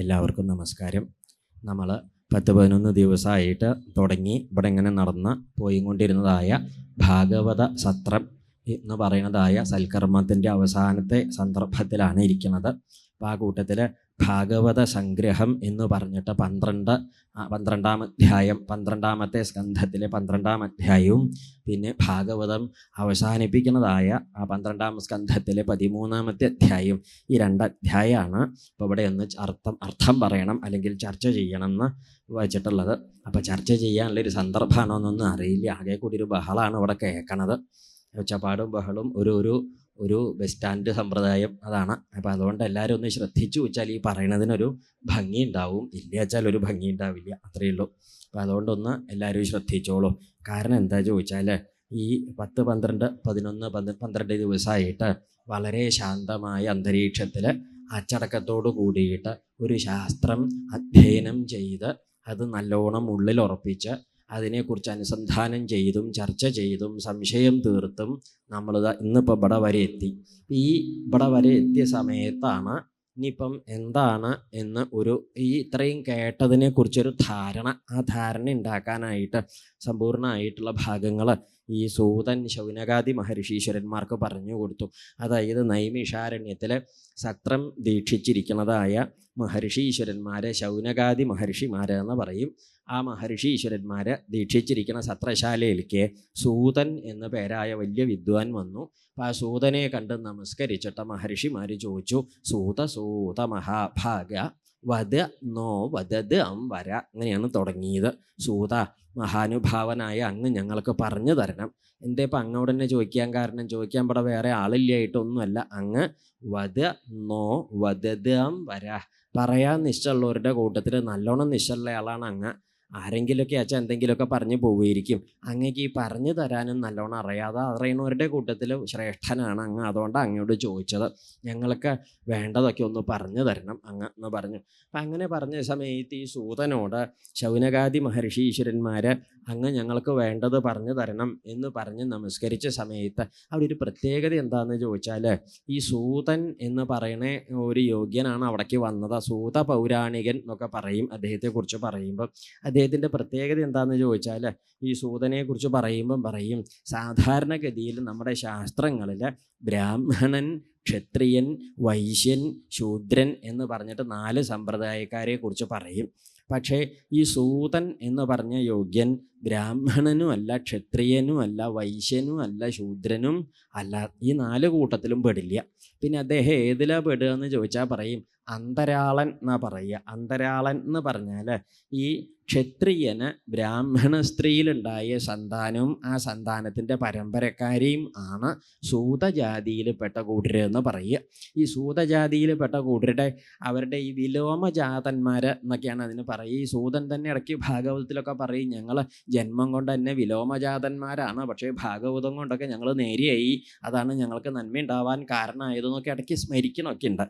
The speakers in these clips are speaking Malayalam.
എല്ലാവർക്കും നമസ്കാരം. നമ്മൾ 10-11 ദിവസമായിട്ട് തുടങ്ങി ഇവിടെ ഇങ്ങനെ നടന്ന് പോയിക്കൊണ്ടിരുന്നതായ ഭാഗവത സത്രം എന്ന് പറയുന്നതായ സൽക്കർമ്മത്തിൻ്റെ അവസാനത്തെ സന്ദർഭത്തിലാണ് ഇരിക്കുന്നത്. അപ്പോൾ ആ കൂട്ടത്തിൽ ഭാഗവത സംഗ്രഹം എന്ന് പറഞ്ഞിട്ട് 12-ാം അധ്യായം, 12ാമത്തെ സ്കന്ധത്തിലെ 12ാം അധ്യായവും പിന്നെ ഭാഗവതം അവസാനിപ്പിക്കുന്നതായ ആ 12ാം സ്കന്ധത്തിലെ 13ാമത്തെ അധ്യായം, ഈ 2 അധ്യായമാണ് ഇപ്പോൾ ഇവിടെ ഒന്ന് അർത്ഥം പറയണം അല്ലെങ്കിൽ ചർച്ച ചെയ്യണമെന്ന് വച്ചിട്ടുള്ളത്. അപ്പോൾ ചർച്ച ചെയ്യാനുള്ളൊരു സന്ദർഭമാണോ എന്നൊന്നും അറിയില്ല. ആകെ കൂടി ഒരു ബഹളമാണ് ഇവിടെ കേൾക്കണത്. ഒച്ചപ്പാടും ബഹളും ഒരു ബസ് സ്റ്റാൻഡ് സമ്പ്രദായം അതാണ്. അപ്പോൾ അതുകൊണ്ട് എല്ലാവരും ഒന്ന് ശ്രദ്ധിച്ചു വെച്ചാൽ ഈ പറയണതിനൊരു ഭംഗി ഉണ്ടാവും, ഇല്ല വെച്ചാൽ ഒരു ഭംഗി ഉണ്ടാവില്ല, അത്രയേ ഉള്ളൂ. അപ്പോൾ അതുകൊണ്ടൊന്ന് എല്ലാവരും ശ്രദ്ധിച്ചോളൂ. കാരണം എന്താ ചോദിച്ചാൽ ഈ 10, 12, 11, 12 ദിവസമായിട്ട് വളരെ ശാന്തമായ അന്തരീക്ഷത്തിൽ അച്ചടക്കത്തോടു കൂടിയിട്ട് ഒരു ശാസ്ത്രം അധ്യയനം ചെയ്ത് അത് നല്ലോണം ഉള്ളിൽ ഉറപ്പിച്ച് അതിനെക്കുറിച്ച് അനുസന്ധാനം ചെയ്തും ചർച്ച ചെയ്തും സംശയം തീർത്തും നമ്മളിത് ഇന്നിപ്പോൾ ഇവിടെ വരെ എത്തി. ഈ ഇവിടെ വരെ എത്തിയ സമയത്താണ് ഇനിയിപ്പം എന്താണ് എന്ന് ഈ ഇത്രയും കേട്ടതിനെ കുറിച്ചൊരു ധാരണ, ആ ധാരണ ഉണ്ടാക്കാനായിട്ട് സമ്പൂർണ്ണമായിട്ടുള്ള ഭാഗങ്ങൾ ഈ സൂതൻ ശൗനകാദി മഹർഷീശ്വരന്മാർക്ക് പറഞ്ഞു കൊടുത്തു. അതായത് നൈമിഷാരണ്യത്തിൽ സത്രം ദീക്ഷിച്ചിരിക്കുന്നതായ മഹർഷീശ്വരന്മാരെ ശൗനകാദി മഹർഷിമാരെന്ന് പറയും. ആ മഹർഷീശ്വരന്മാരെ ദീക്ഷിച്ചിരിക്കുന്ന സത്രശാലയിലേക്ക് സൂതൻ എന്ന പേരായ വലിയ വിദ്വാൻ വന്നു. അപ്പം ആ സൂതനെ കണ്ട് നമസ്കരിച്ചിട്ട് മഹർഷിമാർ ചോദിച്ചു, സൂത മഹാഭാഗ വദ നോ വദത് വര. അങ്ങനെയാണ് തുടങ്ങിയത്. സൂത മഹാനുഭാവനായ അങ്ങ് ഞങ്ങൾക്ക് പറഞ്ഞു തരണം. എന്തേ ഇപ്പം അങ്ങോട് തന്നെ ചോദിക്കാൻ കാരണം? ചോദിക്കാൻ ഇവിടെ വേറെ ആളില്ലായിട്ടൊന്നുമല്ല. അങ്ങ് വദ നോ വദത് വര, പറയാൻ നിശ്ചയമുള്ളവരുടെ കൂട്ടത്തിൽ നല്ലോണം നിശ്ചയമുള്ള ആളാണ് അങ്ങ്. ആരെങ്കിലുമൊക്കെ അച്ഛൻ എന്തെങ്കിലുമൊക്കെ പറഞ്ഞു പോവുമായിരിക്കും. അങ്ങേക്ക് ഈ പറഞ്ഞു തരാനും നല്ലോണം അറിയണവരുടെ കൂട്ടത്തിൽ ശ്രേഷ്ഠനാണ് അങ്ങ്. അതുകൊണ്ടാണ് അങ്ങോട്ട് ചോദിച്ചത്. ഞങ്ങൾക്ക് വേണ്ടതൊക്കെ ഒന്ന് പറഞ്ഞു തരണം അങ്ങ് എന്ന് പറഞ്ഞു. അപ്പം അങ്ങനെ പറഞ്ഞ സമയത്ത് ഈ സൂതനോട് ശൗനകാദി മഹർഷീശ്വരന്മാർ അങ്ങ് ഞങ്ങൾക്ക് വേണ്ടത് പറഞ്ഞു തരണം എന്ന് പറഞ്ഞ് നമസ്കരിച്ച സമയത്ത് അവിടെ ഒരു പ്രത്യേകത എന്താണെന്ന് ചോദിച്ചാൽ, ഈ സൂതൻ എന്ന് പറയുന്ന ഒരു യോഗ്യനാണ് അവിടേക്ക് വന്നത്. സൂത പൗരാണികൻ എന്നൊക്കെ പറയും അദ്ദേഹത്തെക്കുറിച്ച് പറയുമ്പോൾ. അദ്ദേഹത്തിൻ്റെ പ്രത്യേകത എന്താണെന്ന് ചോദിച്ചാൽ, ഈ സൂതനെക്കുറിച്ച് പറയുമ്പം പറയും, സാധാരണഗതിയിൽ നമ്മുടെ ശാസ്ത്രങ്ങളിൽ ബ്രാഹ്മണൻ, ക്ഷത്രിയൻ, വൈശ്യൻ, ശൂദ്രൻ എന്ന് പറഞ്ഞിട്ട് 4 സമ്പ്രദായക്കാരെ കുറിച്ച് പറയും. പക്ഷേ ഈ സൂതൻ എന്ന് പറഞ്ഞ യോഗ്യൻ ബ്രാഹ്മണനും അല്ല, ക്ഷത്രിയനും അല്ല, വൈശ്യനും അല്ല, ശൂദ്രനും അല്ല. ഈ 4 കൂട്ടത്തിലും പെടില്ല. പിന്നെ അദ്ദേഹം ഏതിലാ പെടുക എന്ന് ചോദിച്ചാൽ പറയും അന്തരാളൻ എന്നാ പറയുക. അന്തരാളൻ എന്ന് പറഞ്ഞാൽ ഈ ക്ഷത്രിയന് ബ്രാഹ്മണ സ്ത്രീയിലുണ്ടായ സന്താനവും ആ സന്താനത്തിൻ്റെ പരമ്പരക്കാരെയും ആണ് സൂതജാതിയിൽപ്പെട്ട കൂട്ടരെന്ന് പറയുക. ഈ സൂതജാതിയിൽപ്പെട്ട കൂട്ടരുടെ അവരുടെ ഈ വിലോമജാതന്മാർ എന്നൊക്കെയാണ് അതിന് പറയുക. ഈ സൂതൻ തന്നെ ഇടയ്ക്ക് ഭാഗവതത്തിലൊക്കെ പറയും, ഞങ്ങൾ ജന്മം കൊണ്ട് തന്നെ വിലോമജാതന്മാരാണ്, പക്ഷേ ഭാഗവതം കൊണ്ടൊക്കെ ഞങ്ങൾ നേരെയായി, അതാണ് ഞങ്ങൾക്ക് നന്മ ഉണ്ടാവാൻ കാരണമായതെന്നൊക്കെ ഇടയ്ക്ക് സ്മരിക്കണമൊക്കെ ഉണ്ട്.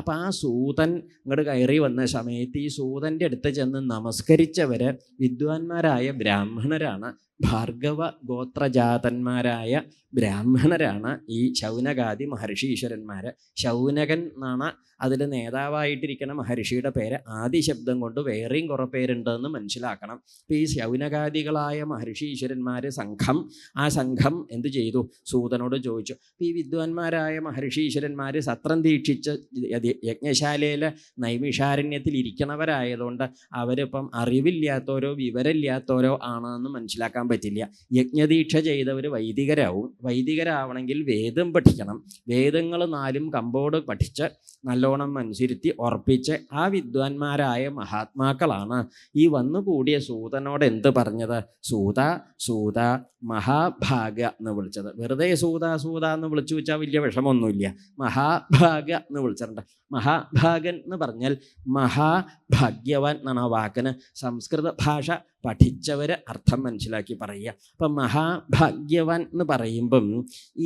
അപ്പം ആ സൂതൻ ഇങ്ങോട്ട് കയറി വന്ന സമയത്ത് ഈ സൂതൻ്റെ അടുത്ത് ചെന്ന് നമസ്കരിച്ചവർ വിദ്വാൻമാരായ ബ്രാഹ്മണരാണ്. ഭാർഗവ ഗോത്രജാതന്മാരായ ബ്രാഹ്മണരാണ് ഈ ശൗനകാദി മഹർഷീശ്വരന്മാർ. ശൗനകൻ എന്നാണ് അതിൽ നേതാവായിട്ടിരിക്കുന്ന മഹർഷിയുടെ പേര്. ആദി ശബ്ദം കൊണ്ട് വേറെയും കുറേ പേരുണ്ടെന്ന് മനസ്സിലാക്കണം. അപ്പോൾ ഈ ശൗനകാദികളായ മഹർഷീശ്വരന്മാർ ആ സംഘം എന്തു ചെയ്തു? സൂതനോട് ചോദിച്ചു. അപ്പോൾ ഈ വിദ്വാൻമാരായ മഹർഷീശ്വരന്മാർ സത്രം ദീക്ഷിച്ച് യജ്ഞശാലയിൽ നൈമിഷാരണ്യത്തിൽ ഇരിക്കണവരായതുകൊണ്ട് അവരിപ്പം അറിവില്ലാത്തവരോ വിവരമില്ലാത്തവരോ ആണെന്ന് മനസ്സിലാക്കാൻ പറ്റില്ല. യജ്ഞദീക്ഷ ചെയ്തവർ വൈദികരാവണമെങ്കിൽ വേദം പഠിക്കണം. വേദങ്ങൾ 4 കമ്പോട് പഠിച്ച് നല്ലോണം മനസ്സിരുത്തി ഉറപ്പിച്ച് ആ വിദ്വാൻമാരായ മഹാത്മാക്കളാണ് ഈ വന്നുകൂടിയ സൂതനോട് എന്ത് പറഞ്ഞത്? സൂത മഹാഭാഗ എന്ന് വിളിച്ചത്. വെറുതെ സൂത എന്ന് വിളിച്ചു വെച്ചാൽ വലിയ വിഷമമൊന്നുമില്ല. മഹാഭാഗ എന്ന് വിളിച്ചിട്ടുണ്ട്. മഹാഭാഗൻ എന്ന് പറഞ്ഞാൽ മഹാഭാഗ്യവാൻ എന്നാണ് ആ വാക്കിന് സംസ്കൃത ഭാഷ പഠിച്ചവർ അർത്ഥം മനസ്സിലാക്കി പറയുക. അപ്പം മഹാഭാഗ്യവാൻ എന്ന് പറയുമ്പം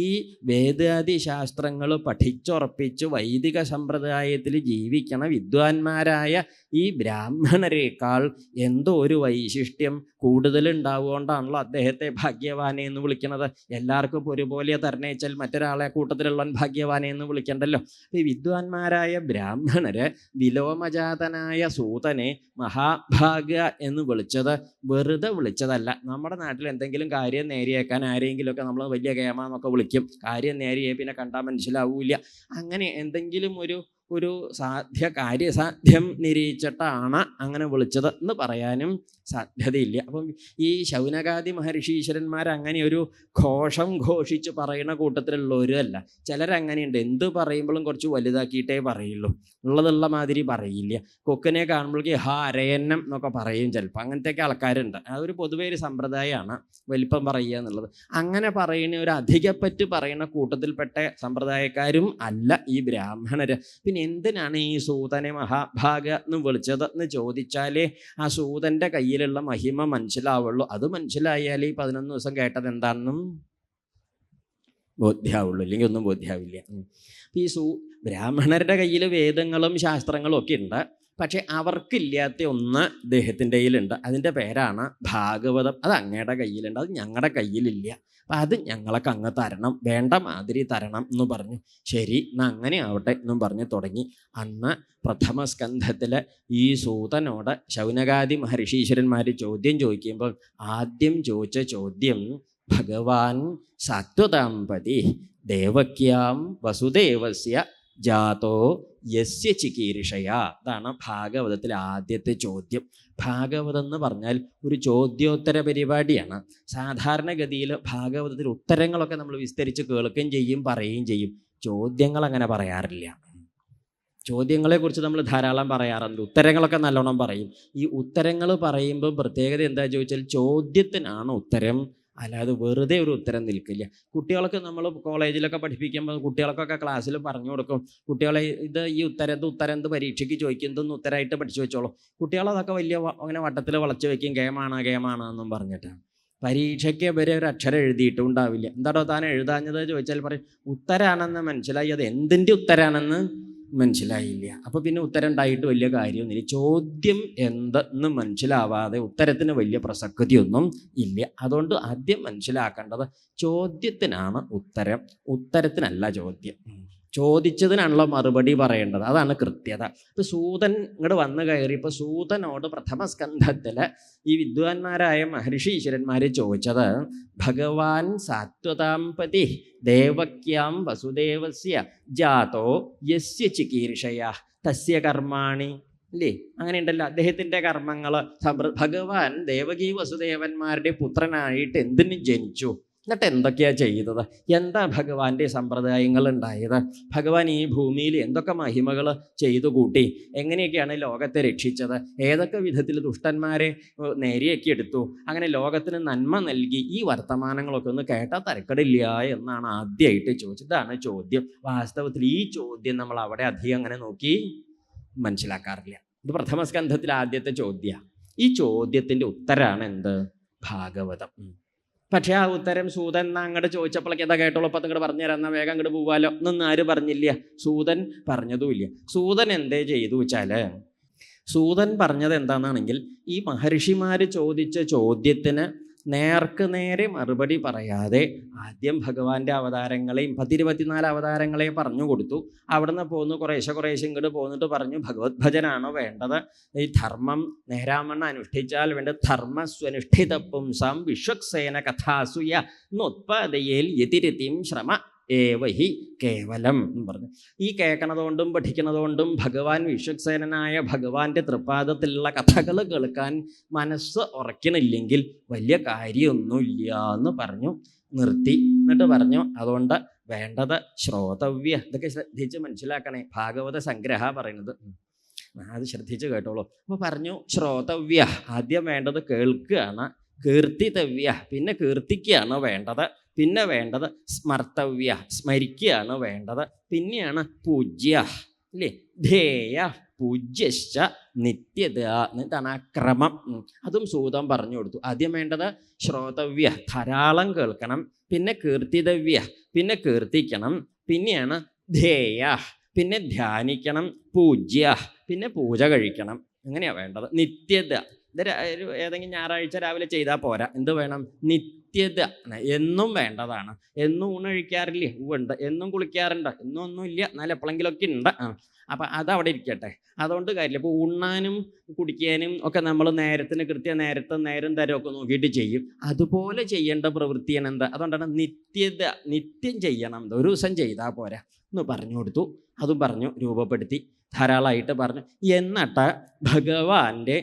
ഈ വേദാദി ശാസ്ത്രങ്ങൾ പഠിച്ചുറപ്പിച്ച് വൈദിക സമ്പ്രദായത്തിൽ ജീവിക്കണ വിദ്വാൻമാരായ ഈ ബ്രാഹ്മണരേക്കാൾ എന്തോ ഒരു വൈശിഷ്ട്യം കൂടുതലുണ്ടാവുകൊണ്ടാണല്ലോ അദ്ദേഹത്തെ ഭാഗ്യവാനെ എന്ന് വിളിക്കുന്നത്. എല്ലാവർക്കും ഒരുപോലെ തരണേച്ചാൽ മറ്റൊരാളെ കൂട്ടത്തിലുള്ളവൻ ഭാഗ്യവാനെ എന്ന് വിളിക്കണ്ടല്ലോ. ഈ വിദ്വാൻമാരായ ബ്രാഹ്മണര് വിലോമജാതനായ സൂതനെ മഹാഭാഗ്യ എന്ന് വിളിച്ചത് വെറുതെ വിളിച്ചതല്ല. നമ്മുടെ നാട്ടിൽ എന്തെങ്കിലും കാര്യം നേരിയേക്കാൻ ആരെങ്കിലുമൊക്കെ നമ്മൾ വലിയ കേമാന്നൊക്കെ വിളിക്കും. കാര്യം നേരിയേ പിന്നെ കണ്ടാൽ മനസ്സിലാവൂല. അങ്ങനെ എന്തെങ്കിലും ഒരു കാര്യസാധ്യം നിരീക്ഷിച്ചിട്ടാണ് അങ്ങനെ വിളിച്ചത് എന്ന് പറയാനും സാധ്യതയില്ല. അപ്പം ഈ ശൗനകാദി മഹർഷീശ്വരന്മാർ അങ്ങനെ ഒരു ഘോഷം ഘോഷിച്ച് പറയുന്ന കൂട്ടത്തിലുള്ളവരല്ല. ചിലരങ്ങനെയുണ്ട്, എന്ത് പറയുമ്പോഴും കുറച്ച് വലുതാക്കിയിട്ടേ പറയുള്ളൂ, ഉള്ളതുള്ള മാതിരി പറയില്ല. കൊക്കിനെ കാണുമ്പോഴേക്ക് അരയന്നം എന്നൊക്കെ പറയും ചിലപ്പോൾ. അങ്ങനത്തെയൊക്കെ ആൾക്കാരുണ്ട്. അതൊരു പൊതുവേ ഒരു സമ്പ്രദായമാണ് വലിപ്പം പറയുക എന്നുള്ളത്. അങ്ങനെ പറയുന്ന ഒരു അധികപ്പറ്റ് പറയുന്ന കൂട്ടത്തിൽപ്പെട്ട സമ്പ്രദായക്കാരും അല്ല ഈ ബ്രാഹ്മണര്. പിന്നെ എന്തിനാണ് ഈ സൂതനെ മഹാഭാഗ എന്ന് വിളിച്ചത് എന്ന് ചോദിച്ചാലേ ആ സൂതൻ്റെ കയ്യിലുള്ള മഹിമ മനസ്സിലാവുള്ളൂ. അത് മനസ്സിലായാൽ ഈ 11 ദിവസം കേട്ടത് എന്താണെന്നും ബോധ്യാവുള്ളൂ, ഇല്ലെങ്കിൽ ഒന്നും ബോധ്യാവില്ല. ഈ ബ്രാഹ്മണരുടെ കയ്യിൽ വേദങ്ങളും ശാസ്ത്രങ്ങളും ഒക്കെ ഉണ്ട്. പക്ഷെ അവർക്കില്ലാത്ത ഒന്ന് അദ്ദേഹത്തിൻ്റെ കയ്യിലുണ്ട്. അതിൻ്റെ പേരാണ് ഭാഗവതം. അത് അങ്ങയുടെ കയ്യിലുണ്ട്, അത് ഞങ്ങളുടെ കയ്യിലില്ല. അപ്പം അത് ഞങ്ങളൊക്കെ അങ്ങ് തരണം, വേണ്ട മാതിരി തരണം എന്ന് പറഞ്ഞു. ശരി, എന്നാൽ അങ്ങനെ ആവട്ടെ എന്നും പറഞ്ഞ് തുടങ്ങി. അന്ന് പ്രഥമ സ്കന്ധത്തിൽ ഈ സൂതനോട് ശൗനകാദി മഹർഷീശ്വരന്മാർ ചോദ്യം ചോദിക്കുമ്പോൾ ആദ്യം ചോദിച്ച ചോദ്യം ഭഗവാൻ സാത്വതാംപതി ദേവക്യാം വസുദേവസ്യ ജാതോ യസ്യ ചികീർഷയ. അതാണ് ഭാഗവതത്തിലെ ആദ്യത്തെ ചോദ്യം. ഭാഗവതം എന്ന് പറഞ്ഞാൽ ഒരു ചോദ്യോത്തര പരിപാടിയാണ്. സാധാരണഗതിയിൽ ഭാഗവതത്തിൽ ഉത്തരങ്ങളൊക്കെ നമ്മൾ വിസ്തരിച്ച് കേൾക്കുകയും ചെയ്യും, പറയുകയും ചെയ്യും. ചോദ്യങ്ങൾ അങ്ങനെ പറയാറില്ല. ചോദ്യങ്ങളെക്കുറിച്ച് നമ്മൾ ധാരാളം പറയാറുണ്ട്, ഉത്തരങ്ങളൊക്കെ നല്ലോണം പറയും. ഈ ഉത്തരങ്ങൾ പറയുമ്പോൾ പ്രത്യേകത എന്താ ചോദിച്ചാൽ ചോദ്യത്തിനാണ് ഉത്തരം, അല്ലാതെ വെറുതെ ഒരു ഉത്തരം നിൽക്കില്ല. കുട്ടികളൊക്കെ നമ്മൾ കോളേജിലൊക്കെ പഠിപ്പിക്കുമ്പോൾ കുട്ടികൾക്കൊക്കെ ക്ലാസ്സിൽ പറഞ്ഞു കൊടുക്കും, കുട്ടികളെ ഈ ഉത്തരം പരീക്ഷയ്ക്ക് ചോദിക്കുന്നതൊന്നും ഉത്തരമായിട്ട് പഠിച്ചു വെച്ചോളൂ. കുട്ടികളതൊക്കെ വലിയ അങ്ങനെ വട്ടത്തിൽ വളച്ച് വയ്ക്കും, ഗെയിമാണ് എന്നും പറഞ്ഞിട്ടാണ്. പരീക്ഷയ്ക്ക് വരെ ഒരു അക്ഷരം എഴുതിയിട്ടും ഉണ്ടാവില്ല. എന്താണോ താൻ എഴുതാഞ്ഞത് ചോദിച്ചാൽ പറയും ഉത്തരാണെന്ന് മനസ്സിലായി, അത് എന്തിൻ്റെ ഉത്തരാണെന്ന് മനസ്സിലായില്ല. അപ്പോൾ പിന്നെ ഉത്തരം ഉണ്ടായിട്ട് വലിയ കാര്യമൊന്നുമില്ല. ചോദ്യം എന്തെന്ന് മനസ്സിലാവാതെ ഉത്തരത്തിന് വലിയ പ്രസക്തിയൊന്നും ഇല്ല. അതുകൊണ്ട് ആദ്യം മനസ്സിലാക്കേണ്ടത് ചോദ്യത്തിനാണ് ഉത്തരം, ഉത്തരത്തിനല്ല ചോദ്യം. ചോദിച്ചതിനാണല്ലോ മറുപടി പറയേണ്ടത്, അതാണ് കൃത്യത. ഇപ്പം സൂതൻ ഇങ്ങോട്ട് വന്നു കയറിയപ്പോൾ സൂതനോട് പ്രഥമ സ്കന്ധത്തിൽ ഈ വിദ്വാൻമാരായ മഹർഷീശ്വരന്മാർ ചോദിച്ചത് ഭഗവാൻ സാത്വതാംപതി ദേവക്യാം വസുദേവസ്യ ജാതോ യസ്യ ചികീർഷയ തസ്യ കർമാണി. അല്ലേ, അങ്ങനെയുണ്ടല്ലോ അദ്ദേഹത്തിൻ്റെ കർമ്മങ്ങൾ. ഭഗവാൻ ദേവകീ വസുദേവന്മാരുടെ പുത്രനായിട്ട് എന്തിനു ജനിച്ചു, എന്നിട്ട് എന്തൊക്കെയാണ് ചെയ്തത്, എന്താ ഭഗവാന്റെ സമ്പ്രദായങ്ങൾ ഉണ്ടായത്, ഭഗവാൻ ഈ ഭൂമിയിൽ എന്തൊക്കെ മഹിമകൾ ചെയ്തു കൂട്ടി, എങ്ങനെയൊക്കെയാണ് ലോകത്തെ രക്ഷിച്ചത്, ഏതൊക്കെ വിധത്തിൽ ദുഷ്ടന്മാരെ നേരെയൊക്കെ എടുത്തു, അങ്ങനെ ലോകത്തിന് നന്മ നൽകി, ഈ വർത്തമാനങ്ങളൊക്കെ ഒന്ന് കേട്ടാൽ തരക്കടില്ല എന്നാണ് ആദ്യമായിട്ട് ചോദിച്ചത്. ഇതാണ് ചോദ്യം. വാസ്തവത്തിൽ ഈ ചോദ്യം നമ്മൾ അവിടെ അധികം അങ്ങനെ നോക്കി മനസ്സിലാക്കാറില്ല. ഇത് പ്രഥമ സ്കന്ധത്തിലെ ആദ്യത്തെ ചോദ്യമാണ്. ഈ ചോദ്യത്തിൻ്റെ ഉത്തരമാണ് എന്ത്, ഭാഗവതം. പക്ഷേ ആ ഉത്തരം സൂതൻ അങ്ങോട്ട് ചോദിച്ചപ്പോഴേക്ക് എന്താ കേട്ടോളൂ, അപ്പം അങ്ങോട്ട് പറഞ്ഞു തരാം, എന്നാൽ വേഗം അങ്ങോട്ട് പോവാലോ എന്നൊന്നും ആരും പറഞ്ഞില്ല. സൂതൻ പറഞ്ഞതുമില്ല. സൂതൻ എന്തേ ചെയ്തു വെച്ചാൽ, സൂതൻ പറഞ്ഞത് എന്താണെന്നാണെങ്കിൽ ഈ മഹർഷിമാർ ചോദിച്ച ചോദ്യത്തിന് നേർക്ക് നേരെ മറുപടി പറയാതെ ആദ്യം ഭഗവാന്റെ അവതാരങ്ങളെയും 24 അവതാരങ്ങളെയും പറഞ്ഞു കൊടുത്തു. അവിടുന്ന് പോന്നു കുറേശ്ശെ ഇങ്ങോട്ട് പോന്നിട്ട് പറഞ്ഞു ഭഗവത് ഭജനാണോ വേണ്ടത്, ഈ ധർമ്മം നേരാമണ്ണം അനുഷ്ഠിച്ചാൽ വേണ്ട ധർമ്മസ്വനുഷ്ഠിത പുംസാം വിശ്വക്സേന കഥാസുയ നോത്പാദയേൽ യതിരതിം ശ്രമ ഏവഹി കേവലം എന്ന് പറഞ്ഞു. ഈ കേൾക്കണതുകൊണ്ടും പഠിക്കണതുകൊണ്ടും ഭഗവാൻ വിശ്വക്സേനനായ ഭഗവാന്റെ തൃപ്പാദത്തിലുള്ള കഥകൾ കേൾക്കാൻ മനസ്സ് ഉറക്കണില്ലെങ്കിൽ വലിയ കാര്യമൊന്നുമില്ല എന്ന് പറഞ്ഞു നിർത്തി. എന്നിട്ട് പറഞ്ഞു അതുകൊണ്ട് വേണ്ടത് ശ്രോതവ്യ. ഇതൊക്കെ ശ്രദ്ധിച്ച് മനസ്സിലാക്കണേ, ഭാഗവത സംഗ്രഹ പറയുന്നത്, അത് ശ്രദ്ധിച്ച് കേട്ടോളൂ. അപ്പോൾ പറഞ്ഞു ശ്രോതവ്യ, ആദ്യം വേണ്ടത് കേൾക്കുകയാണ്, കീർത്തിതവ്യ, പിന്നെ കീർത്തിക്കുകയാണ് വേണ്ടത്, പിന്നെ വേണ്ടത് സ്മർത്തവ്യ, സ്മരിക്കുകയാണ് വേണ്ടത്, പിന്നെയാണ് പൂജ്യ, ഇല്ലേ? ധേയ പൂജ്യശ്ച നിത്യത എന്നിട്ടാണ് ആ ക്രമം. അതും സൂതം പറഞ്ഞു കൊടുത്തു. ആദ്യം വേണ്ടത് ശ്രോതവ്യ, ധാരാളം കേൾക്കണം. പിന്നെ കീർത്തിതവ്യ, പിന്നെ കീർത്തിക്കണം. പിന്നെയാണ് ധേയ, പിന്നെ ധ്യാനിക്കണം. പൂജ്യ, പിന്നെ പൂജ കഴിക്കണം. എങ്ങനെയാ വേണ്ടത്? നിത്യത. ഇത് ഏതെങ്കിലും ഞായറാഴ്ച രാവിലെ ചെയ്താൽ പോരാ. എന്ത് വേണം? നിത്യത, എന്നും വേണ്ടതാണ്. എന്നും ഊണഴിക്കാറില്ലേ? ഉണ്ട്. എന്നും കുളിക്കാറുണ്ട്? എന്നും ഒന്നുമില്ല, എന്നാലും എപ്പോഴെങ്കിലുമൊക്കെ ഉണ്ട്. അപ്പം അതവിടെ ഇരിക്കട്ടെ. അതുകൊണ്ട് കാര്യമില്ല. ഇപ്പോൾ ഉണ്ണാനും കുടിക്കാനും ഒക്കെ നമ്മൾ നേരത്തിന് നേരം തരമൊക്കെ നോക്കിയിട്ട് ചെയ്യും. അതുപോലെ ചെയ്യേണ്ട പ്രവൃത്തിയാണ് എന്താ? അതുകൊണ്ടാണ് നിത്യത, നിത്യം ചെയ്യണം. ഒരു ദിവസം ചെയ്താൽ പോരാ എന്ന് പറഞ്ഞു കൊടുത്തു. അതും പറഞ്ഞു, രൂപപ്പെടുത്തി ധാരാളമായിട്ട് പറഞ്ഞു. എന്നിട്ട് ഭഗവാന്റെ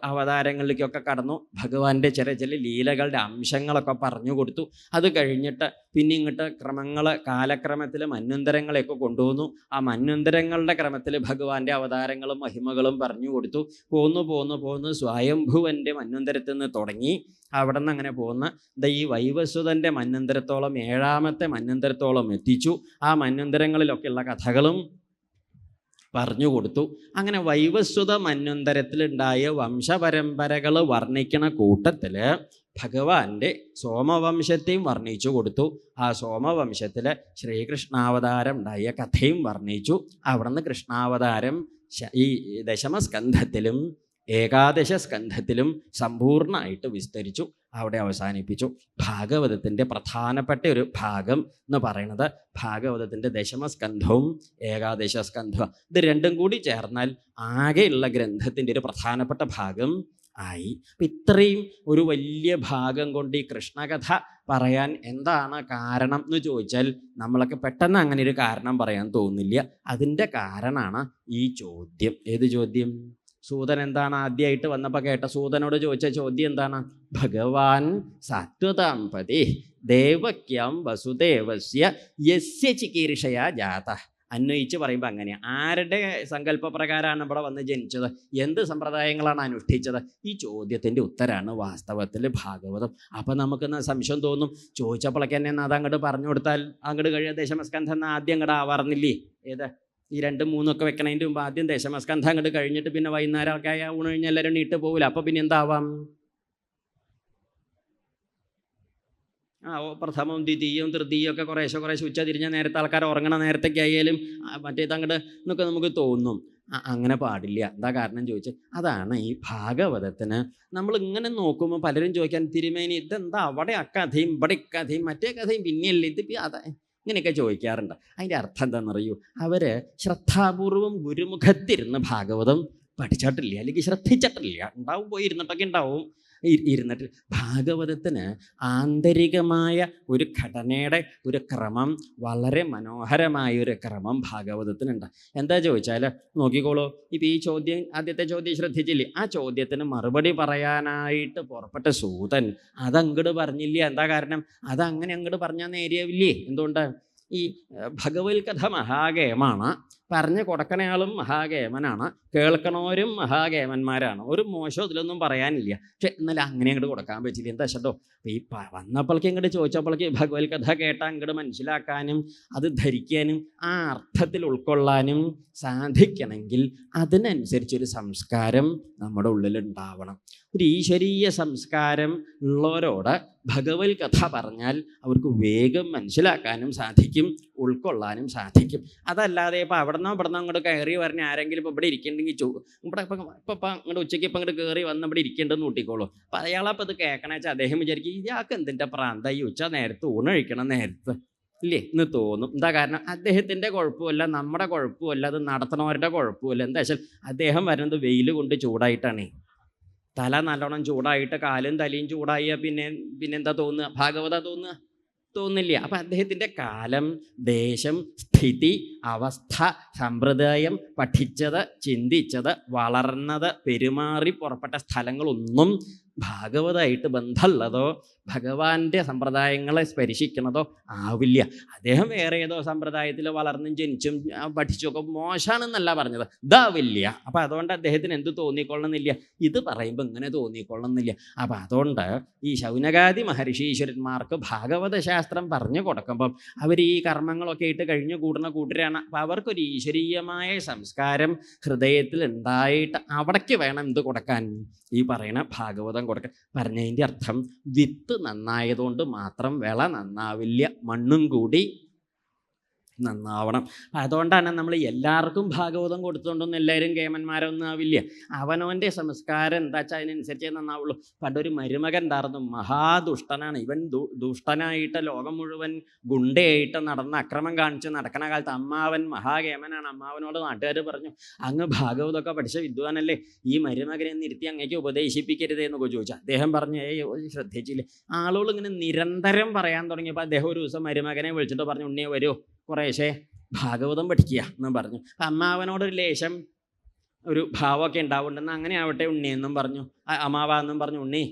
അവതാരങ്ങളിലേക്കൊക്കെ കടന്നു. ഭഗവാന്റെ ചില ലീലകളുടെ അംശങ്ങളൊക്കെ പറഞ്ഞു കൊടുത്തു. അത് കഴിഞ്ഞിട്ട് പിന്നെ ഇങ്ങോട്ട് കാലക്രമത്തിൽ മന്വന്തരങ്ങളെയൊക്കെ കൊണ്ടുവന്നു. ആ മന്വന്തരങ്ങളുടെ ക്രമത്തിൽ ഭഗവാന്റെ അവതാരങ്ങളും മഹിമകളും പറഞ്ഞു കൊടുത്തു. പോന്നു സ്വയംഭുവൻ്റെ മന്വന്തരത്തിൽ നിന്ന് തുടങ്ങി. അവിടെ നിന്ന് അങ്ങനെ പോകുന്ന ഈ വൈവസ്വതൻ്റെ മന്വന്തരത്തോളം, 7ാമത്തെ മന്വന്തരത്തോളം എത്തിച്ചു. ആ മന്വന്തരങ്ങളിലൊക്കെയുള്ള കഥകളും പറഞ്ഞു കൊടുത്തു. അങ്ങനെ വൈവസ്വത മന്വന്തരത്തിലുണ്ടായ വംശപരമ്പരകൾ വർണ്ണിക്കണ കൂട്ടത്തിൽ ഭഗവാന്റെ സോമവംശത്തെയും വർണ്ണിച്ചു കൊടുത്തു. ആ സോമവംശത്തിൽ ശ്രീകൃഷ്ണാവതാരം ഉണ്ടായ കഥയും വർണ്ണിച്ചു. അവിടുന്ന് കൃഷ്ണാവതാരം ഈ ദശമസ്കന്ധത്തിലും ഏകാദശ സ്കന്ധത്തിലും സമ്പൂർണ്ണമായിട്ട് വിസ്തരിച്ചു. അവിടെ അവസാനിപ്പിച്ചു. ഭാഗവതത്തിൻ്റെ പ്രധാനപ്പെട്ട ഒരു ഭാഗം എന്ന് പറയുന്നത് ഭാഗവതത്തിൻ്റെ ദശമസ്കന്ധവും ഏകാദശ സ്കന്ധവും. ഇത് രണ്ടും കൂടി ചേർന്നാൽ ആകെയുള്ള ഗ്രന്ഥത്തിൻ്റെ ഒരു പ്രധാനപ്പെട്ട ഭാഗം ആയി. അപ്പം ഇത്രയും ഒരു വലിയ ഭാഗം കൊണ്ട് ഈ കൃഷ്ണകഥ പറയാൻ എന്താണ് കാരണം എന്ന് ചോദിച്ചാൽ നമ്മളൊക്കെ പെട്ടെന്ന് അങ്ങനെ ഒരു കാരണം പറയാൻ തോന്നില്ല. അതിൻ്റെ കാരണമാണ് ഈ ചോദ്യം. ഏത് ചോദ്യം? സൂതൻ എന്താണ് ആദ്യമായിട്ട് വന്നപ്പോൾ കേട്ട സൂതനോട് ചോദിച്ച ചോദ്യം എന്താണ്? ഭഗവാൻ സാത്വതാംപതി ദേവക്യാം വസുദേവസ്യ യസ്യ ചികീർഷയാ ജാത. അന്വയിച്ച് പറയുമ്പോൾ അങ്ങനെയാണ്. ആരുടെ സങ്കല്പപ്രകാരമാണ് ഇവിടെ വന്ന് ജനിച്ചത്? എന്ത് സമ്പ്രദായങ്ങളാണ് അനുഷ്ഠിച്ചത്? ഈ ചോദ്യത്തിൻ്റെ ഉത്തരമാണ് വാസ്തവത്തിൽ ഭാഗവതം. അപ്പം നമുക്കെന്ന് സംശയം തോന്നും. ചോദിച്ചപ്പോഴൊക്കെ തന്നെ അത് അങ്ങോട്ട് പറഞ്ഞു കൊടുത്താൽ അങ്ങോട്ട് കഴിയാൻ ദശമസ്കന്ധം എന്നാൽ ആദ്യം അങ്ങോട്ട് ആവാറുന്നില്ലേ? ഏത് ഈ 2, 3 വെക്കണതിൻ്റെ മുമ്പ് ആദ്യം ദശമസ്കന്ധം അങ്ങോട്ട് കഴിഞ്ഞിട്ട് പിന്നെ വൈകുന്നേരം ഒക്കെ ആയ ഊണ് കഴിഞ്ഞ് എല്ലാവരും നീട്ട് പോകില്ല. അപ്പോൾ പിന്നെ എന്താവാം? പ്രഥമവും ദ്വിതീയവും തൃതീയവും ഒക്കെ കുറേശ്ശെ ഉച്ച തിരിഞ്ഞ നേരത്തെ ആൾക്കാർ ഉറങ്ങണ നേരത്തേക്ക് ആയാലും മറ്റേത് അങ്ങോട്ട് എന്നൊക്കെ നമുക്ക് തോന്നും. അങ്ങനെ പാടില്ല. എന്താ കാരണം ചോദിച്ചാൽ അതാണ് ഈ ഭാഗവതത്തിന് നമ്മൾ ഇങ്ങനെ നോക്കുമ്പോൾ പലരും ചോദിക്കാൻ, തിരുമേനി ഇതെന്താ അവിടെ അക്കഥയും ഇവിടെ കഥയും മറ്റേ കഥയും പിന്നെയല്ലേ ഇത് അതെ ഇങ്ങനെയൊക്കെ ചോദിക്കാറുണ്ട്. അതിൻ്റെ അർത്ഥം എന്താണെന്നറിയൂ? അവർ ശ്രദ്ധാപൂർവം ഗുരുമുഖത്തിരുന്ന് ഭാഗവതം പഠിച്ചിട്ടില്ല, അല്ലെങ്കിൽ ശ്രദ്ധിച്ചിട്ടില്ല. ഉണ്ടാവും, പോയി ഇരുന്നിട്ടൊക്കെ ഉണ്ടാവും. ഇരുന്നിട്ട് ഭാഗവതത്തിന് ആന്തരികമായ ഒരു ഘടനയുടെ ഒരു ക്രമം, വളരെ മനോഹരമായൊരു ക്രമം ഭാഗവതത്തിനുണ്ട്. എന്താ ചോദിച്ചാൽ നോക്കിക്കോളൂ. ഇപ്പം ഈ ചോദ്യം, ആദ്യത്തെ ചോദ്യം ശ്രദ്ധിച്ചില്ലേ? ആ ചോദ്യത്തിന് മറുപടി പറയാനായിട്ട് പുറപ്പെട്ട സൂതൻ അതങ്ങോട്ട് പറഞ്ഞില്ല. എന്താ കാരണം? അതങ്ങനെ അങ്ങോട്ട് പറഞ്ഞാൽ നേരെയാവില്ലേ? എന്തുകൊണ്ട്? ഈ ഭഗവത് കഥ മഹാകേമാണ്. പറഞ്ഞു കൊടുക്കണയാളും മഹാകേമനാണ്, കേൾക്കണവരും മഹാകേമന്മാരാണ്. ഒരു മോശം ഇതിലൊന്നും പറയാനില്ല. പക്ഷെ എന്നാലും അങ്ങനെ അങ്ങോട്ട് കൊടുക്കാൻ പറ്റില്ല. എന്താ ചേട്ടോ? ഈ വന്നപ്പോഴേക്ക് ഇങ്ങോട്ട് ചോദിച്ചപ്പോഴേക്ക് ഭഗവത് കഥ കേട്ടാൽ അങ്ങോട്ട് മനസ്സിലാക്കാനും അത് ധരിക്കാനും ആ അർത്ഥത്തിൽ ഉൾക്കൊള്ളാനും സാധിക്കണമെങ്കിൽ അതിനനുസരിച്ചൊരു സംസ്കാരം നമ്മുടെ ഉള്ളിലുണ്ടാവണം. ഒരു ഈശ്വരീയ സംസ്കാരം ഉള്ളവരോട് ഭഗവത് കഥ പറഞ്ഞാൽ അവർക്ക് വേഗം മനസ്സിലാക്കാനും സാധിക്കും, ഉൾക്കൊള്ളാനും സാധിക്കും. അതല്ലാതെ ഇപ്പോൾ അവിടെ നിന്നോ അങ്ങോട്ട് കയറി പറഞ്ഞ ആരെങ്കിലും ഇപ്പോൾ ഇവിടെ ഇരിക്കണ്ടെങ്കിൽ ഇവിടെ ഇപ്പം അങ്ങോട്ട് ഉച്ചയ്ക്ക് ഇപ്പം അങ്ങോട്ട് കയറി വന്ന് ഇവിടെ ഇരിക്കേണ്ടെന്ന് കൂട്ടിക്കോളൂ. അപ്പം അയാളപ്പം ഇത് കേൾക്കണ വെച്ചാൽ അദ്ദേഹം വിചാരിക്കും ഇയാൾക്ക് എന്തിൻ്റെ പ്രാന്ത, ഈ ഉച്ച നേരത്ത് ഊണഴിക്കണം നേരത്ത് ഇല്ലേ എന്ന് തോന്നും. എന്താ കാരണം? അദ്ദേഹത്തിൻ്റെ കുഴപ്പമില്ല, നമ്മുടെ കുഴപ്പമില്ല, അത് നടത്തണവരുടെ കുഴപ്പമില്ല. എന്താ വെച്ചാൽ അദ്ദേഹം വരുന്നത് വെയിൽ കൊണ്ട് ചൂടായിട്ടാണ്. തല നല്ലോണം ചൂടായിട്ട് കാലും തലയും ചൂടായ പിന്നെന്താ തോന്നുക? ഭാഗവത തോന്നില്ല. അപ്പം അദ്ദേഹത്തിൻ്റെ കാലം, ദേശം, സ്ഥിതി, അവസ്ഥ, സമ്പ്രദായം, പഠിച്ചത്, ചിന്തിച്ചത്, വളർന്നത്, പെരുമാറി പുറപ്പെട്ട സ്ഥലങ്ങളൊന്നും ഭാഗവതമായിട്ട് ബന്ധമുള്ളതോ ഭഗവാന്റെ സമ്പ്രദായങ്ങളെ സ്പർശിക്കണതോ ആവില്ല. അദ്ദേഹം വേറെ ഏതോ സമ്പ്രദായത്തിൽ വളർന്നും ജനിച്ചും പഠിച്ചുമൊക്കെ മോശമാണെന്നല്ല പറഞ്ഞത്, ഇതാവില്ല. അപ്പം അതുകൊണ്ട് അദ്ദേഹത്തിന് എന്ത് തോന്നിക്കൊള്ളണമെന്നില്ല, ഇത് പറയുമ്പോൾ ഇങ്ങനെ തോന്നിക്കൊള്ളണമെന്നില്ല. അപ്പം അതുകൊണ്ട് ഈ ശൗനകാദി മഹർഷീശ്വരന്മാർക്ക് ഭാഗവത ശാസ്ത്രം പറഞ്ഞു കൊടുക്കുമ്പം അവർ ഈ കർമ്മങ്ങളൊക്കെ ആയിട്ട് കഴിഞ്ഞു കൂടുന്ന കൂട്ടരാണ്. അപ്പം അവർക്കൊരു ഈശ്വരീയമായ സംസ്കാരം ഹൃദയത്തിൽ ഉണ്ടായിട്ട് അവിടേക്ക് വേണം എന്ത് കൊടുക്കാൻ, ഈ പറയുന്ന ഭാഗവതം കൊടുക്കാൻ. പറഞ്ഞതിൻ്റെ അർത്ഥം വിത്ത് നന്നായതുകൊണ്ട് മാത്രം വിള നന്നാവില്ല, മണ്ണും കൂടി നന്നാവണം. അതുകൊണ്ടാണ് നമ്മൾ എല്ലാവർക്കും ഭാഗവതം കൊടുത്തുകൊണ്ടൊന്നും എല്ലാവരും കേമന്മാരൊന്നും ആവില്ല. അവനവൻ്റെ സംസ്കാരം എന്താ വെച്ചാൽ അതിനനുസരിച്ചേ നന്നാവുള്ളൂ. പണ്ടൊരു മരുമകൻ ഉണ്ടായിരുന്നു, മഹാദുഷ്ടനാണ്. ഇവൻ ദുഷ്ടനായിട്ട് ലോകം മുഴുവൻ ഗുണ്ടയായിട്ട് നടന്ന് അക്രമം കാണിച്ച് നടക്കണ കാലത്ത് അമ്മാവൻ മഹാകേമനാണ്. അമ്മാവനോട് നാട്ടുകാർ പറഞ്ഞു, അങ്ങ് ഭാഗവതമൊക്കെ പഠിച്ച വിദ്വാനല്ലേ, ഈ മരുമകനെ നിർത്തി അങ്ങേക്ക് ഉപദേശിപ്പിക്കരുതേന്നൊക്കെ ചോദിച്ചു. അദ്ദേഹം പറഞ്ഞു, ശ്രദ്ധിച്ചില്ലേ. ആളുകൾ ഇങ്ങനെ നിരന്തരം പറയാൻ തുടങ്ങിയപ്പോൾ അദ്ദേഹം ഒരു ദിവസം മരുമകനെ വിളിച്ചിട്ട് പറഞ്ഞു, ഉണ്ണിയെ വരുമോ, കുറേശ്ശെ ഭാഗവതം പഠിക്കുക എന്ന് പറഞ്ഞു. അപ്പം അമ്മാവനോടൊരു ലേശം ഒരു ഭാവമൊക്കെ ഉണ്ടാവുണ്ടെന്ന്, അങ്ങനെ ആവട്ടെ ഉണ്ണിയെന്നും പറഞ്ഞു, അമ്മാവെന്നും പറഞ്ഞു. ഉണ്ണി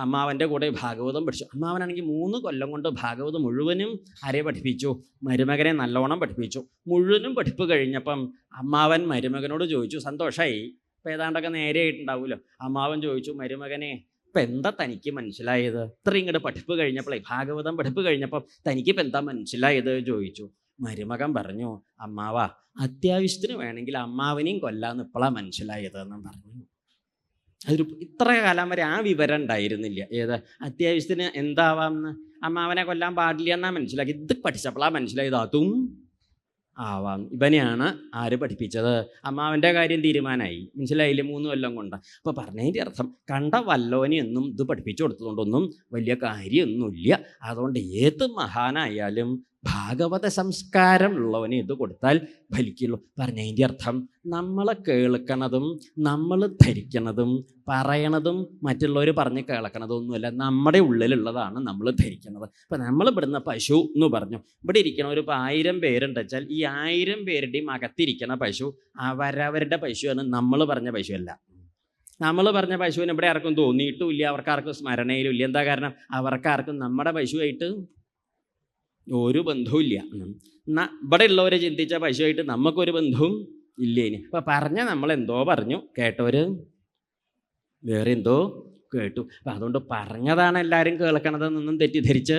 അമ്മാവൻ്റെ കൂടെ ഭാഗവതം പഠിച്ചു. അമ്മാവനാണെങ്കിൽ 3 കൊല്ലം കൊണ്ട് ഭാഗവതം മുഴുവനും ആരെ പഠിപ്പിച്ചു, മരുമകനെ നല്ലോണം പഠിപ്പിച്ചു. മുഴുവനും പഠിപ്പ് കഴിഞ്ഞപ്പം അമ്മാവൻ മരുമകനോട് ചോദിച്ചു, സന്തോഷമായി, ഇപ്പം ഏതാണ്ടൊക്കെ നേരെ ആയിട്ടുണ്ടാവുമല്ലോ. അമ്മാവൻ ചോദിച്ചു, മരുമകനെ ഇപ്പം എന്താ തനിക്ക് മനസ്സിലായത്, ഇത്രയും ഇങ്ങോട്ട് പഠിപ്പ് കഴിഞ്ഞപ്പോഴേ, ഭാഗവതം പഠിപ്പ് കഴിഞ്ഞപ്പം തനിക്കിപ്പോൾ എന്താ മനസ്സിലായത് ചോദിച്ചു. മരുമകൻ പറഞ്ഞു, അമ്മാവ അത്യാവശ്യത്തിന് വേണമെങ്കിൽ അമ്മാവനെയും കൊല്ലാന്ന് ഇപ്പോഴാണ് മനസ്സിലായത് എന്നും പറഞ്ഞു. അതൊരു ഇത്ര കാലം വരെ ആ വിവരം ഉണ്ടായിരുന്നില്ല. ഏത് അത്യാവശ്യത്തിന് എന്താവാമെന്ന്, അമ്മാവനെ കൊല്ലാൻ പാടില്ല എന്നാണ് മനസ്സിലാക്കി. ഇത് പഠിച്ചപ്പോഴാണ് മനസ്സിലായത് അതും ആവാം. ഇവനെയാണ് ആര് പഠിപ്പിച്ചത്, അമ്മാവൻ്റെ കാര്യം തീരുമാനമായി. മനസ്സിലായില്ലേ, 3 കൊല്ലം കൊണ്ട്. അപ്പോൾ പറഞ്ഞതിൻ്റെ അർത്ഥം കണ്ട വല്ലോനെയൊന്നും ഇത് പഠിപ്പിച്ചു കൊടുത്തുകൊണ്ടൊന്നും വലിയ കാര്യമൊന്നുമില്ല. അതുകൊണ്ട് ഏത് മഹാനായാലും ഭാഗവത സംസ്കാരം ഉള്ളവന് ഇത് കൊടുത്താൽ ഫലിക്കുള്ളൂ. പറഞ്ഞതിൻ്റെ അർത്ഥം നമ്മൾ കേൾക്കണതും നമ്മൾ ധരിക്കണതും പറയണതും മറ്റുള്ളവർ പറഞ്ഞ് കേൾക്കണതൊന്നുമല്ല, നമ്മുടെ ഉള്ളിലുള്ളതാണ് നമ്മൾ ധരിക്കണത്. അപ്പം നമ്മൾ ഇവിടുന്ന് പശു എന്ന് പറഞ്ഞു, ഇവിടെ ഇരിക്കണ ഒരു 1000 പേരുണ്ട് വെച്ചാൽ ഈ 1000 പേരുടെയും അകത്തിരിക്കണ പശു അവരവരുടെ പശുവാണ്, നമ്മൾ പറഞ്ഞ പശുവല്ല. നമ്മൾ പറഞ്ഞ പശുവിന് ഇവിടെ ആർക്കും തോന്നിയിട്ടുമില്ല, അവർക്കാർക്കും സ്മരണയിലും ഇല്ല. എന്താ കാരണം, അവർക്കാർക്കും നമ്മുടെ പശുവായിട്ട് ഒരു ബന്ധവുമില്ല. എന്നാൽ ഇവിടെ ഉള്ളവരെ ചിന്തിച്ച പശുവായിട്ട് നമുക്കൊരു ബന്ധവും ഇല്ലേനി. അപ്പം പറഞ്ഞ നമ്മളെന്തോ പറഞ്ഞു, കേട്ടവർ വേറെ എന്തോ കേട്ടു. അപ്പം അതുകൊണ്ട് പറഞ്ഞതാണ് എല്ലാവരും കേൾക്കണതെന്നൊന്നും തെറ്റിദ്ധരിച്ച്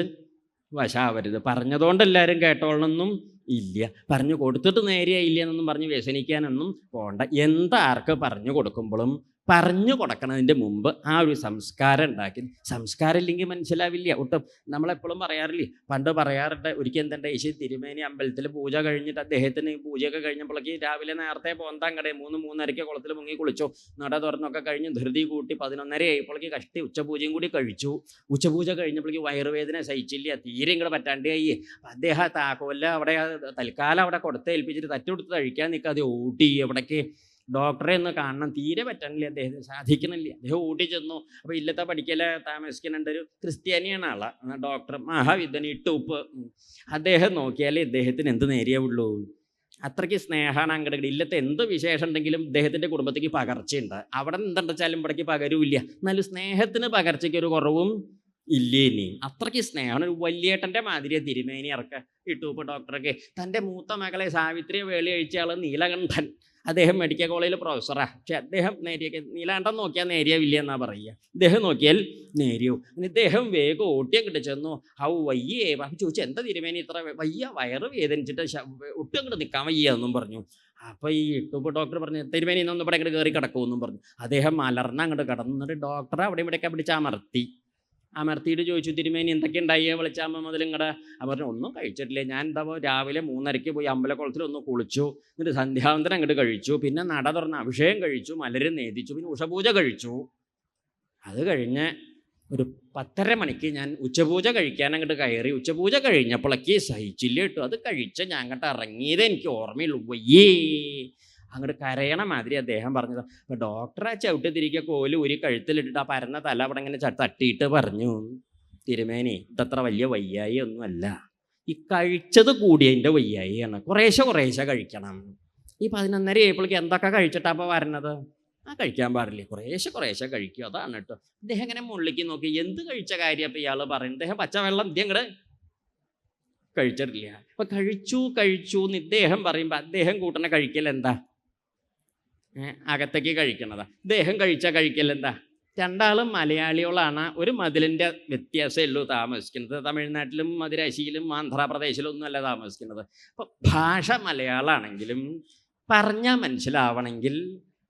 വശാവരുത്. പറഞ്ഞതുകൊണ്ട് എല്ലാവരും കേട്ടോളണമെന്നും ഇല്ല, പറഞ്ഞു കൊടുത്തിട്ട് നേരെയില്ല എന്നൊന്നും പറഞ്ഞ് വ്യസനിക്കാനൊന്നും പോകണ്ട. എന്താർക്ക് പറഞ്ഞു കൊടുക്കുമ്പോഴും പറഞ്ഞു കൊടുക്കണതിൻ്റെ മുമ്പ് ആ ഒരു സംസ്കാരം ഉണ്ടാക്കി. സംസ്കാരം ഇല്ലെങ്കിൽ മനസ്സിലാവില്ല ഒട്ടും. നമ്മളെപ്പോഴും പറയാറില്ലേ, പണ്ട് പറയാറുണ്ട്, ഒരിക്കൽ എന്തുണ്ട്, ഈശ്വര തിരുമേനി അമ്പലത്തിൽ പൂജ കഴിഞ്ഞിട്ട് അദ്ദേഹത്തിന് പൂജയൊക്കെ കഴിഞ്ഞപ്പോഴേക്ക് രാവിലെ നേരത്തെ പോന്താൻ കടേ 3-3:30 കുളത്തിൽ മുങ്ങി കുളിച്ചു, നട തുറന്നൊക്കെ കഴിഞ്ഞ് ധൃതി കൂട്ടി 11:30 ആയപ്പോഴേക്ക് കഷ്ടി ഉച്ചപൂജയും കൂടി കഴിച്ചു. ഉച്ചപൂജ കഴിഞ്ഞപ്പോഴേക്ക് വയറുവേദന സഹിച്ചില്ല, തീരെ ഇങ്ങോട്ട് പറ്റാണ്ട് ആയി. അദ്ദേഹം താക്കോല അവിടെ തൽക്കാലം അവിടെ കൊടുത്തേൽപ്പിച്ചിട്ട് തട്ടുകൊടുത്ത് കഴിക്കാൻ നിൽക്കാതെ ഓട്ടി എവിടേക്ക് ഡോക്ടറെ ഒന്ന് കാണണം, തീരെ പറ്റണില്ല, അദ്ദേഹത്തിന് സാധിക്കണില്ല. അദ്ദേഹം ഓടി ചെന്നു. അപ്പോൾ ഇല്ലത്തെ പഠിക്കലെ താമസിക്കുന്നുണ്ട്, ഒരു ക്രിസ്ത്യാനിയാണ് ആളാ, ഡോക്ടർ മഹാവിദ്വൻ ഇട്ടുപ്പ്. അദ്ദേഹം നോക്കിയാലേ ഇദ്ദേഹത്തിന് എന്ത് നേരെയുള്ളൂ, അത്രയ്ക്ക് സ്നേഹമാണ് അങ്ങോട്ട്. ഇല്ലത്തെ എന്ത് വിശേഷം ഉണ്ടെങ്കിലും ഇദ്ദേഹത്തിൻ്റെ കുടുംബത്തേക്ക് പകർച്ചയുണ്ട്. അവിടെ എന്തുണ്ടെച്ചാലും ഇവിടേക്ക് പകരുമില്ല. എന്നാലും സ്നേഹത്തിന് പകർച്ചയ്ക്ക് ഒരു കുറവും ഇല്ലേനി. അത്രയ്ക്ക് സ്നേഹമാണ്. ഒരു വലിയേട്ടൻ്റെ മാതിരിയെ തിരുമേനി ഇറക്കുക ഇട്ടുപ്പ് ഡോക്ടർക്ക്. തൻ്റെ മൂത്ത മകളെ സാവിത്രിയെ വേളി കഴിച്ച ആൾ നീലകണ്ഠൻ, അദ്ദേഹം മെഡിക്കൽ കോളേജിൽ പ്രൊഫസറാണ്. പക്ഷെ അദ്ദേഹം നേരിയ നീലാണ്ടം നോക്കിയാൽ നേരിയാവില്ല എന്നാണ് പറയുക, ഇദ്ദേഹം നോക്കിയാൽ നേരിയോ. ഇദ്ദേഹം വേഗം ഓട്ടിയം കിട്ടി ചെന്നു. വയ്യേ അപ്പം ചോദിച്ചു, എന്താ തിരുമേനി ഇത്ര വയ്യ, വയറ് വേദനിച്ചിട്ട് ഒട്ടും അങ്ങോട്ട് നിൽക്കാൻ വയ്യ എന്നും പറഞ്ഞു. അപ്പോൾ ഈ ഇട്ടുപ്പ് ഡോക്ടർ പറഞ്ഞു, തിരുമേനി ഇന്നൊന്നും ഇവിടെ അങ്ങോട്ട് കയറി കിടക്കുമെന്നും പറഞ്ഞു. അദ്ദേഹം മലർന്ന് അങ്ങോട്ട് കിടന്നിട്ട് ഡോക്ടറെ അവിടെ ഇവിടെയൊക്കെ പിടിച്ച് അമർത്തിയിട്ട് ചോദിച്ചു, തിരുമേനി എന്തൊക്കെ ഉണ്ടായി വിളിച്ചാകുമ്പോൾ മുതൽ ഇങ്ങടെ. പറഞ്ഞു, ഒന്നും കഴിച്ചിട്ടില്ല, ഞാൻ എന്താ രാവിലെ 3:30 പോയി അമ്പലക്കുളത്തിൽ ഒന്ന് കുളിച്ചു, എന്നിട്ട് സന്ധ്യാവന്തരം അങ്ങോട്ട് കഴിച്ചു, പിന്നെ നട തുറന്ന് അഭിഷേകം കഴിച്ചു, മലര് നേദിച്ചു, പിന്നെ ഉഷപൂജ കഴിച്ചു. അത് കഴിഞ്ഞ് ഒരു 10:30 മണിക്ക് ഞാൻ ഉച്ചപൂജ കഴിക്കാൻ അങ്ങോട്ട് കയറി. ഉച്ചപൂജ കഴിഞ്ഞപ്പോഴേക്ക് സഹിച്ചില്ല കേട്ടോ, അത് കഴിച്ച ഞാൻ അങ്ങോട്ട് ഇറങ്ങിയത് എനിക്ക് ഓർമ്മയുള്ളൂ. വയ്യേ അങ്ങോട്ട് കരയണ മാതിരി അദ്ദേഹം പറഞ്ഞത്. അപ്പോൾ ഡോക്ടറെ ചവിട്ടി തിരികെ കോല് ഒരു കഴുത്തിലിട്ടിട്ട് ആ പരന്ന തല അവിടെ ഇങ്ങനെ തട്ടിയിട്ട് പറഞ്ഞു, തിരുമേനി ഇതത്ര വലിയ വയ്യായി ഒന്നുമല്ല, ഈ കഴിച്ചത് കൂടിയതിൻ്റെ വയ്യായിയാണ്, കുറേശ്ശെ കഴിക്കണം. ഈ 11:30 ആയപ്പോഴേക്ക് എന്തൊക്കെ കഴിച്ചിട്ടാ അപ്പോൾ വരണത്, കഴിക്കാൻ പാടില്ല, കുറേശ്ശെ കഴിക്കുക, അതാണ് കേട്ടോ. ഇദ്ദേഹം ഇങ്ങനെ മുള്ളിക്ക് നോക്കി, എന്ത് കഴിച്ച കാര്യം അപ്പം ഇയാൾ പറയുന്നത്? ഇദ്ദേഹം പച്ചവെള്ളം ഇദ്ദേഹം ഇങ്ങോട്ട് കഴിച്ചിട്ടില്ല. അപ്പം കഴിച്ചു എന്ന് ഇദ്ദേഹം പറയുമ്പോൾ അദ്ദേഹം കൂട്ടണ കഴിക്കൽ എന്താ? അകത്തേക്ക് കഴിക്കണതാ. ഇദ്ദേഹം കഴിക്കൽ എന്താ? രണ്ടാളും മലയാളികളാണ്. ഒരു മതിലിൻ്റെ വ്യത്യാസമേ ഉള്ളൂ താമസിക്കുന്നത്. തമിഴ്നാട്ടിലും മദിരാശിയിലും ആന്ധ്രാപ്രദേശിലും ഒന്നുമല്ല താമസിക്കുന്നത്. അപ്പം ഭാഷ മലയാളമാണെങ്കിലും പറഞ്ഞാൽ മനസ്സിലാവണമെങ്കിൽ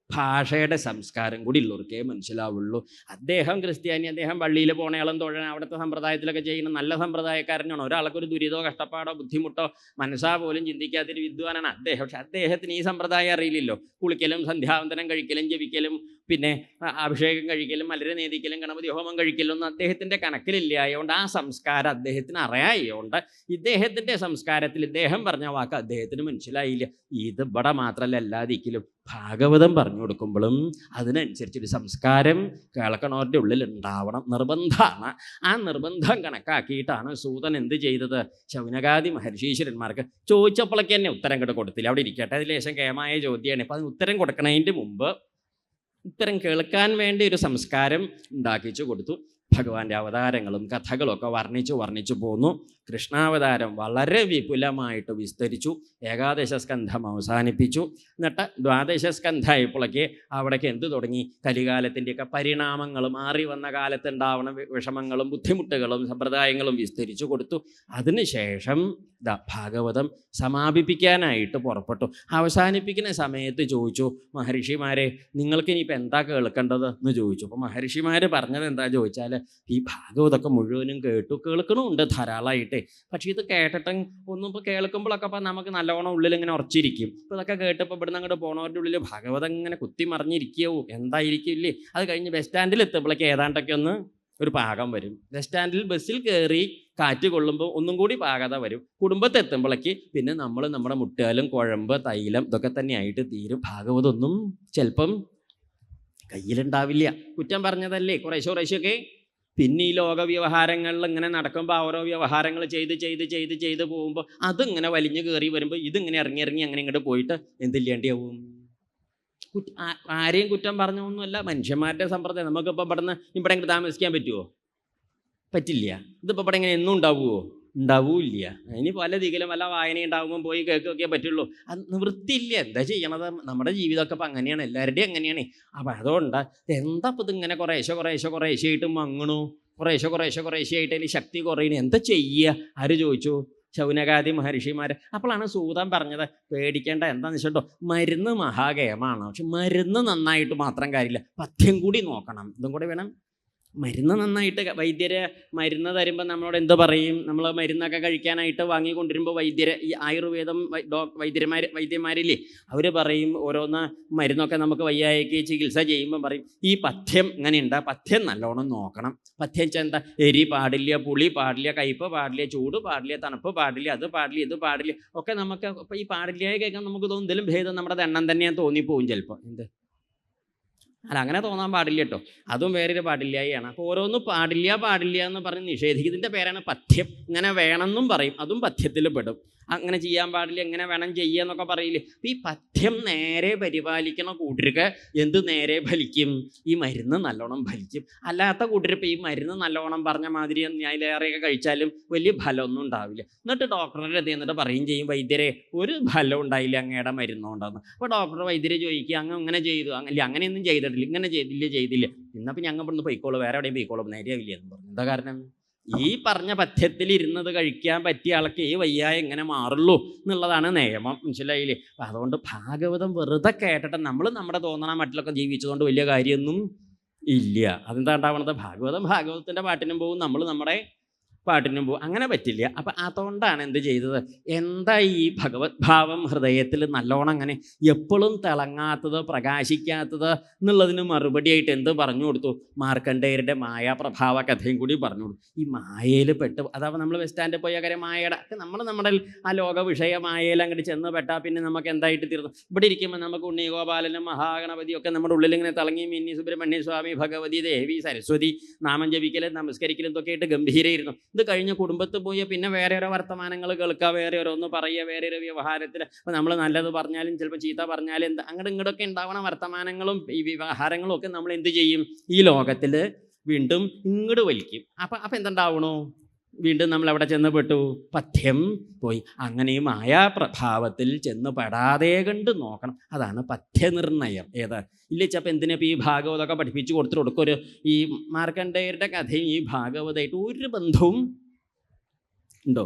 ഭാഷയുടെ സംസ്കാരം കൂടി ഉള്ളവർക്കേ മനസ്സിലാവുള്ളൂ. അദ്ദേഹം ക്രിസ്ത്യാനി, അദ്ദേഹം പള്ളിയിൽ പോണയാളും തൊഴാൻ അവിടുത്തെ സമ്പ്രദായത്തിലൊക്കെ ചെയ്യുന്ന നല്ല സമ്പ്രദായക്കാരനാണ്. ഒരാൾക്കൊരു ദുരിതമോ കഷ്ടപ്പാടോ ബുദ്ധിമുട്ടോ മനസ്സാ പോലും ചിന്തിക്കാത്തൊരു വിദ്വാനാണ് അദ്ദേഹം. പക്ഷെ അദ്ദേഹത്തിന് ഈ സമ്പ്രദായം അറിയില്ലല്ലോ. കുളിക്കലും സന്ധ്യാവന്തനം കഴിക്കലും ജപിക്കലും പിന്നെ അഭിഷേകം കഴിക്കലും മലര് നേദിക്കലും ഗണപതി ഹോമം കഴിക്കലും ഒന്നും അദ്ദേഹത്തിൻ്റെ കണക്കിലില്ലായതുകൊണ്ട് ആ സംസ്കാരം അദ്ദേഹത്തിന് അറിയായതുകൊണ്ട് ഇദ്ദേഹത്തിൻ്റെ സംസ്കാരത്തിൽ ഇദ്ദേഹം പറഞ്ഞ വാക്ക് അദ്ദേഹത്തിന് മനസ്സിലായില്ല. ഇത് ഇവിടെ മാത്രമല്ല, എല്ലാ ദിക്കിലും ഭാഗവതം പറഞ്ഞു കൊടുക്കുമ്പോഴും അതിനനുസരിച്ചൊരു സംസ്കാരം കേൾക്കണവരുടെ ഉള്ളിൽ ഉണ്ടാവണം, നിർബന്ധമാണ്. ആ നിർബന്ധം കണക്കാക്കിയിട്ടാണ് സൂതൻ എന്ത് ചെയ്തത്? ശൗനകാദി മഹർഷീശ്വരന്മാർക്ക് ചോദിച്ചപ്പോഴേക്ക് തന്നെ ഉത്തരം കൊടുത്തില്ല. അവിടെ ഇരിക്കട്ടെ, അതിൽ ലേശം കേമായ ചോദ്യമാണ്. അപ്പം അതിന് ഉത്തരം കൊടുക്കുന്നതിൻ്റെ മുമ്പ് ഉത്തരം കേൾക്കാൻ വേണ്ടി ഒരു സംസ്കാരം ഉണ്ടാക്കിച്ചു കൊടുത്തു. ഭഗവാന്റെ അവതാരങ്ങളും കഥകളും ഒക്കെ വർണ്ണിച്ചു പോന്നു. കൃഷ്ണാവതാരം വളരെ വിപുലമായിട്ട് വിസ്തരിച്ചു. ഏകാദശ സ്കന്ധം അവസാനിപ്പിച്ചു. എന്നിട്ട് ദ്വാദശ സ്കന്ധമായപ്പോഴേക്ക് അവിടേക്ക് എന്ത് തുടങ്ങി? കലികാലത്തിൻ്റെയൊക്കെ പരിണാമങ്ങളും മാറി വന്ന കാലത്തുണ്ടാവുന്ന വിഷമങ്ങളും ബുദ്ധിമുട്ടുകളും സമ്പ്രദായങ്ങളും വിസ്തരിച്ചു കൊടുത്തു. അതിനുശേഷം ഭാഗവതം സമാപിപ്പിക്കാനായിട്ട് പുറപ്പെട്ടു. അവസാനിപ്പിക്കുന്ന സമയത്ത് ചോദിച്ചു, മഹർഷിമാരെ നിങ്ങൾക്ക് ഇനിയിപ്പോൾ എന്താ കേൾക്കേണ്ടത് എന്ന് ചോദിച്ചു. അപ്പോൾ മഹർഷിമാർ പറഞ്ഞത് എന്താ ചോദിച്ചാൽ, ഈ ഭാഗവതമൊക്കെ മുഴുവനും കേൾക്കണമുണ്ട് ധാരാളമായിട്ട്. പക്ഷെ ഇത് കേട്ടിട്ട് ഒന്നും ഇപ്പോൾ കേൾക്കുമ്പോഴൊക്കെ അപ്പം നമുക്ക് നല്ലോണം ഉള്ളിൽ ഇങ്ങനെ ഉറച്ചിരിക്കും. ഇപ്പോൾ ഇതൊക്കെ കേട്ടപ്പോൾ ഇവിടുന്ന് അങ്ങോട്ട് പോണവരുടെ ഉള്ളിൽ ഭാഗവതം ഇങ്ങനെ കുത്തി മറിഞ്ഞിരിക്കുകയോ എന്തായിരിക്കില്ലേ. അത് കഴിഞ്ഞ് ബസ് സ്റ്റാൻഡിൽ എത്തുമ്പോഴേക്ക് ഏതാണ്ടൊക്കെ ഒന്ന് ഒരു പാകം വരും. ബസ് സ്റ്റാൻഡിൽ ബസ്സിൽ കയറി കാറ്റ് കൊള്ളുമ്പോൾ ഒന്നും കൂടി പാകത വരും. കുടുംബത്തെ എത്തുമ്പോഴേക്ക് പിന്നെ നമ്മുടെ മുട്ടുകാലും കുഴമ്പ് തൈലം ഇതൊക്കെ തന്നെയായിട്ട് തീരും. ഭാഗവതമൊന്നും ചിലപ്പം കയ്യിലുണ്ടാവില്ല. കുറ്റം പറഞ്ഞതല്ലേ കുറേശ്ശൊക്കെ. പിന്നെ ഈ ലോക വ്യവഹാരങ്ങളിൽ ഇങ്ങനെ നടക്കുമ്പോൾ ഓരോ വ്യവഹാരങ്ങൾ ചെയ്ത് പോകുമ്പോൾ അതിങ്ങനെ വലിഞ്ഞു കയറി വരുമ്പോൾ ഇതിങ്ങനെ ഇറങ്ങി അങ്ങനെ ഇങ്ങോട്ട് പോയിട്ട് എന്തില്ലാണ്ടിയാവും. ആരെയും കുറ്റം പറഞ്ഞൊന്നുമല്ല, മനുഷ്യന്മാരുടെ സമ്പ്രദായം. നമുക്കിപ്പോൾ ഇവിടെ ഇങ്ങോട്ട് താമസിക്കാൻ പറ്റുമോ? പറ്റില്ല. ഇതിപ്പോൾ ഇവിടെ ഇങ്ങനെ എന്നും ഉണ്ടാവൂല്ല. ഇനി പല ദിക്കിലും വല്ല വായന ഉണ്ടാകുമ്പോൾ പോയി കേൾക്കുകയൊക്കെ പറ്റുള്ളൂ. അത് നിവൃത്തിയില്ല. എന്താ ചെയ്യണത്? നമ്മുടെ ജീവിതമൊക്കെ ഇപ്പം അങ്ങനെയാണ്, എല്ലാവരുടെയും അങ്ങനെയാണ്. അപ്പം അതുകൊണ്ട് എന്താ ഇപ്പം ഇതിങ്ങനെ കുറേശ്ശെയായിട്ട് മങ്ങണു, കുറേശ്ശെയായിട്ട് അതിൽ ശക്തി കുറയണു, എന്താ ചെയ്യുക? ആര് ചോദിച്ചു? ശൗനകാദി മഹർഷിമാർ. അപ്പോഴാണ് സൂതൻ പറഞ്ഞത്, പേടിക്കേണ്ട, എന്താണെന്ന് വെച്ചിട്ടോ, മരുന്ന് മഹാകേമാണ്. പക്ഷെ മരുന്ന് നന്നായിട്ട് മാത്രം കാര്യമില്ല, പഥ്യം കൂടി നോക്കണം. ഇതും കൂടി വേണം. മരുന്ന് നന്നായിട്ട് വൈദ്യര് മരുന്ന് തരുമ്പോൾ നമ്മളോട് എന്ത് പറയും? നമ്മൾ മരുന്നൊക്കെ കഴിക്കാനായിട്ട് വാങ്ങിക്കൊണ്ടിരുമ്പോൾ ഈ ആയുർവേദം വൈദ്യന്മാരില്ലേ, അവർ പറയും ഓരോന്ന് മരുന്നൊക്കെ നമുക്ക് വയ്യായ്ക്ക് ചികിത്സ ചെയ്യുമ്പോൾ പറയും ഈ പഥ്യം ഇങ്ങനെയുണ്ട്, പഥ്യം നല്ലോണം നോക്കണം. പഥ്യം വെച്ചാൽ എന്താ? എരി പാടില്ല, പുളി പാടില്ല, കയ്പ്പ് പാടില്ല, ചൂട് പാടില്ല, തണുപ്പ് പാടില്ല, അത് പാടില്ല, ഇത് പാടില്ല ഒക്കെ. നമുക്ക് ഇപ്പോൾ ഈ പാടില്ലായ കേൾക്കാൻ നമുക്ക് തോന്നും എന്തെങ്കിലും ഭേദം നമ്മുടെ എണ്ണം തന്നെയാണ് തോന്നിപ്പോവും ചിലപ്പോൾ. അല്ല, അങ്ങനെ തോന്നാൻ പാടില്ല കേട്ടോ, അതും വേറൊരു പാടില്ലായാണ്. അപ്പോൾ ഓരോന്നും പാടില്ല എന്ന് പറഞ്ഞ് നിഷേധിക്കുന്നതിൻ്റെ പേരാണ് പഥ്യം. ഇങ്ങനെ വേണമെന്നും പറയും, അതും പഥ്യത്തിൽ പെടും. അങ്ങനെ ചെയ്യാൻ പാടില്ല, എങ്ങനെ വേണം ചെയ്യുക എന്നൊക്കെ പറയില്ലേ. അപ്പോൾ ഈ പഥ്യം നേരെ പരിപാലിക്കണ കൂട്ടർക്ക് എന്ത് നേരെ ഫലിക്കും? ഈ മരുന്ന് നല്ലോണം ഫലിക്കും. അല്ലാത്ത കൂട്ടരിപ്പോൾ ഈ മരുന്ന് നല്ലോണം പറഞ്ഞ മാതിരി അതിലേറെയൊക്കെ കഴിച്ചാലും വലിയ ഫലമൊന്നും ഉണ്ടാവില്ല. എന്നിട്ട് ഡോക്ടറുടെ അടുത്ത് എന്നിട്ട് പറയും ചെയ്യും, വൈദ്യരെ ഒരു ഫലം ഉണ്ടായില്ല അങ്ങയുടെ മരുന്നുകൊണ്ടെന്ന്. അപ്പോൾ ഡോക്ടർ വൈദ്യരെ ചോദിക്കുക, അങ്ങനെ ചെയ്തു? അല്ല, അങ്ങനെയൊന്നും ചെയ്തിട്ടില്ല, ഇങ്ങനെ ചെയ്തില്ല. ഇന്നപ്പോൾ ഞങ്ങൾ ഇവിടുന്ന് പൊയ്ക്കോളൂ, വേറെ എവിടെയും പൊയ്ക്കോളൂ, നേരെയാവില്ല എന്ന് പറഞ്ഞു. എന്താ കാരണം? ഈ പറഞ്ഞ പഥ്യത്തിൽ ഇരുന്നത് കഴിക്കാൻ പറ്റിയ ആൾക്ക് ഈ വയ്യായ എങ്ങനെ മാറുള്ളൂ എന്നുള്ളതാണ് നിയമം. മനസ്സിലായില്ലേ? അപ്പം അതുകൊണ്ട് ഭാഗവതം വെറുതെ കേട്ടിട്ട് നമ്മൾ നമ്മുടെ തോന്നണ മട്ടിലൊക്കെ ജീവിച്ചതുകൊണ്ട് വലിയ കാര്യമൊന്നും ഇല്ല. അതെന്താ ഉണ്ടാവണത്? ഭാഗവതത്തിൻ്റെ പാട്ടിനും പോകും, നമ്മൾ നമ്മുടെ പാട്ടിനും പോകും. അങ്ങനെ പറ്റില്ല. അപ്പം അതുകൊണ്ടാണ് എന്ത് ചെയ്തത്? എന്താ ഈ ഭഗവത് ഭാവം ഹൃദയത്തിൽ നല്ലോണം അങ്ങനെ എപ്പോഴും തിളങ്ങാത്തത്, പ്രകാശിക്കാത്തത് എന്നുള്ളതിന് മറുപടിയായിട്ട് എന്ത് പറഞ്ഞു കൊടുത്തു? മാർക്കണ്ഡേയരുടെ മായാപ്രഭാവ കഥയും കൂടി പറഞ്ഞു കൊടുത്തു. ഈ മായയിൽ പെട്ട്, അതാവുമ്പോൾ നമ്മൾ ബസ് സ്റ്റാൻഡിൽ പോയ കാര്യം മായയുടെ നമ്മുടെ ആ ലോക വിഷയ മായയിൽ അങ്ങോട്ട് ചെന്ന് പെട്ടാൽ പിന്നെ നമുക്ക് എന്തായിട്ട് തീർന്നു? ഇവിടെ ഇരിക്കുമ്പോൾ നമുക്ക് ഉണ്ണിഗോപാലനും മഹാഗണപതിയും ഒക്കെ നമ്മുടെ ഉള്ളിൽ ഇങ്ങനെ തിളങ്ങി മിന്നി സുബ്രഹ്മണ്യ സ്വാമി, ഭഗവതി, ദേവി, സരസ്വതി നാമം ജപിക്കലും നമസ്കരിക്കലും ഇതൊക്കെ ആയിട്ട് ഗംഭീരമായിരുന്നു. ഇത് കഴിഞ്ഞ് കുടുംബത്തിൽ പോയി പിന്നെ വേറെ ഓരോ വർത്തമാനങ്ങൾ കേൾക്കുക, വേറെ ഓരോന്ന് പറയുക, വേറെ ഒരു വ്യവഹാരത്തിൽ ഇപ്പോൾ നമ്മൾ നല്ലത് പറഞ്ഞാലും ചിലപ്പോൾ ചീത്ത പറഞ്ഞാലും എന്താ അങ്ങോട്ടും ഇങ്ങോട്ടൊക്കെ ഉണ്ടാവണ വർത്തമാനങ്ങളും ഈ വ്യവഹാരങ്ങളും ഒക്കെ നമ്മൾ എന്ത് ചെയ്യും, ഈ ലോകത്തിൽ വീണ്ടും ഇങ്ങോട്ട് വലിക്കും. അപ്പം എന്തുണ്ടാവണു, വീണ്ടും നമ്മൾ എവിടെ ചെന്ന് പെട്ടു, പഥ്യം പോയി. അങ്ങനെയും മായാപ്രഭാവത്തിൽ ചെന്ന് പെടാതെ കണ്ട് നോക്കണം. അതാണ് പഥ്യനിർണയം. ഏത് ഇല്ലച്ചപ്പം എന്തിനപ്പോൾ ഈ ഭാഗവതമൊക്കെ പഠിപ്പിച്ചു കൊടുക്കും. ഒരു ഈ മാർക്കണ്ഡേയരുടെ കഥയും ഈ ഭാഗവതമായിട്ട് ഒരു ബന്ധവും ഉണ്ടോ?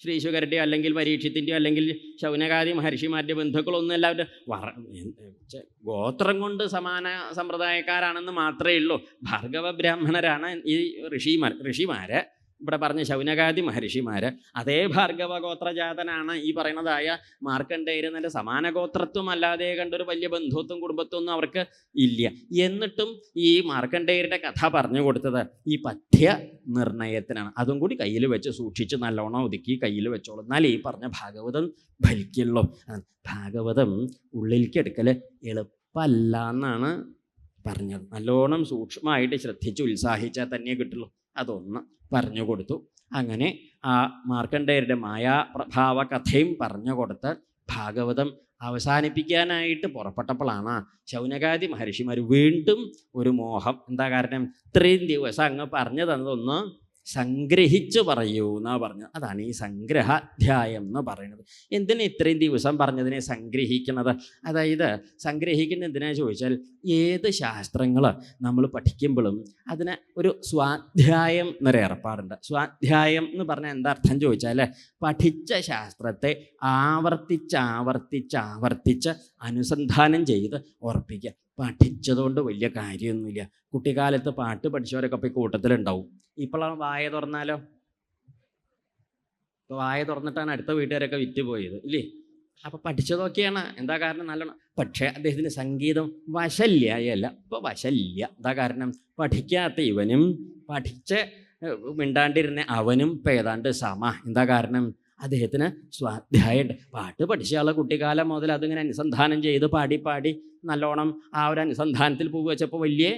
ശ്രീശുകരുടെയോ അല്ലെങ്കിൽ പരീക്ഷത്തിൻ്റെയോ അല്ലെങ്കിൽ ശൗനകാദി മഹർഷിമാരുടെ ബന്ധുക്കളൊന്നും എല്ലാവരും ഗോത്രം കൊണ്ട് സമാന സമ്പ്രദായക്കാരാണെന്ന് മാത്രമേ ഉള്ളൂ. ഭാർഗവ ബ്രാഹ്മണരാണ് ഈ ഋഷിമാര് ഇവിടെ പറഞ്ഞ ശൗനകാദി മഹർഷിമാര്. അതേ ഭാർഗവ ഗോത്രജാതനാണ് ഈ പറയുന്നതായ മാർക്കണ്ഡേയർ. നല്ല സമാന ഗോത്രത്വം അല്ലാതെ കണ്ടൊരു വലിയ ബന്ധുത്വം കുടുംബത്വമൊന്നും അവർക്ക് ഇല്ല. എന്നിട്ടും ഈ മാർക്കണ്ഡേയരുടെ കഥ പറഞ്ഞു കൊടുത്തത് ഈ പഥ്യ നിർണയത്തിനാണ്. അതും കൂടി കയ്യിൽ വെച്ച് സൂക്ഷിച്ച് നല്ലോണം ഒതുക്കി കയ്യിൽ വെച്ചോളൂ, എന്നാലേ ഈ പറഞ്ഞ ഭാഗവതം ഫലിക്കുള്ളൂ. ഭാഗവതം ഉള്ളിലേക്ക് എടുക്കൽ എളുപ്പമല്ല എന്നാണ് പറഞ്ഞത്. നല്ലോണം സൂക്ഷ്മമായിട്ട് ശ്രദ്ധിച്ച് ഉത്സാഹിച്ചാൽ തന്നെ കിട്ടുള്ളൂ. അതൊന്ന് പറഞ്ഞു കൊടുത്തു. അങ്ങനെ ആ മാർക്കണ്ഡേയരുടെ മായാപ്രഭാവ കഥയും പറഞ്ഞു കൊടുത്ത് ഭാഗവതം അവസാനിപ്പിക്കാനായിട്ട് പുറപ്പെട്ടപ്പോഴാണ് ശൗനകാദി മഹർഷിമാർ വീണ്ടും ഒരു മോഹം. എന്താ കാരണം, ഇത്രയും ദിവസം അങ്ങ് പറഞ്ഞു തന്നതൊന്ന് സംഗ്രഹിച്ചു പറയൂ എന്നാ പറഞ്ഞത്. അതാണ് ഈ സംഗ്രഹാധ്യായം എന്ന് പറയുന്നത്. എന്തിനാ ഇത്രയും ദിവസം പറഞ്ഞതിനെ സംഗ്രഹിക്കുന്നത്? അതായത് സംഗ്രഹിക്കുന്ന എന്തിനാ ചോദിച്ചാൽ, ഏത് ശാസ്ത്രങ്ങൾ നമ്മൾ പഠിക്കുമ്പോഴും അതിന് ഒരു സ്വാധ്യായം എന്നൊരു ഏർപ്പാടുണ്ട്. സ്വാധ്യായം എന്ന് പറഞ്ഞാൽ എന്താ അർത്ഥം ചോദിച്ചാൽ, പഠിച്ച ശാസ്ത്രത്തെ ആവർത്തിച്ച് അനുസന്ധാനം ചെയ്ത് ഉറപ്പിക്കുക. പഠിച്ചതുകൊണ്ട് വലിയ കാര്യമൊന്നുമില്ല. കുട്ടിക്കാലത്ത് പാട്ട് പഠിച്ചവരൊക്കെ ഇപ്പോൾ ഈ കൂട്ടത്തിലുണ്ടാവും. ഇപ്പോഴാണ് വായ തുറന്നാലോ, ഇപ്പോൾ വായ തുറന്നിട്ടാണ് അടുത്ത വീട്ടുകാരൊക്കെ വിറ്റ് പോയത് ഇല്ലേ? അപ്പോൾ പഠിച്ചതൊക്കെയാണ്. എന്താ കാരണം, നല്ലോണം. പക്ഷേ അദ്ദേഹത്തിന് സംഗീതം വശല്യായല്ല. ഇപ്പോൾ വശല്യ. എന്താ കാരണം, പഠിക്കാത്ത ഇവനും പഠിച്ച് മിണ്ടാണ്ടിരുന്ന അവനും ഇപ്പോൾ ഏതാണ്ട് സമ. എന്താ കാരണം, അദ്ദേഹത്തിന് സ്വാധ്യായമുണ്ട്. പാട്ട് പഠിച്ച ആൾ കുട്ടിക്കാലം മുതൽ അതിങ്ങനെ അനുസന്ധാനം ചെയ്ത് പാടി നല്ലോണം ആ ഒരു അനുസന്ധാനത്തിൽ പോകുക വെച്ചപ്പോൾ വലിയ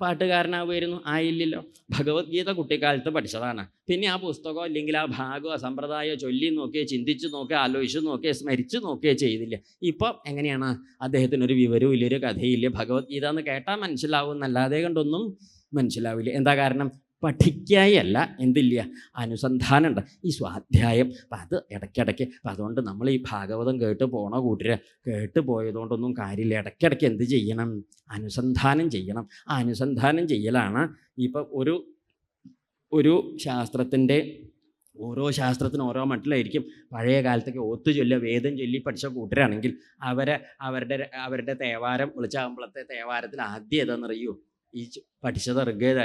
പാട്ടുകാരനാവുമായിരുന്നു. ആയില്ലല്ലോ. ഭഗവത്ഗീത കുട്ടിക്കാലത്ത് പഠിച്ചതാണ്. പിന്നെ ആ പുസ്തകമോ അല്ലെങ്കിൽ ആ ഭാഗമോ സമ്പ്രദായമോ ചൊല്ലി നോക്കിയോ ചിന്തിച്ച് നോക്കിയോ ആലോചിച്ച് നോക്കിയോ സ്മരിച്ച് നോക്കിയോ ചെയ്തില്ല. ഇപ്പം എങ്ങനെയാണ്, അദ്ദേഹത്തിനൊരു വിവരവും ഇല്ലൊരു കഥയില്ല. ഭഗവത്ഗീത എന്ന് കേട്ടാൽ മനസ്സിലാവും എന്നല്ലാതെ കണ്ടൊന്നും മനസ്സിലാവില്ല. എന്താ കാരണം, പഠിക്കായല്ല, എന്തില്ല, അനുസന്ധാനമുണ്ട്, ഈ സ്വാധ്യായം. അപ്പം അത് ഇടയ്ക്കിടയ്ക്ക്. അപ്പം അതുകൊണ്ട് നമ്മൾ ഈ ഭാഗവതം കേട്ട് പോണ കൂട്ടര് കേട്ട് പോയതുകൊണ്ടൊന്നും കാര്യമില്ല. ഇടയ്ക്കിടയ്ക്ക് എന്ത് ചെയ്യണം, അനുസന്ധാനം ചെയ്യണം. ആ അനുസന്ധാനം ചെയ്യലാണ് ഇപ്പം ഒരു ശാസ്ത്രത്തിൻ്റെ ഓരോ ശാസ്ത്രത്തിനും ഓരോ മട്ടിലായിരിക്കും. പഴയ കാലത്തൊക്കെ ഓത്ത് ചൊല്ലുക, വേദം ചൊല്ലി പഠിച്ച കൂട്ടരാണെങ്കിൽ അവരുടെ തേവാരം വിളിച്ചാകുമ്പോഴത്തെ തേവാരത്തിൽ ആദ്യം ഏതാണെന്നറിയൂ, ഈ പഠിച്ചത് ഋഗ്വേദ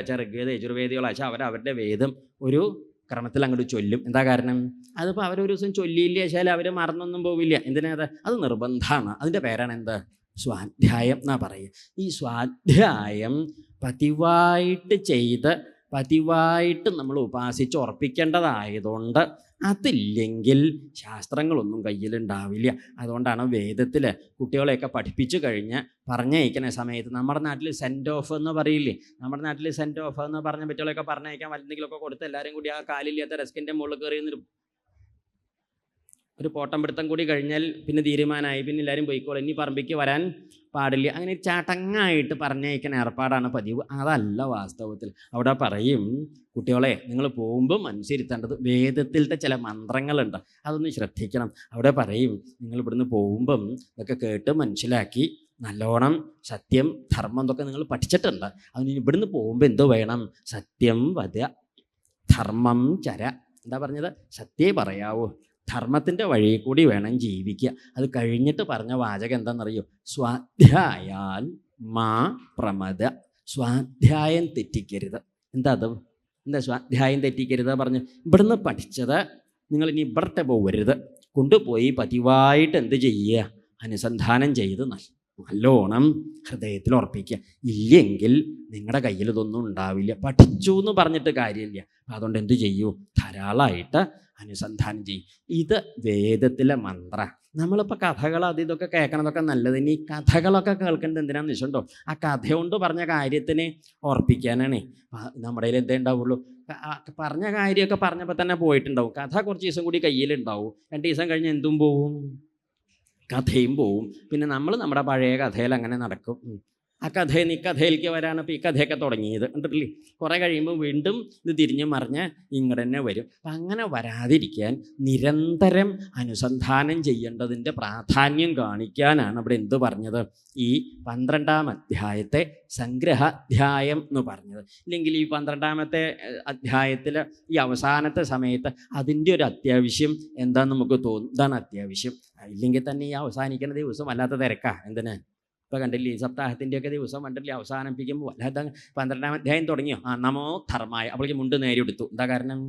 യജുർവേദികളാച്ചാൽ അവരുടെ വേദം ഒരു ക്രമത്തിൽ അങ്ങോട്ട് ചൊല്ലും. എന്താ കാരണം, അതിപ്പോൾ അവരൊരു ദിവസം ചൊല്ലിയില്ല വെച്ചാൽ അവർ മറന്നൊന്നും പോവില്ല. എന്തിനാ അത് നിർബന്ധമാണ്. അതിൻ്റെ പേരാണ് എന്ത്, സ്വാധ്യായം എന്നാ പറയുക. ഈ സ്വാധ്യായം പതിവായിട്ട് നമ്മൾ ഉപാസിച്ച് ഉറപ്പിക്കേണ്ടതായതുകൊണ്ട് അതില്ലെങ്കിൽ ശാസ്ത്രങ്ങളൊന്നും കയ്യിലുണ്ടാവില്ല. അതുകൊണ്ടാണ് വേദത്തിൽ കുട്ടികളെയൊക്കെ പഠിപ്പിച്ചു കഴിഞ്ഞ് പറഞ്ഞയക്കുന്ന സമയത്ത് നമ്മുടെ നാട്ടിൽ സെൻഡ് ഓഫ് എന്ന് പറയില്ലേ, നമ്മുടെ നാട്ടിൽ സെൻഡ് ഓഫ് എന്ന് പറഞ്ഞ പറ്റുകളൊക്കെ പറഞ്ഞയക്കാൻ എന്തെങ്കിലുമൊക്കെ കൊടുത്ത് എല്ലാവരും കൂടി ആ കാലില്ലാത്ത ഡെസ്കിൻ്റെ മുകളിൽ കയറിയെന്നൊരു പോട്ടം പിടുത്തം കൂടി കഴിഞ്ഞാൽ പിന്നെ തീരുമാനമായി, പിന്നെ എല്ലാവരും പോയിക്കോളും, ഇനി പറമ്പിക്ക് വരാൻ പാടില്ല. അങ്ങനെ ചടങ്ങായിട്ട് പറഞ്ഞയക്കുന്ന ഏർപ്പാടാണ് പതിവ്. അതല്ല വാസ്തവത്തിൽ. അവിടെ പറയും, കുട്ടികളെ നിങ്ങൾ പോകുമ്പോൾ മനസ്സിരുത്തേണ്ടത് വേദത്തിലത്തെ ചില മന്ത്രങ്ങളുണ്ട്, അതൊന്ന് ശ്രദ്ധിക്കണം. അവിടെ പറയും, നിങ്ങൾ ഇവിടുന്ന് പോകുമ്പം ഇതൊക്കെ കേട്ട് മനസ്സിലാക്കി നല്ലോണം സത്യം ധർമ്മം ഇതൊക്കെ നിങ്ങൾ പഠിച്ചിട്ടുണ്ട്. അതിന് ഇവിടുന്ന് പോകുമ്പോൾ എന്തോ വേണം, സത്യം വധ ധർമ്മം ചര. എന്താ പറഞ്ഞത്, സത്യമേ പറയാവൂ, ധർമ്മത്തിൻ്റെ വഴി കൂടി വേണം ജീവിക്കുക. അത് കഴിഞ്ഞിട്ട് പറഞ്ഞ വാചകം എന്താണെന്നറിയോ, സ്വാധ്യായാൽ മാ പ്രമദ. സ്വാധ്യായം തെറ്റിക്കരുത്. എന്താ സ്വാധ്യായം തെറ്റിക്കരുത് പറഞ്ഞ്, ഇവിടുന്ന് പഠിച്ചത് നിങ്ങൾ ഇനി ഇവിടത്തെ പോകരുത്, കൊണ്ടുപോയി പതിവായിട്ട് എന്ത് ചെയ്യുക, അനുസന്ധാനം ചെയ്ത് നല്ലോണം ഹൃദയത്തിൽ ഉറപ്പിക്കുക. ഇല്ലെങ്കിൽ നിങ്ങളുടെ കയ്യിൽ ഇതൊന്നും ഉണ്ടാവില്ല. പഠിച്ചു എന്ന് പറഞ്ഞിട്ട് കാര്യമില്ല. അതുകൊണ്ട് എന്ത് ചെയ്യൂ, ധാരാളമായിട്ട് അനുസന്ധാനം ചെയ്യും. ഇത് വേദത്തിലെ മന്ത്രം. നമ്മളിപ്പോൾ കഥകൾ അത് ഇതൊക്കെ കേൾക്കണതൊക്കെ നല്ലത്. ഇനി കഥകളൊക്കെ കേൾക്കേണ്ടത് എന്തിനാണെന്ന് വെച്ചിട്ടുണ്ടോ, ആ കഥ കൊണ്ട് പറഞ്ഞ കാര്യത്തിനെ ഓർപ്പിക്കാനാണ്. നമ്മുടെ കയ്യിൽ എന്തേ ഉണ്ടാവുള്ളൂ, പറഞ്ഞ കാര്യമൊക്കെ പറഞ്ഞപ്പോൾ തന്നെ പോയിട്ടുണ്ടാവും. കഥ കുറച്ച് ദിവസം കൂടി കയ്യിലുണ്ടാവും. 2 ദിവസം കഴിഞ്ഞ് എന്തും പോവും, കഥയും പോവും. പിന്നെ നമ്മൾ നമ്മുടെ പഴയ കഥയിൽ അങ്ങനെ നടക്കും. ആ കഥയിൽ നിന്ന് ഈ കഥയിലേക്ക് വരാണ് ഇപ്പോൾ ഈ കഥയൊക്കെ തുടങ്ങിയത് കണ്ടിട്ടില്ലേ. കുറേ കഴിയുമ്പോൾ വീണ്ടും ഇത് തിരിഞ്ഞ് മറിഞ്ഞ് ഇങ്ങോട്ട് തന്നെ വരും. അപ്പം അങ്ങനെ വരാതിരിക്കാൻ നിരന്തരം അനുസന്ധാനം ചെയ്യേണ്ടതിൻ്റെ പ്രാധാന്യം കാണിക്കാനാണ് ഇവിടെ എന്ത് പറഞ്ഞത്, ഈ 12-ാം അധ്യായത്തെ സംഗ്രഹാധ്യായം എന്ന് പറഞ്ഞത്. ഇല്ലെങ്കിൽ ഈ 12-ാമത്തെ അധ്യായത്തിൽ ഈ അവസാനത്തെ സമയത്ത് അതിൻ്റെ ഒരു അത്യാവശ്യം എന്താണെന്ന് നമുക്ക് തോന്നും. ഇതാണ് അത്യാവശ്യം. ഇല്ലെങ്കിൽ തന്നെ ഈ അവസാനിക്കുന്ന ദിവസം വല്ലാത്ത തിരക്കാ. എന്തിനാ ഇപ്പോൾ കണ്ടില്ലേ, ഈ സപ്താഹത്തിൻ്റെയൊക്കെ ദിവസം കണ്ടില്ലേ, അവസാനിപ്പിക്കുമ്പോൾ വല്ലാത്ത 12-ാം അധ്യായം തുടങ്ങിയോ, നമോ ധർമായ, അപ്പോഴേക്ക് മുണ്ട് നേരെ എടുത്തു. എന്താ കാരണം,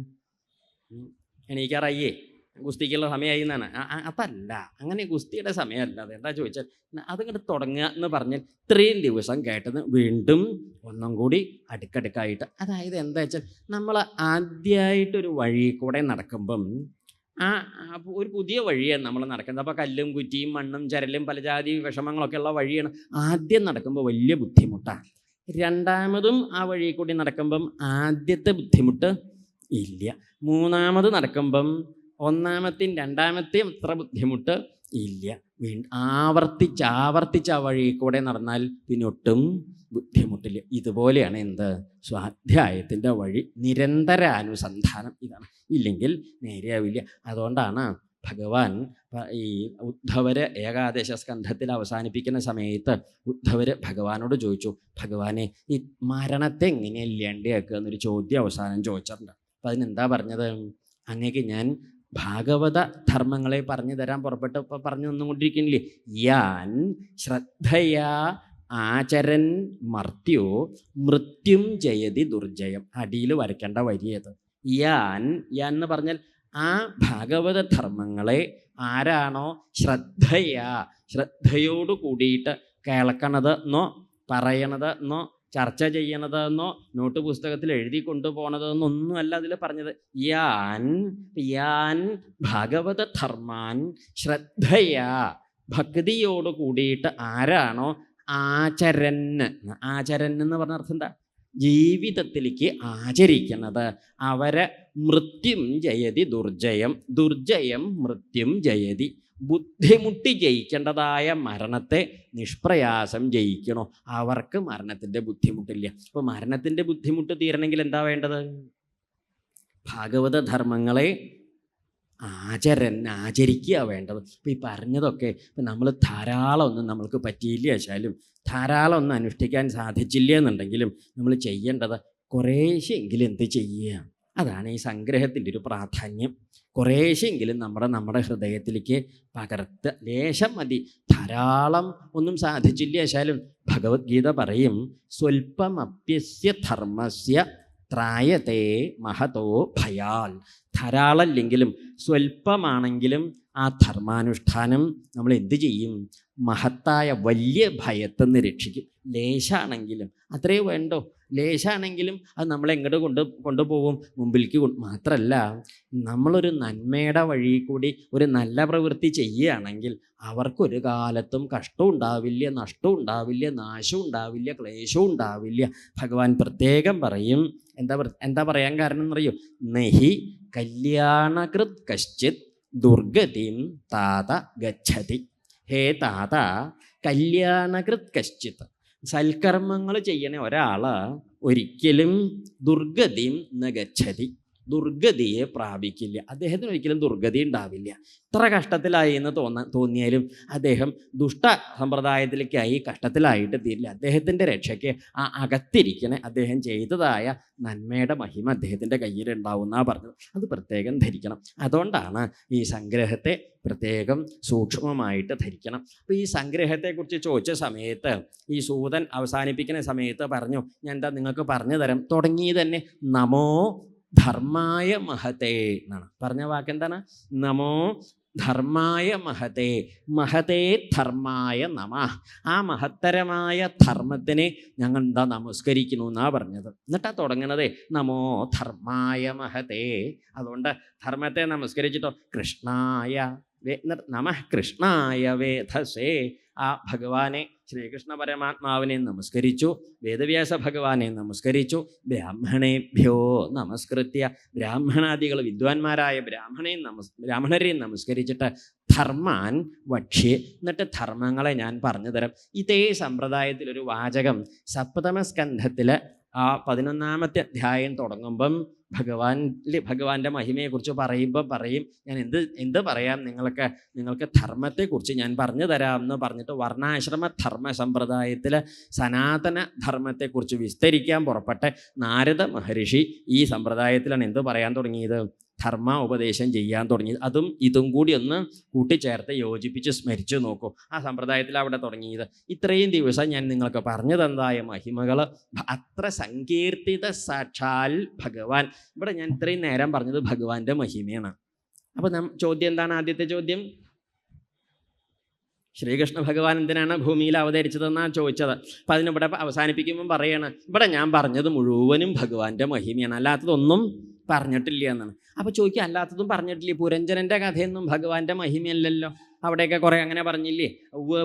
എണീക്കാറായേ, ഗുസ്തിക്കുള്ള സമയമായി എന്നാണ്. അതല്ല, അങ്ങനെ ഗുസ്തിയുടെ സമയമല്ല. അത് എന്താ ചോദിച്ചാൽ, അതിങ്ങോട്ട് തുടങ്ങുക എന്ന് പറഞ്ഞാൽ ഇത്രയും ദിവസം കേട്ടത് വീണ്ടും ഒന്നും കൂടി അടുക്കടുക്കായിട്ട്. അതായത് എന്താ വെച്ചാൽ, നമ്മൾ ആദ്യമായിട്ടൊരു വഴി കൂടെ നടക്കുമ്പം ഒരു പുതിയ വഴിയാണ് നമ്മൾ നടക്കുന്നത്. അപ്പോൾ കല്ലും കുറ്റിയും മണ്ണും ചരലും പല ജാതി വിഷമങ്ങളൊക്കെ ഉള്ള വഴിയാണ്. ആദ്യം നടക്കുമ്പോൾ വലിയ ബുദ്ധിമുട്ടാണ്. രണ്ടാമതും ആ വഴി കൂടി നടക്കുമ്പം ആദ്യത്തെ ബുദ്ധിമുട്ട് ഇല്ല. മൂന്നാമത് നടക്കുമ്പം ഒന്നാമത്തെയും രണ്ടാമത്തെയും അത്ര ബുദ്ധിമുട്ട് ഇല്ല. ആവർത്തിച്ച് ആ വഴി കൂടെ നടന്നാൽ പിന്നെ ഒട്ടും ബുദ്ധിമുട്ടില്ല. ഇതുപോലെയാണ് എന്ത്, സ്വാധ്യായത്തിൻ്റെ വഴി, നിരന്തരാനുസന്ധാനം. ഇതാണ്, ഇല്ലെങ്കിൽ നേരെയാവില്ല. അതുകൊണ്ടാണ് ഭഗവാൻ ഈ ഉദ്ധവര് ഏകാദശ സ്കന്ധത്തിൽ അവസാനിപ്പിക്കുന്ന സമയത്ത് ഉദ്ധവര് ഭഗവാനോട് ചോദിച്ചു, ഭഗവാനെ ഈ മരണത്തെ എങ്ങനെയാണ് ഇല്ലാണ്ടിയാക്കുക എന്നൊരു ചോദ്യം അവസാനം ചോദിച്ചിട്ടുണ്ട്. അപ്പം അതിനെന്താ പറഞ്ഞത്, അങ്ങേക്ക് ഞാൻ ഭാഗവത ധർമ്മങ്ങളെ പറഞ്ഞു തരാൻ പുറപ്പെട്ട് ഇപ്പോൾ പറഞ്ഞു വന്നുകൊണ്ടിരിക്കുന്നില്ലേ. യാൻ ശ്രദ്ധയാ ആചരൻ മർത്യോ മൃത്യും ജയതി ദുർജയം. അടിയിൽ വരയ്ക്കേണ്ട വരിയത് യാൻ എന്ന് പറഞ്ഞാൽ ആ ഭാഗവത ധർമ്മങ്ങളെ ആരാണോ ശ്രദ്ധയോട് കൂടിയിട്ട് കേൾക്കണത് എന്നോ പറയണത് എന്നോ ചർച്ച ചെയ്യണതെന്നോ നോട്ട് പുസ്തകത്തിൽ എഴുതി കൊണ്ടുപോകണതെന്നൊന്നുമല്ല അതിൽ പറഞ്ഞത്. യാൻ ഭാഗവത ധർമാൻ ശ്രദ്ധയാ, ഭക്തിയോട് കൂടിയിട്ട് ആരാണോ ആചരൻ എന്ന് പറഞ്ഞ അർത്ഥം എന്താ, ജീവിതത്തിലേക്ക് ആചരിക്കുന്നത്, അവരെ മൃത്യും ജയതി ദുർജയം മൃത്യും ജയതി. ബുദ്ധിമുട്ടി ജയിക്കേണ്ടതായ മരണത്തെ നിഷ്പ്രയാസം ജയിക്കണോ, അവർക്ക് മരണത്തിൻ്റെ ബുദ്ധിമുട്ടില്ല. അപ്പോൾ മരണത്തിൻ്റെ ബുദ്ധിമുട്ട് തീരണമെങ്കിൽ എന്താ വേണ്ടത്, ഭാഗവത ധർമ്മങ്ങളെ ആചരിക്കുക വേണ്ടത്. അപ്പോൾ ഈ പറഞ്ഞതൊക്കെ ഇപ്പം നമ്മൾ ധാരാളം ഒന്നും നമ്മൾക്ക് പറ്റിയില്ല വെച്ചാലും, ധാരാളം ഒന്നും അനുഷ്ഠിക്കാൻ സാധിച്ചില്ല എന്നുണ്ടെങ്കിലും നമ്മൾ ചെയ്യേണ്ടത് കുറേശ്ശെങ്കിലും എന്ത് ചെയ്യുക, അതാണ് ഈ സംഗ്രഹത്തിൻ്റെ ഒരു പ്രാധാന്യം. കുറേശ്ശെങ്കിലും നമ്മുടെ ഹൃദയത്തിലേക്ക് പകർത്തുക. ലേശം മതി, ധാരാളം ഒന്നും സാധിച്ചില്ല വെച്ചാലും ഭഗവത്ഗീത പറയും, സ്വൽപ്പമപ്യസ്യ ധർമ്മസ്യ ത്രായത്തെ മഹതോ ഭയാൽ. ധാരാളമില്ലെങ്കിലും സ്വൽപ്പമാണെങ്കിലും ആ ധർമാനുഷ്ഠാനം നമ്മൾ എന്ത് ചെയ്യും, മഹത്തായ വലിയ ഭയത്തിൽ രക്ഷിക്കും. ലേശാണെങ്കിലും അത്രേ വേണ്ടോ, ലേശാണെങ്കിലും അത് നമ്മളെങ്ങോട്ട് കൊണ്ടുപോകും, മുമ്പിലേക്ക് മാത്രമല്ല, നമ്മളൊരു നന്മയുടെ വഴി കൂടി ഒരു നല്ല പ്രവൃത്തി ചെയ്യുകയാണെങ്കിൽ അവർക്കൊരു കാലത്തും കഷ്ടവും ഉണ്ടാവില്ല, നഷ്ടവും ഉണ്ടാവില്ല, നാശവും ഉണ്ടാവില്ല, ക്ലേശവും ഉണ്ടാവില്ല. ഭഗവാൻ പ്രത്യേകം പറയും, എന്താ പറയാൻ കാരണം എന്നറിയോ, നഹി കല്യാണകൃത് കശ്ചിത് ദുർഗതിം താത ഗച്ഛതി. ഹേ താത, കല്യാണകൃത് കശ്ചിത്, സൽക്കർമ്മങ്ങൾ ചെയ്യണ ഒരാൾ ഒരിക്കലും ദുർഗതിം ന ഗച്ഛതി, ദുർഗതിയെ പ്രാപിക്കില്ല. അദ്ദേഹത്തിന് ഒരിക്കലും ദുർഗതി ഉണ്ടാവില്ല. ഇത്ര കഷ്ടത്തിലായി എന്ന് തോന്നിയാലും അദ്ദേഹം ദുഷ്ട സമ്പ്രദായത്തിലേക്കായി കഷ്ടത്തിലായിട്ട് തീരില്ല. അദ്ദേഹത്തിൻ്റെ രക്ഷയ്ക്ക് ആ അകത്തിരിക്കണ അദ്ദേഹം ചെയ്തതായ നന്മയുടെ മഹിമ അദ്ദേഹത്തിൻ്റെ കയ്യിലുണ്ടാവുമെന്നാണ് പറഞ്ഞത്. അത് പ്രത്യേകം ധരിക്കണം. അതുകൊണ്ടാണ് ഈ സംഗ്രഹത്തെ പ്രത്യേകം സൂക്ഷ്മമായിട്ട് ധരിക്കണം. അപ്പോൾ ഈ സംഗ്രഹത്തെക്കുറിച്ച് ചോദിച്ച സമയത്ത് ഈ സൂതൻ അവസാനിപ്പിക്കുന്ന സമയത്ത് പറഞ്ഞു, ഞാൻ എന്താ നിങ്ങൾക്ക് പറഞ്ഞു തരാം. തുടങ്ങി തന്നെ നമോ ധർമായ മഹതേ എന്നാണ് പറഞ്ഞ വാക്കെന്താണ്, നമോ ധർമായ മഹതേ, മഹതേ ധർമായ നമ. ആ മഹത്തരമായ ധർമ്മത്തിനെ ഞങ്ങൾ എന്താ നമസ്കരിക്കുന്നു എന്നാണ് പറഞ്ഞത്. എന്നിട്ടാ തുടങ്ങണതേ നമോ ധർമായ മഹതേ. അതുകൊണ്ട് ധർമ്മത്തെ നമസ്കരിച്ചിട്ടോ കൃഷ്ണായ നമഃ കൃഷ്ണായ വേധസേ. ആ ഭഗവാനെ, ശ്രീകൃഷ്ണ പരമാത്മാവിനെ നമസ്കരിച്ചു, വേദവ്യാസ ഭഗവാനെ നമസ്കരിച്ചു, ബ്രാഹ്മണേഭ്യോ നമസ്കൃത്യ, ബ്രാഹ്മണാദികൾ വിദ്വാൻമാരായ ബ്രാഹ്മണരെയും നമസ്കരിച്ചിട്ട് ധർമാൻ വക്ഷ്യേ, എന്നിട്ട് ധർമ്മങ്ങളെ ഞാൻ പറഞ്ഞു തരാം. ഇതേ സമ്പ്രദായത്തിലൊരു വാചകം സപ്തമസ്കന്ധത്തിൽ ആ 11-ാമത്തെ അധ്യായം തുടങ്ങുമ്പം ഭഗവാന്റെ മഹിമയെക്കുറിച്ച് പറയുമ്പോൾ പറയും, ഞാൻ എന്ത് പറയാം, നിങ്ങൾക്ക് ധർമ്മത്തെക്കുറിച്ച് ഞാൻ പറഞ്ഞു തരാം എന്ന് പറഞ്ഞിട്ട് വർണ്ണാശ്രമ ധർമ്മ സമ്പ്രദായത്തിൽ സനാതന ധർമ്മത്തെക്കുറിച്ച് വിസ്തരിക്കാൻ പുറപ്പെട്ട നാരദ മഹർഷി ഈ സമ്പ്രദായത്തിലാണ് എന്ത് പറയാൻ തുടങ്ങിയത്? ധർമ്മ ഉപദേശം ചെയ്യാൻ തുടങ്ങിയത്. അതും ഇതും കൂടി ഒന്ന് കൂട്ടിച്ചേർത്ത് യോജിപ്പിച്ച് സ്മരിച്ചു നോക്കൂ. ആ സമ്പ്രദായത്തിൽ അവിടെ തുടങ്ങിയത്. ഇത്രയും ദിവസം ഞാൻ നിങ്ങൾക്ക് പറഞ്ഞു തന്നതായ മഹിമകൾ അത്ര സങ്കീർത്തിത സാക്ഷാൽ ഭഗവാൻ. ഇവിടെ ഞാൻ ഇത്രയും നേരം പറഞ്ഞത് ഭഗവാന്റെ മഹിമയാണ്. അപ്പോൾ ചോദ്യം എന്താണ്? ആദ്യത്തെ ചോദ്യം, ശ്രീകൃഷ്ണ ഭഗവാൻ എന്തിനാണ് ഭൂമിയിൽ അവതരിച്ചതെന്നാണ് ചോദിച്ചത്. അപ്പം അതിനിവിടെ അവസാനിപ്പിക്കുമ്പം പറയാണ്, ഇവിടെ ഞാൻ പറഞ്ഞത് മുഴുവനും ഭഗവാന്റെ മഹിമയാണ്, അല്ലാത്തതൊന്നും പറഞ്ഞിട്ടില്ല എന്നാണ്. അപ്പോൾ ചോദിക്കുക, അല്ലാത്തതും പറഞ്ഞിട്ടില്ലേ? പുരഞ്ജനൻ്റെ കഥയൊന്നും ഭഗവാന്റെ മഹിമയല്ലല്ലോ. അവിടെയൊക്കെ കുറേ അങ്ങനെ പറഞ്ഞില്ലേ?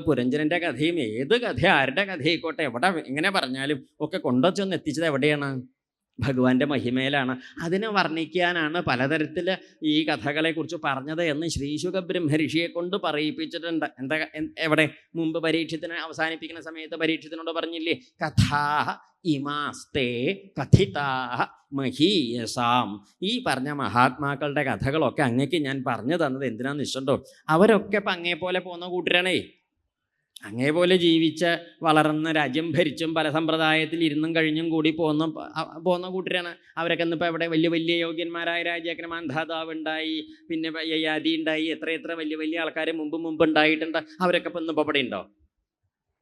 പുരഞ്ജനൻ്റെ കഥയും ഏത് കഥ, ആരുടെ കഥയായിക്കോട്ടെ, എവിടെ എങ്ങനെ പറഞ്ഞാലും ഒക്കെ കൊണ്ടുവച്ചൊന്ന് എത്തിച്ചത് എവിടെയാണ്? ഭഗവാന്റെ മഹിമയിലാണ്. അതിനെ വർണ്ണിക്കാനാണ് പലതരത്തിൽ ഈ കഥകളെക്കുറിച്ച് പറഞ്ഞത് എന്ന് ശ്രീശുക ബ്രഹ്മഋഷിയെ കൊണ്ട് പറയിപ്പിച്ചിട്ടുണ്ട്. എവിടെ? മുമ്പ് പരീക്ഷത്തിന് അവസാനിപ്പിക്കുന്ന സമയത്ത് പരീക്ഷത്തിനോട് പറഞ്ഞില്ലേ, കഥാ ഇമാസ്തേ കഥിതാഹ മഹീയസാം. ഈ പറഞ്ഞ മഹാത്മാക്കളുടെ കഥകളൊക്കെ അങ്ങേക്ക് ഞാൻ പറഞ്ഞു തന്നത് എന്തിനാന്ന് വെച്ചിട്ടുണ്ടോ? അവരൊക്കെ ഇപ്പം അങ്ങേപോലെ പോകുന്ന കൂട്ടരാണേ. അങ്ങേപോലെ ജീവിച്ച് വളർന്ന് രാജ്യം ഭരിച്ചും പല സമ്പ്രദായത്തിൽ ഇരുന്നും കഴിഞ്ഞും കൂടി പോകുന്ന കൂട്ടരാണ്. അവരൊക്കെ ഇന്നിപ്പോൾ എവിടെ? വലിയ വലിയ യോഗ്യന്മാരായ രാജാക്കന്മാർ, മാന്ധാതാവ് ഉണ്ടായി, പിന്നെ യയാതി ഉണ്ടായി, എത്ര വലിയ വലിയ ആൾക്കാർ മുമ്പ് ഉണ്ടായിട്ടുണ്ട്. അവരൊക്കെ ഇപ്പം ഇന്നിപ്പോൾ ഇവിടെ ഉണ്ടോ?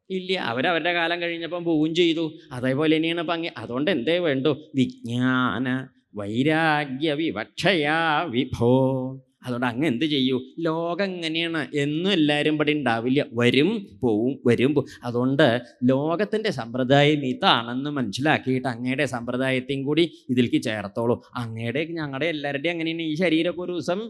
ഇല്ല. അവരവരുടെ കാലം കഴിഞ്ഞപ്പം പോവുകയും ചെയ്തു. അതേപോലെ തന്നെയാണ് ഇപ്പം അങ്ങ്. അതുകൊണ്ട് എന്തേ വേണ്ടു? വിജ്ഞാന വൈരാഗ്യ വിവക്ഷയാ വിഭോ. അതുകൊണ്ട് അങ്ങ് എന്ത് ചെയ്യൂ? ലോകം എങ്ങനെയാണ് എന്നും എല്ലാവരും ഇവിടെ ഉണ്ടാവില്ല, വരും പോവും. അതുകൊണ്ട് ലോകത്തിൻ്റെ സമ്പ്രദായം ഇതാണെന്ന് മനസ്സിലാക്കിയിട്ട് അങ്ങയുടെ സമ്പ്രദായത്തെയും കൂടി ഇതിലേക്ക് ചേർത്തോളൂ. അങ്ങയുടെ ഞങ്ങളുടെ എല്ലാവരുടെയും അങ്ങനെയാണ്. ഈ ശരീരമൊക്കെ ഒരു ദിവസം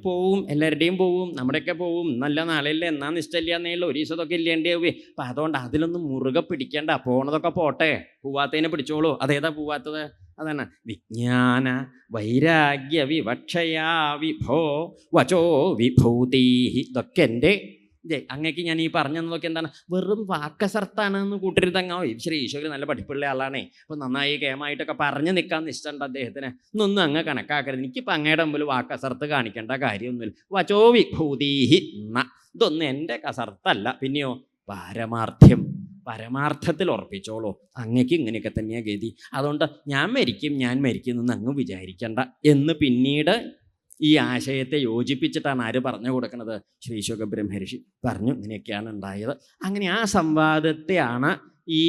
പോവും, എല്ലാവരുടെയും പോവും, നമ്മുടെയൊക്കെ പോവും. നല്ല നാളെയല്ലേ, എന്നാ നിശ്ചയില്ല എന്നേയുള്ളൂ, ഒരു ദിവസമൊക്കെ ഇല്ലേണ്ടാവേ. അപ്പം അതുകൊണ്ട് അതിലൊന്നും മുറുകെ പിടിക്കേണ്ട. പോണതൊക്കെ പോട്ടെ, പോവാത്തതിനെ പിടിച്ചോളൂ. അതേതാ പോവാത്തത്? അതാണ് വിജ്ഞാന വൈരാഗ്യ വിവക്ഷയാ വിഭോ വചോ വിഭൂതി. ഇതൊക്കെ എൻ്റെ അങ്ങേക്ക് ഞാൻ ഈ പറഞ്ഞതൊക്കെ എന്താണ്? വെറും വാക്കസർത്താണെന്ന് കൂട്ടരുതങ്ങോ. ശ്രീ ഈശ്വരൻ നല്ല പഠിപ്പുള്ള ആളാണേ, അപ്പം നന്നായി കേമായിട്ടൊക്കെ പറഞ്ഞു നിൽക്കാൻ നിശ്ചയുണ്ട് അദ്ദേഹത്തിന്. ഇന്നൊന്നും അങ്ങ് കണക്കാക്കരുത്. എനിക്കിപ്പോൾ അങ്ങയുടെ മുമ്പിൽ വാക്കസർത്ത് കാണിക്കേണ്ട കാര്യമൊന്നുമില്ല. വചോ വിഭൂതീഹി. ഇതൊന്നും എൻ്റെ കസർത്തല്ല. പിന്നെയോ പരമാർത്ഥത്തിൽ ഉറപ്പിച്ചോളൂ. അങ്ങക്ക് ഇങ്ങനെയൊക്കെ തന്നെയാണ് ഗതി. അതുകൊണ്ട് ഞാൻ മരിക്കും എന്ന് അങ്ങ് വിചാരിക്കണ്ട എന്ന് പിന്നീട് ഈ ആശയത്തെ യോജിപ്പിച്ചിട്ടാണ് ആര് പറഞ്ഞു കൊടുക്കുന്നത്? ശ്രീശുക ബ്രഹ്മഋഷി പറഞ്ഞു. ഇങ്ങനെയൊക്കെയാണ് ഉണ്ടായത്. അങ്ങനെ ആ സംവാദത്തെയാണ് ഈ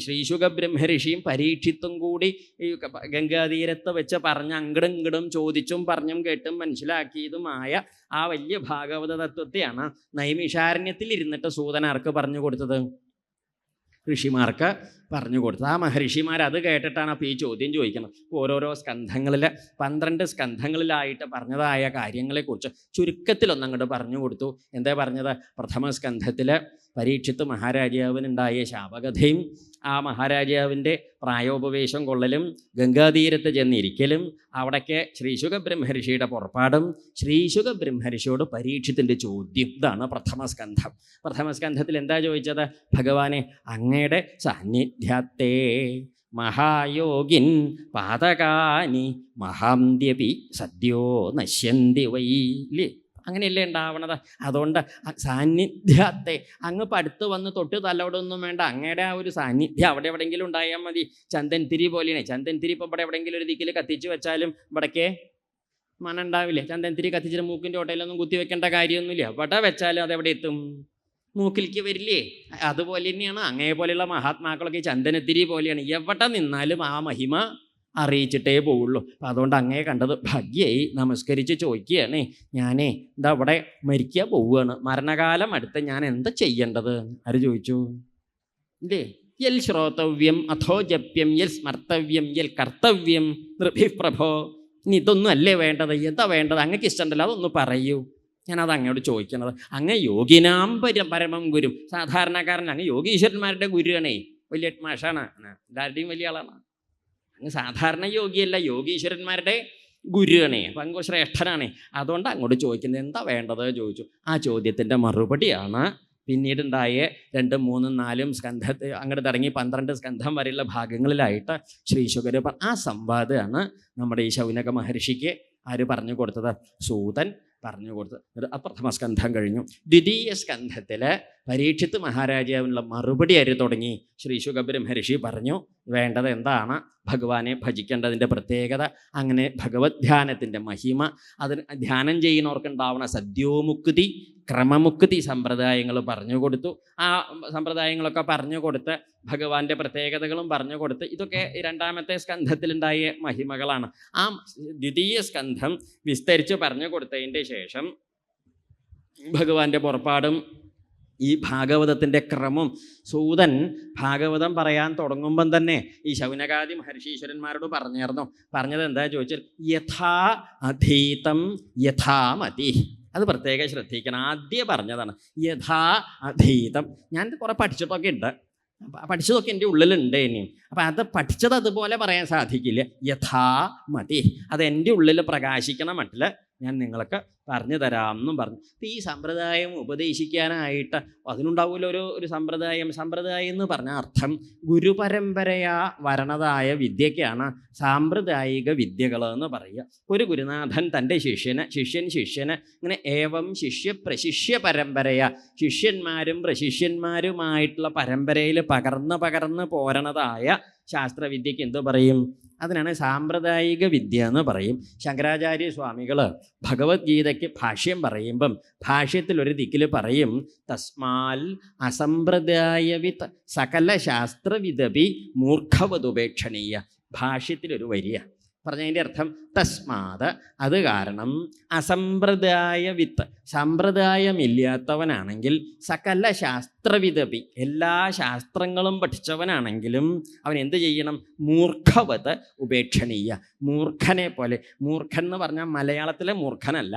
ശ്രീശുക ബ്രഹ്മഋഷിയും പരീക്ഷിത്തും കൂടി ഈ ഗംഗാതീരത്ത് വെച്ച് പറഞ്ഞ് അങ്ങടും ഇങ്ങടും ചോദിച്ചും പറഞ്ഞും കേട്ടും മനസ്സിലാക്കിയതുമായ ആ വലിയ ഭാഗവത തത്വത്തെയാണ് നൈമിഷാരണ്യത്തിൽ ഇരുന്നിട്ട് സൂതനാർക്ക് പറഞ്ഞു കൊടുത്തത്? ഋഷിമാർക്ക് പറഞ്ഞു കൊടുത്തത്. ആ മഹർഷിമാർ അത് കേട്ടിട്ടാണ് അപ്പോൾ ഈ ചോദ്യം ചോദിക്കുന്നത്. ഓരോരോ സ്കന്ധങ്ങളിൽ 12 സ്കന്ധങ്ങളിലായിട്ട് പറഞ്ഞതായ കാര്യങ്ങളെക്കുറിച്ച് ചുരുക്കത്തിലൊന്നങ്ങോട്ട് പറഞ്ഞു കൊടുത്തു. എന്താ പറഞ്ഞത്? പ്രഥമ സ്കന്ധത്തിൽ പരീക്ഷിത്ത് മഹാരാജാവിനുണ്ടായ ശാപകഥയും ആ മഹാരാജാവിൻ്റെ പ്രായോപവേശം കൊള്ളലും ഗംഗാതീരത്ത് ചെന്നിരിക്കലും അവിടേക്ക് ശ്രീശുക ബ്രഹ്മഋഷിയുടെ പുറപ്പാടും ശ്രീശുക ബ്രഹ്മഋഷിയോട് പരീക്ഷത്തിൻ്റെ ചോദ്യം. ഇതാണ് പ്രഥമസ്കന്ധം. പ്രഥമസ്കന്ധത്തിൽ എന്താ ചോദിച്ചത്? ഭഗവാനെ, അങ്ങയുടെ സാന്നിധ്യത്തെ മഹായോഗിൻ പാതകാനി മഹാന്ത്യപി സദ്യോ നശ്യന്തി വൈ. ഇല്ലേ? അങ്ങനെയല്ലേ ഉണ്ടാവണത്? അതുകൊണ്ട് സാന്നിധ്യത്തെ അങ്ങ് പടുത്ത് വന്ന് തൊട്ട് തലോടൊന്നും വേണ്ട. അങ്ങയുടെ ആ ഒരു സാന്നിധ്യം അവിടെ എവിടെയെങ്കിലും ഉണ്ടായാൽ മതി. ചന്ദൻ തിരി പോലെയാണ്. ചന്ദൻ തിരി ഇപ്പോൾ ഇവിടെ എവിടെയെങ്കിലും ഒരു ദിക്കിൽ കത്തിച്ച് വെച്ചാലും ഇവിടേക്ക് മണം ഉണ്ടാവില്ലേ? ചന്ദൻ തിരി കത്തിച്ചിട്ട് മൂക്കിൻ്റെ ഓട്ടയിലൊന്നും കുത്തി വെക്കേണ്ട കാര്യമൊന്നുമില്ല. ഇവിടെ വെച്ചാലും അതെവിടെ എത്തും? മൂക്കിലേക്ക് വരില്ലേ? അതുപോലെ തന്നെയാണ് അങ്ങേപോലെയുള്ള മഹാത്മാക്കളൊക്കെ ചന്ദനത്തിരി പോലെയാണ്. എവിടെ നിന്നാലും ആ മഹിമ അറിയിച്ചിട്ടേ പോവുള്ളൂ. അപ്പം അതുകൊണ്ട് അങ്ങേ കണ്ടത് ഭാഗ്യമായി. നമസ്കരിച്ച് ചോദിക്കുകയാണ്, ഞാനേ എന്താ ഇവിടെ മരിക്കാൻ പോവുകയാണ്, മരണകാലം അടുത്ത് ഞാൻ എന്താ ചെയ്യേണ്ടത്? ആര് ചോദിച്ചു? ഇല്ലേ? യൽ ശ്രോതവ്യം അഥോ ജപ്യം യൽ സ്മർത്തവ്യം യൽ കർത്തവ്യം നൃഭിപ്രഭോ. ഇനി ഇതൊന്നും അല്ലേ വേണ്ടത്? എന്താ വേണ്ടത്? അങ്ങക്ക് ഇഷ്ടമുണ്ടല്ലോ, അതൊന്ന് പറയൂ. ഞാനത് അങ്ങോട്ട് ചോദിക്കുന്നത്. അങ്ങ് യോഗിനാം പരമം ഗുരു, സാധാരണക്കാരൻ അങ്ങ് യോഗീശ്വരന്മാരുടെ ഗുരുവാണേ, വലിയ മാഷാണ്, എല്ലാവരുടെയും വലിയ ആളാണ്. അങ്ങ് സാധാരണ യോഗിയല്ല, യോഗീശ്വരന്മാരുടെ ഗുരുവാണേ, അപ്പം അങ്ങ് ശ്രേഷ്ഠനാണേ. അതുകൊണ്ട് അങ്ങോട്ട് ചോദിക്കുന്നത് എന്താ വേണ്ടത് ചോദിച്ചു. ആ ചോദ്യത്തിൻ്റെ മറുപടിയാണ് പിന്നീടുണ്ടായ 2, 3, 4 സ്കന്ധത്തെ അങ്ങോട്ട് തുടങ്ങി 12 സ്കന്ധം വരെയുള്ള ഭാഗങ്ങളിലായിട്ട് ശ്രീ ശുകർ ആ സംവാദമാണ് നമ്മുടെ ഈ ശൗനക മഹർഷിക്ക് ആര് പറഞ്ഞു കൊടുത്തത്? സൂതൻ പറഞ്ഞു കൊടുത്തത്. പ്രഥമ സ്കന്ധം കഴിഞ്ഞു. ദ്വിതീയ സ്കന്ധത്തിൽ പരീക്ഷിത്ത് മഹാരാജാവിനുള്ള മറുപടി ആര് തുടങ്ങി? ശ്രീ ശുകബ്രഹ്മർഷി പറഞ്ഞു വേണ്ടത് എന്താണ്, ഭഗവാനെ ഭജിക്കേണ്ടതിൻ്റെ പ്രത്യേകത, അങ്ങനെ ഭഗവത് ധ്യാനത്തിൻ്റെ മഹിമ, അതിന് ധ്യാനം ചെയ്യുന്നവർക്കുണ്ടാവുന്ന സദ്യോമുക്തി, ക്രമമുക്തി സമ്പ്രദായങ്ങൾ പറഞ്ഞു കൊടുത്തു. ആ സമ്പ്രദായങ്ങളൊക്കെ പറഞ്ഞു കൊടുത്ത് ഭഗവാന്റെ പ്രത്യേകതകളും പറഞ്ഞു കൊടുത്ത് ഇതൊക്കെ രണ്ടാമത്തെ സ്കന്ധത്തിലുണ്ടായ മഹിമകളാണ്. ആ ദ്വിതീയ സ്കന്ധം വിസ്തരിച്ച് പറഞ്ഞു കൊടുത്തതിൻ്റെ ശേഷം ഭഗവാന്റെ പുറപ്പാടും ഈ ഭാഗവതത്തിൻ്റെ ക്രമം സൂതൻ ഭാഗവതം പറയാൻ തുടങ്ങുമ്പം തന്നെ ഈ ശൗനകാദി മഹർഷീശ്വരന്മാരോട് പറഞ്ഞത് എന്താ ചോദിച്ചാൽ യഥാ അധീതം യഥാമതി. അത് പ്രത്യേകം ശ്രദ്ധിക്കണം. ആദ്യം പറഞ്ഞതാണ് യഥാ അധീതം. ഞാൻ കുറേ പഠിച്ചിട്ടൊക്കെ ഉണ്ട്, പഠിച്ചതൊക്കെ എൻ്റെ ഉള്ളിലുണ്ട് ഇനിയും. അപ്പം അത് പഠിച്ചത് അതുപോലെ പറയാൻ സാധിക്കില്ല. യഥാ മതി, അത് എൻ്റെ ഉള്ളിൽ പ്രകാശിക്കണ മട്ടിൽ ഞാൻ നിങ്ങൾക്ക് പറഞ്ഞു തരാമെന്നും പറഞ്ഞു. അപ്പം ഈ സമ്പ്രദായം ഉപദേശിക്കാനായിട്ട് അതിനുണ്ടാവുമല്ലോ ഒരു സമ്പ്രദായം എന്ന് പറഞ്ഞ അർത്ഥം ഗുരുപരമ്പരയാ വരണതായ വിദ്യയ്ക്കാണ് സാമ്പ്രദായിക വിദ്യകൾ എന്ന് പറയുക. ഒരു ഗുരുനാഥൻ തൻ്റെ ശിഷ്യന് ഇങ്ങനെ ഏവം ശിഷ്യ പ്രശിഷ്യ പരമ്പരയാ, ശിഷ്യന്മാരും പ്രശിഷ്യന്മാരുമായിട്ടുള്ള പരമ്പരയിൽ പകർന്ന് പോരണതായ ശാസ്ത്രവിദ്യയ്ക്ക് എന്തോ പറയും? അതിനാണ് സാമ്പ്രദായിക വിദ്യ എന്ന് പറയും. ശങ്കരാചാര്യ സ്വാമികൾ ഭഗവത്ഗീതയ്ക്ക് ഭാഷ്യം പറയുമ്പം ഭാഷ്യത്തിലൊരു ദിക്കിൽ പറയും തസ്മാൽ അസമ്പ്രദായവിത് സകല ശാസ്ത്രവിദപി മൂർഖവതുപേക്ഷണീയ. ഭാഷ്യത്തിലൊരു വരിയ പറഞ്ഞതിൻ്റെ അർത്ഥം തസ്മാത്, അത് കാരണം, അസമ്പ്രദായവിത്ത്, സമ്പ്രദായമില്ലാത്തവനാണെങ്കിൽ, സകല ശാസ്ത്രവിദപി, എല്ലാ ശാസ്ത്രങ്ങളും പഠിച്ചവനാണെങ്കിലും അവൻ എന്ത് ചെയ്യണം? മൂർഖവത് ഉപേക്ഷണീയ. മൂർഖനെ പോലെ. മൂർഖൻ എന്ന് പറഞ്ഞാൽ മലയാളത്തിലെ മൂർഖനല്ല,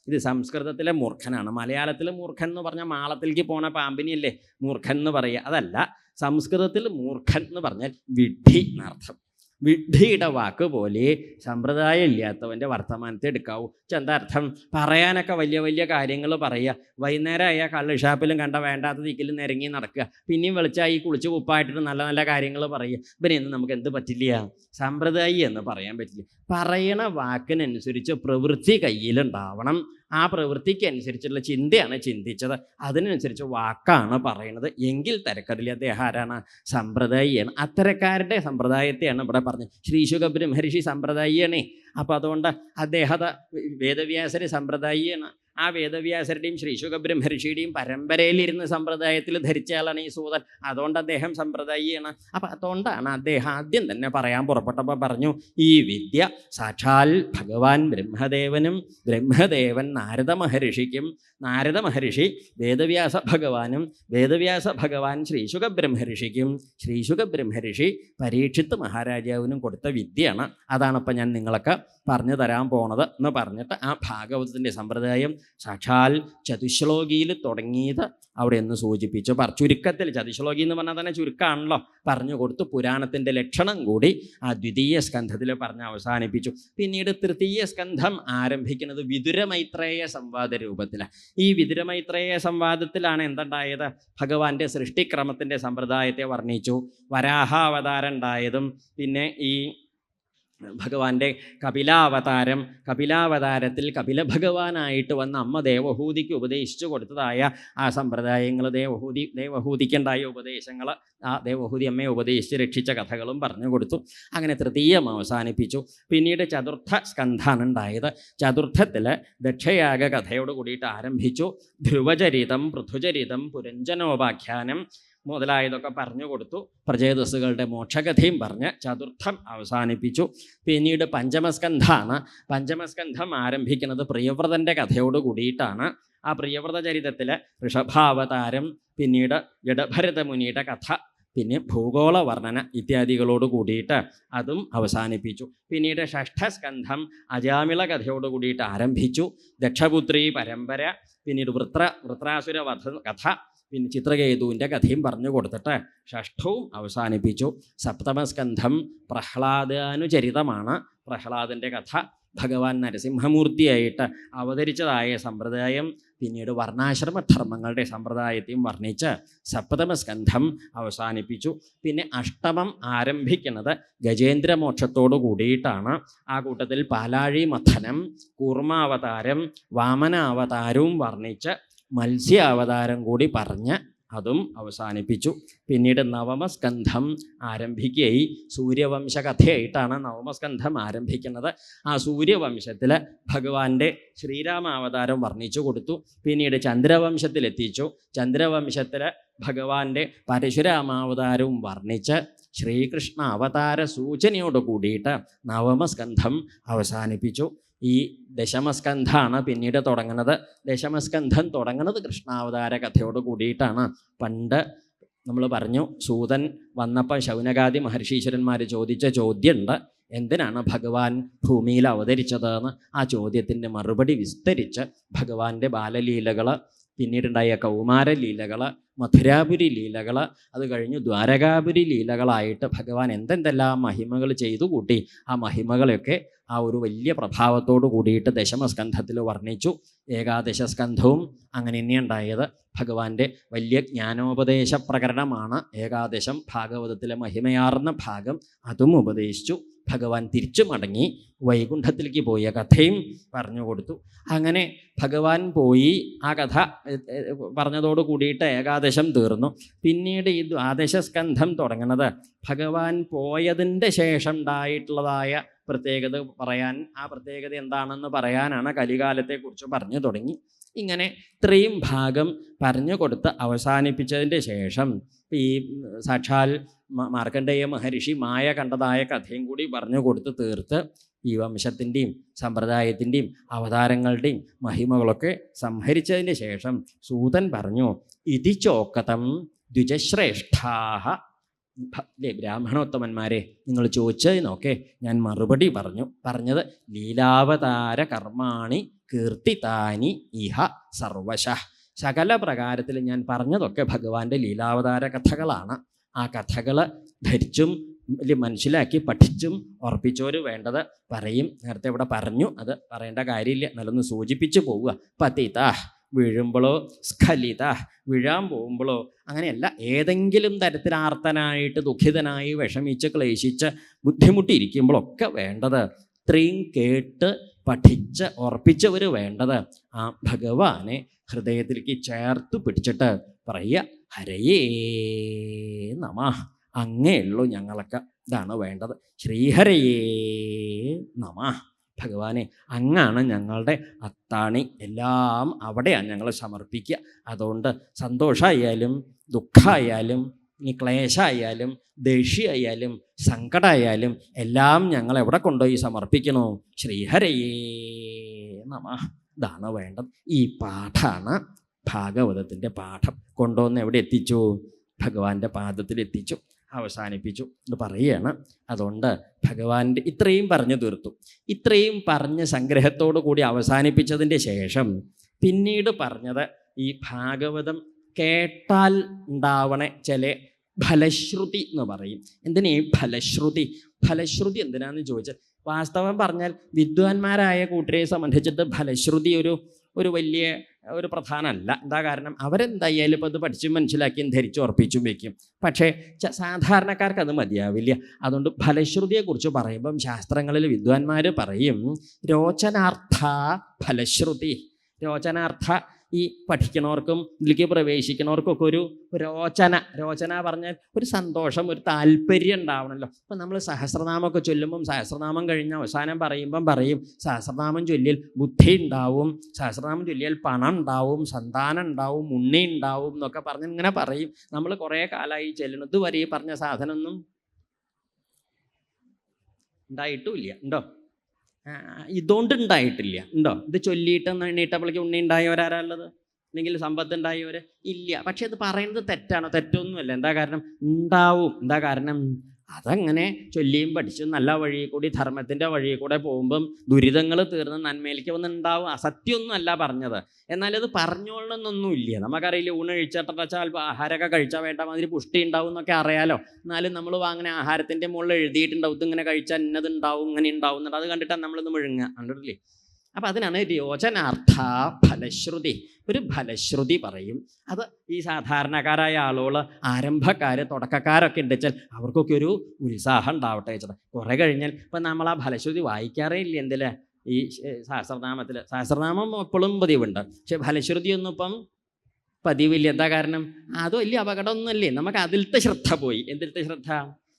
ഇത് സംസ്കൃതത്തിലെ മൂർഖനാണ്. മലയാളത്തിലെ മൂർഖൻ എന്ന് പറഞ്ഞാൽ മാളത്തിലേക്ക് പോണ പാമ്പിനിയല്ലേ മൂർഖൻ എന്ന് പറയുക, അതല്ല. സംസ്കൃതത്തിൽ മൂർഖൻ എന്ന് പറഞ്ഞാൽ വിഡ്ഢി എന്നർത്ഥം. വിഡ്ഢിയുടെ വാക്ക് പോലെ സമ്പ്രദായം ഇല്ലാത്തവൻ്റെ വർത്തമാനത്തെ എടുക്കാവൂ. എന്താ അർത്ഥം? പറയാനൊക്കെ വലിയ വലിയ കാര്യങ്ങൾ പറയുക, വൈകുന്നേരം ആയാൽ കള്ള് ഷാപ്പിലും കണ്ട വേണ്ടാത്ത ദിക്കിലും നിരങ്ങി നടക്കുക, പിന്നെയും വെളിച്ചായി കുളിച്ച് ഉപ്പായിട്ടിട്ട് നല്ല നല്ല കാര്യങ്ങൾ പറയുക. ഇവനെയൊന്നും നമുക്ക് എന്ത് പറ്റില്ല? സമ്പ്രദായി എന്ന് പറയാൻ പറ്റില്ല. പറയണ വാക്കിനനുസരിച്ച് പ്രവൃത്തി കയ്യിലുണ്ടാവണം. ആ പ്രവൃത്തിക്ക് അനുസരിച്ചുള്ള ചിന്തയാണ് ചിന്തിച്ചത്, അതിനനുസരിച്ച് വാക്കാണ് പറയണത്. എങ്കിൽ തിരക്കടില്ല. അദ്ദേഹം ആരാണ്? സമ്പ്രദായിയാണ്. അത്തരക്കാരുടെ സമ്പ്രദായത്തെയാണ് ഇവിടെ പറഞ്ഞത്. ശ്രീ ശുകബ്രഹ്മർഷി സമ്പ്രദായിയാണേ. അപ്പോൾ അതുകൊണ്ട് അദ്ദേഹത്തെ വേദവ്യാസര് സമ്പ്രദായിയാണ്. ആ വേദവ്യാസരുടെയും ശ്രീ ശുകബ്രഹ്മർഷിയുടെയും പരമ്പരയിലിരുന്ന് സമ്പ്രദായത്തിൽ ധരിച്ച ആളാണ് ഈ സൂതൻ. അതുകൊണ്ട് അദ്ദേഹം സമ്പ്രദായിയാണ്. അപ്പം അതുകൊണ്ടാണ് അദ്ദേഹം ആദ്യം തന്നെ പറയാൻ പുറപ്പെട്ടപ്പോൾ പറഞ്ഞു ഈ വിദ്യ സാക്ഷാൽ ഭഗവാൻ ബ്രഹ്മദേവനും ബ്രഹ്മദേവൻ നാരദ മഹർഷിക്കും, നാരദ മഹർഷി വേദവ്യാസ ഭഗവാനും, വേദവ്യാസ ഭഗവാൻ ശ്രീ ശുകബ്രഹ്മർഷിക്കും, ശ്രീ ശുകബ്രഹ്മർഷി പരീക്ഷിത്ത് മഹാരാജാവിനും കൊടുത്ത വിദ്യയാണ്. അതാണിപ്പോൾ ഞാൻ നിങ്ങൾക്ക് പറഞ്ഞു തരാൻ പോണത് എന്ന് പറഞ്ഞിട്ട് ആ ഭാഗവതത്തിൻ്റെ സമ്പ്രദായം സാക്ഷാൽ ചതുശ്ലോകിയിൽ തുടങ്ങിയത് അവിടെ ഒന്ന് സൂചിപ്പിച്ചു. ചുരുക്കത്തിൽ ചതുശ്ലോകി എന്ന് പറഞ്ഞാൽ തന്നെ ചുരുക്കമാണല്ലോ, പറഞ്ഞു കൊടുത്തു. പുരാണത്തിൻ്റെ ലക്ഷണം കൂടി ആ ദ്വിതീയ സ്കന്ധത്തിൽ പറഞ്ഞ് അവസാനിപ്പിച്ചു. പിന്നീട് തൃതീയ സ്കന്ധം ആരംഭിക്കുന്നത് വിതുരമൈത്രേയ സംവാദ രൂപത്തിലാണ്. ഈ വിതുരമൈത്രേയ സംവാദത്തിലാണ് എന്തുണ്ടായത്? ഭഗവാന്റെ സൃഷ്ടിക്രമത്തിൻ്റെ സമ്പ്രദായത്തെ വർണ്ണിച്ചു. വരാഹാവതാരം ഉണ്ടായതും പിന്നെ ഈ ഭഗവാന്റെ കപിലാവതാരത്തിൽ കപില ഭഗവാനായിട്ട് വന്ന അമ്മ ദേവഹൂതിക്ക് ഉപദേശിച്ചു കൊടുത്തതായ ആ സമ്പ്രദായങ്ങൾ, ദേവഹൂതിക്കുണ്ടായ ഉപദേശങ്ങൾ, ആ ദേവഹൂതി അമ്മയെ ഉപദേശിച്ച് രക്ഷിച്ച കഥകളും പറഞ്ഞു കൊടുത്തു. അങ്ങനെ തൃതീയം അവസാനിപ്പിച്ചു. പിന്നീട് ചതുർത്ഥ സ്കന്ധാണ് ഉണ്ടായത്. ചതുർത്ഥത്തിൽ ദക്ഷയാഗ കഥയോട് കൂടിയിട്ട് ആരംഭിച്ചു. ധ്രുവചരിതം, പൃഥുചരിതം, പുരഞ്ജനോപാഖ്യാനം മുതലായതൊക്കെ പറഞ്ഞു കൊടുത്തു. പ്രചേതസ്സുകളുടെ മോക്ഷകഥയും പറഞ്ഞ് ചതുർത്ഥം അവസാനിപ്പിച്ചു. പിന്നീട് പഞ്ചമസ്കന്ധാണ്. പഞ്ചമസ്കന്ധം ആരംഭിക്കുന്നത് പ്രിയവ്രതൻ്റെ കഥയോട് കൂടിയിട്ടാണ്. ആ പ്രിയവ്രത ചരിതത്തിൽ ഋഷഭാവതാരം, പിന്നീട് ജഡഭരത മുനിയുടെ കഥ, പിന്നെ ഭൂഗോള വർണ്ണന ഇത്യാദികളോട് കൂടിയിട്ട് അതും അവസാനിപ്പിച്ചു. പിന്നീട് ഷഷ്ഠസ്കന്ധം അജാമിള കഥയോട് കൂടിയിട്ട് ആരംഭിച്ചു. ദക്ഷപുത്രി പരമ്പര, പിന്നീട് വൃത്രാസുര വധ കഥ, പിന്നെ ചിത്രകേതുവിൻ്റെ കഥയും പറഞ്ഞു കൊടുത്തിട്ട് ഷഷ്ഠവും അവസാനിപ്പിച്ചു. സപ്തമസ്കന്ധം പ്രഹ്ലാദാനുചരിതമാണ്. പ്രഹ്ലാദൻ്റെ കഥ ഭഗവാൻ നരസിംഹമൂർത്തിയായിട്ട് അവതരിച്ചതായ സമ്പ്രദായം, പിന്നീട് വർണ്ണാശ്രമധർമ്മങ്ങളുടെ സമ്പ്രദായത്തെയും വർണ്ണിച്ച് സപ്തമസ്കന്ധം അവസാനിപ്പിച്ചു. പിന്നെ അഷ്ടമം ആരംഭിക്കുന്നത് ഗജേന്ദ്രമോക്ഷത്തോടു കൂടിയിട്ടാണ്. ആ കൂട്ടത്തിൽ പാലാഴി മഥനം, കൂർമാവതാരം, വാമനാവതാരവും വർണ്ണിച്ച് മത്സ്യാവതാരം കൂടി പറഞ്ഞ് അതും അവസാനിപ്പിച്ചു. പിന്നീട് നവമസ്കന്ധം ആരംഭിക്കുകയായി. സൂര്യവംശ കഥയായിട്ടാണ് നവമസ്കന്ധം ആരംഭിക്കുന്നത്. ആ സൂര്യവംശത്തിൽ ഭഗവാന്റെ ശ്രീരാമാവതാരം വർണ്ണിച്ചു കൊടുത്തു. പിന്നീട് ചന്ദ്രവംശത്തിലെത്തിച്ചു. ചന്ദ്രവംശത്തിൽ ഭഗവാന്റെ പരശുരാമാവതാരവും വർണ്ണിച്ച് ശ്രീകൃഷ്ണ അവതാര സൂചനയോട് കൂടിയിട്ട് നവമസ്കന്ധം അവസാനിപ്പിച്ചു. ഈ ദശമസ്കന്ധമാണ് പിന്നീട് തുടങ്ങുന്നത്. ദശമസ്കന്ധം തുടങ്ങുന്നത് കൃഷ്ണാവതാര കഥയോട് കൂടിയിട്ടാണ്. പണ്ട് നമ്മൾ പറഞ്ഞു, സൂതൻ വന്നപ്പോൾ ശൗനകാദി മഹർഷീശ്വരന്മാർ ചോദിച്ച ചോദ്യമുണ്ട്, എന്തിനാണ് ഭഗവാൻ ഭൂമിയിൽ അവതരിച്ചതെന്ന്. ആ ചോദ്യത്തിൻ്റെ മറുപടി വിസ്തരിച്ച് ഭഗവാന്റെ ബാലലീലകൾ, പിന്നീടുണ്ടായ കൗമാരലീലകൾ, മഥുരാപുരി ലീലകൾ, അത് കഴിഞ്ഞു ദ്വാരകാപുരി ലീലകളായിട്ട് ഭഗവാൻ എന്തെന്തെല്ലാം മഹിമകൾ ചെയ്തു കൂട്ടി. ആ മഹിമകളൊക്കെ ആ ഒരു വലിയ പ്രഭാവത്തോട് കൂടിയിട്ട് ദശമസ്കന്ധത്തിൽ വർണ്ണിച്ചു. ഏകാദശസ്കന്ധവും അങ്ങനെ തന്നെ ഉണ്ടായത്. ഭഗവാന്റെ വലിയ ജ്ഞാനോപദേശ പ്രകരണമാണ് ഏകാദശം. ഭാഗവതത്തിലെ മഹിമയാർന്ന ഭാഗം അതും ഉപദേശിച്ചു. ഭഗവാൻ തിരിച്ചു മടങ്ങി വൈകുണ്ഠത്തിലേക്ക് പോയ കഥയും പറഞ്ഞു കൊടുത്തു. അങ്ങനെ ഭഗവാൻ പോയി ആ കഥ പറഞ്ഞതോട് കൂടിയിട്ട് ഏകാദശം തീർന്നു. പിന്നീട് ഈ ദ്വാദശസ്കന്ധം തുടങ്ങുന്നത് ഭഗവാൻ പോയതിൻ്റെ ശേഷം ഉണ്ടായിട്ടുള്ളതായ പ്രത്യേകത പറയാൻ, ആ പ്രത്യേകത എന്താണെന്ന് പറയാനാണ്. കലികാലത്തെക്കുറിച്ച് പറഞ്ഞു തുടങ്ങി. ഇങ്ങനെ ഇത്രയും ഭാഗം പറഞ്ഞു കൊടുത്ത് അവസാനിപ്പിച്ചതിൻ്റെ ശേഷം ഈ സാക്ഷാൽ മാർക്കണ്ഡേയ മഹർഷി മായ കണ്ടതായ കഥയും കൂടി പറഞ്ഞു കൊടുത്ത് തീർത്ത് ഈ വംശത്തിൻ്റെയും സമ്പ്രദായത്തിൻ്റെയും അവതാരങ്ങളുടെയും മഹിമകളൊക്കെ സംഹരിച്ചതിന് ശേഷം സൂതൻ പറഞ്ഞു, ഇതി ചോക്കതം ദ്വിജശ്രേഷ്ഠാഹ. ബ്രാഹ്മണോത്തമന്മാരെ, നിങ്ങൾ ചോദിച്ചതിനൊക്കെ ഞാൻ മറുപടി പറഞ്ഞത് ലീലാവതാര കർമാണി കീർത്തിതാനി ഇഹ സർവശ. സകല പ്രകാരത്തിൽ ഞാൻ പറഞ്ഞതൊക്കെ ഭഗവാന്റെ ലീലാവതാര കഥകളാണ്. ആ കഥകൾ ധരിച്ചും മനസ്സിലാക്കി പഠിച്ചും ഉറപ്പിച്ചവർ വേണ്ടത് പറയും. നേരത്തെ ഇവിടെ പറഞ്ഞു, അത് പറയേണ്ട കാര്യമില്ല, നല്ലൊന്ന് സൂചിപ്പിച്ചു പോവുക. പതിത വീഴുമ്പോഴോ, സ്ഖലിത വീഴാൻ പോകുമ്പോഴോ, അങ്ങനെയല്ല, ഏതെങ്കിലും തരത്തിലാർത്തനായിട്ട് ദുഃഖിതനായി വിഷമിച്ച് ക്ലേശിച്ച് ബുദ്ധിമുട്ടിയിരിക്കുമ്പോഴൊക്കെ വേണ്ടത് ഇത്രയും കേട്ട് പഠിച്ച് ഉറപ്പിച്ചവർ വേണ്ടത് ആ ഭഗവാനെ ഹൃദയത്തിലേക്ക് ചേർത്ത് പിടിച്ചിട്ട് പറയുക, ഹരയേ നമഃ, അങ്ങേയുള്ളൂ ഞങ്ങളൊക്കെ, ഇതാണ് വേണ്ടത്. ശ്രീഹരയേ നമഃ. ഭഗവാനെ, അങ്ങാണ് ഞങ്ങളുടെ അത്താണി, എല്ലാം അവിടെയാണ് ഞങ്ങൾ സമർപ്പിക്കുക. അതുകൊണ്ട് സന്തോഷമായാലും ദുഃഖമായാലും ഇനി ക്ലേശമായാലും ദേഷ്യമായാലും സങ്കടമായാലും എല്ലാം ഞങ്ങൾ എവിടെ കൊണ്ടുപോയി സമർപ്പിക്കണോ? ശ്രീഹരയേ നമഃ. ഇതാണ് വേണ്ടത്. ഈ പാഠമാണ് ഭാഗവതത്തിൻ്റെ പാഠം. കൊണ്ടുവന്ന് എവിടെ എത്തിച്ചു? ഭഗവാന്റെ പാദത്തിലെത്തിച്ചു, അവസാനിപ്പിച്ചു എന്ന് പറയുകയാണ്. അതുകൊണ്ട് ഭഗവാന്റെ ഇത്രയും പറഞ്ഞു തീർത്തു. ഇത്രയും പറഞ്ഞ് സംഗ്രഹത്തോടു കൂടി അവസാനിപ്പിച്ചതിൻ്റെ ശേഷം പിന്നീട് പറഞ്ഞത് ഈ ഭാഗവതം കേട്ടാൽ ഉണ്ടാവണ ചില ഫലശ്രുതി എന്ന് പറയും. എന്തിനാ ഈ ഫലശ്രുതി? ഫലശ്രുതി എന്തിനാന്ന് ചോദിച്ചാൽ, വാസ്തവം പറഞ്ഞാൽ വിദ്വാൻമാരായ കൂട്ടരെ സംബന്ധിച്ചിട്ട് ഫലശ്രുതി ഒരു വലിയ ഒരു പ്രധാനമല്ല. എന്താ കാരണം, അവരെന്തായാലും ഇപ്പോൾ അത് പഠിച്ചും മനസ്സിലാക്കിയും ധരിച്ചും ഉറപ്പിച്ചും വയ്ക്കും. പക്ഷേ സാധാരണക്കാർക്ക് അത് മതിയാവില്ല. അതുകൊണ്ട് ഫലശ്രുതിയെക്കുറിച്ച് പറയുമ്പം ശാസ്ത്രങ്ങളിൽ വിദ്വാൻമാർ പറയും, രോചനാർത്ഥ ഫലശ്രുതി. രോചനാർത്ഥ ഈ പഠിക്കുന്നവർക്കും ഇതിലേക്ക് പ്രവേശിക്കുന്നവർക്കൊക്കെ ഒരു രോചന പറഞ്ഞാൽ ഒരു സന്തോഷം, ഒരു താല്പര്യം ഉണ്ടാവണമല്ലോ. അപ്പം നമ്മൾ സഹസ്രനാമമൊക്കെ ചൊല്ലുമ്പം സഹസ്രനാമം കഴിഞ്ഞ് അവസാനം പറയും സഹസ്രനാമം ചൊല്ലിയാൽ ബുദ്ധി ഉണ്ടാവും, സഹസ്രനാമം ചൊല്ലിയാൽ പണം ഉണ്ടാവും, സന്താനം ഉണ്ടാവും, ഉണ്ണി ഉണ്ടാവും എന്നൊക്കെ പറഞ്ഞ് ഇങ്ങനെ പറയും. നമ്മൾ കുറേ കാലമായി ചെല്ലുന്നത് വരെ ഈ പറഞ്ഞ സാധനമൊന്നും ഉണ്ടായിട്ടുമില്ല. ഉണ്ടോ? ഇതുകൊണ്ട് ഉണ്ടായിട്ടില്ല. ഉണ്ടോ? ഇത് ചൊല്ലിയിട്ട് എണ്ണീട്ടപ്പോഴേക്ക് ഉണ്ണി ഉണ്ടായവരാരാ ഉള്ളത്? അല്ലെങ്കിൽ സമ്പത്തുണ്ടായവർ ഇല്ല. പക്ഷെ ഇത് പറയുന്നത് തെറ്റാണോ? തെറ്റൊന്നുമല്ല. എന്താ കാരണം? ഉണ്ടാവും. എന്താ കാരണം? അതങ്ങനെ ചൊല്ലിയും പഠിച്ചും നല്ല വഴി കൂടി ധർമ്മത്തിൻ്റെ വഴി കൂടെ പോകുമ്പം ദുരിതങ്ങൾ തീർന്ന് നന്മയിലേക്ക് വന്നുണ്ടാവും. അസത്യമൊന്നും അല്ല പറഞ്ഞത്. എന്നാൽ അത് പറഞ്ഞോളണമെന്നൊന്നുമില്ല. നമുക്കറിയില്ല, ഊണ് കഴിച്ചാൽ അല്പം ആഹാരമൊക്കെ കഴിച്ചാൽ വേണ്ട മാതിരി പുഷ്ടി ഉണ്ടാവും എന്നൊക്കെ അറിയാലോ. എന്നാലും നമ്മൾ വാങ്ങുന്ന ആഹാരത്തിൻ്റെ മുകളിൽ എഴുതിയിട്ടുണ്ടാവും ഇതിങ്ങനെ കഴിച്ചാൽ ഇന്നത് ഉണ്ടാവും, ഇങ്ങനെ ഉണ്ടാവും എന്നുണ്ട്. അത് കണ്ടിട്ടാണ് നമ്മളിന്ന് മുഴുങ്ങുക. കണ്ടിട്ടില്ലേ? അപ്പം അതിനാണ് യോജനാർത്ഥ ഫലശ്രുതി. ഒരു ഫലശ്രുതി പറയും. അത് ഈ സാധാരണക്കാരായ ആളുകൾ, ആരംഭക്കാർ, തുടക്കക്കാരൊക്കെ ഉണ്ട് വെച്ചാൽ അവർക്കൊക്കെ ഒരു ഉത്സാഹം ഉണ്ടാവട്ടെ വെച്ചത്. കുറേ കഴിഞ്ഞാൽ ഇപ്പം നമ്മൾ ആ ഫലശ്രുതി വായിക്കാറേ ഇല്ല. എന്തില്? ഈ സഹസ്രനാമത്തിൽ. സഹസ്രനാമം എപ്പോഴും പതിവുണ്ട്, പക്ഷെ ഫലശ്രുതിയൊന്നും ഇപ്പം പതിവില്ല. എന്താ കാരണം? അത് വലിയ അപകടമൊന്നുമല്ലേ. നമുക്ക് അതിലത്തെ ശ്രദ്ധ പോയി. എന്തിലത്തെ ശ്രദ്ധ?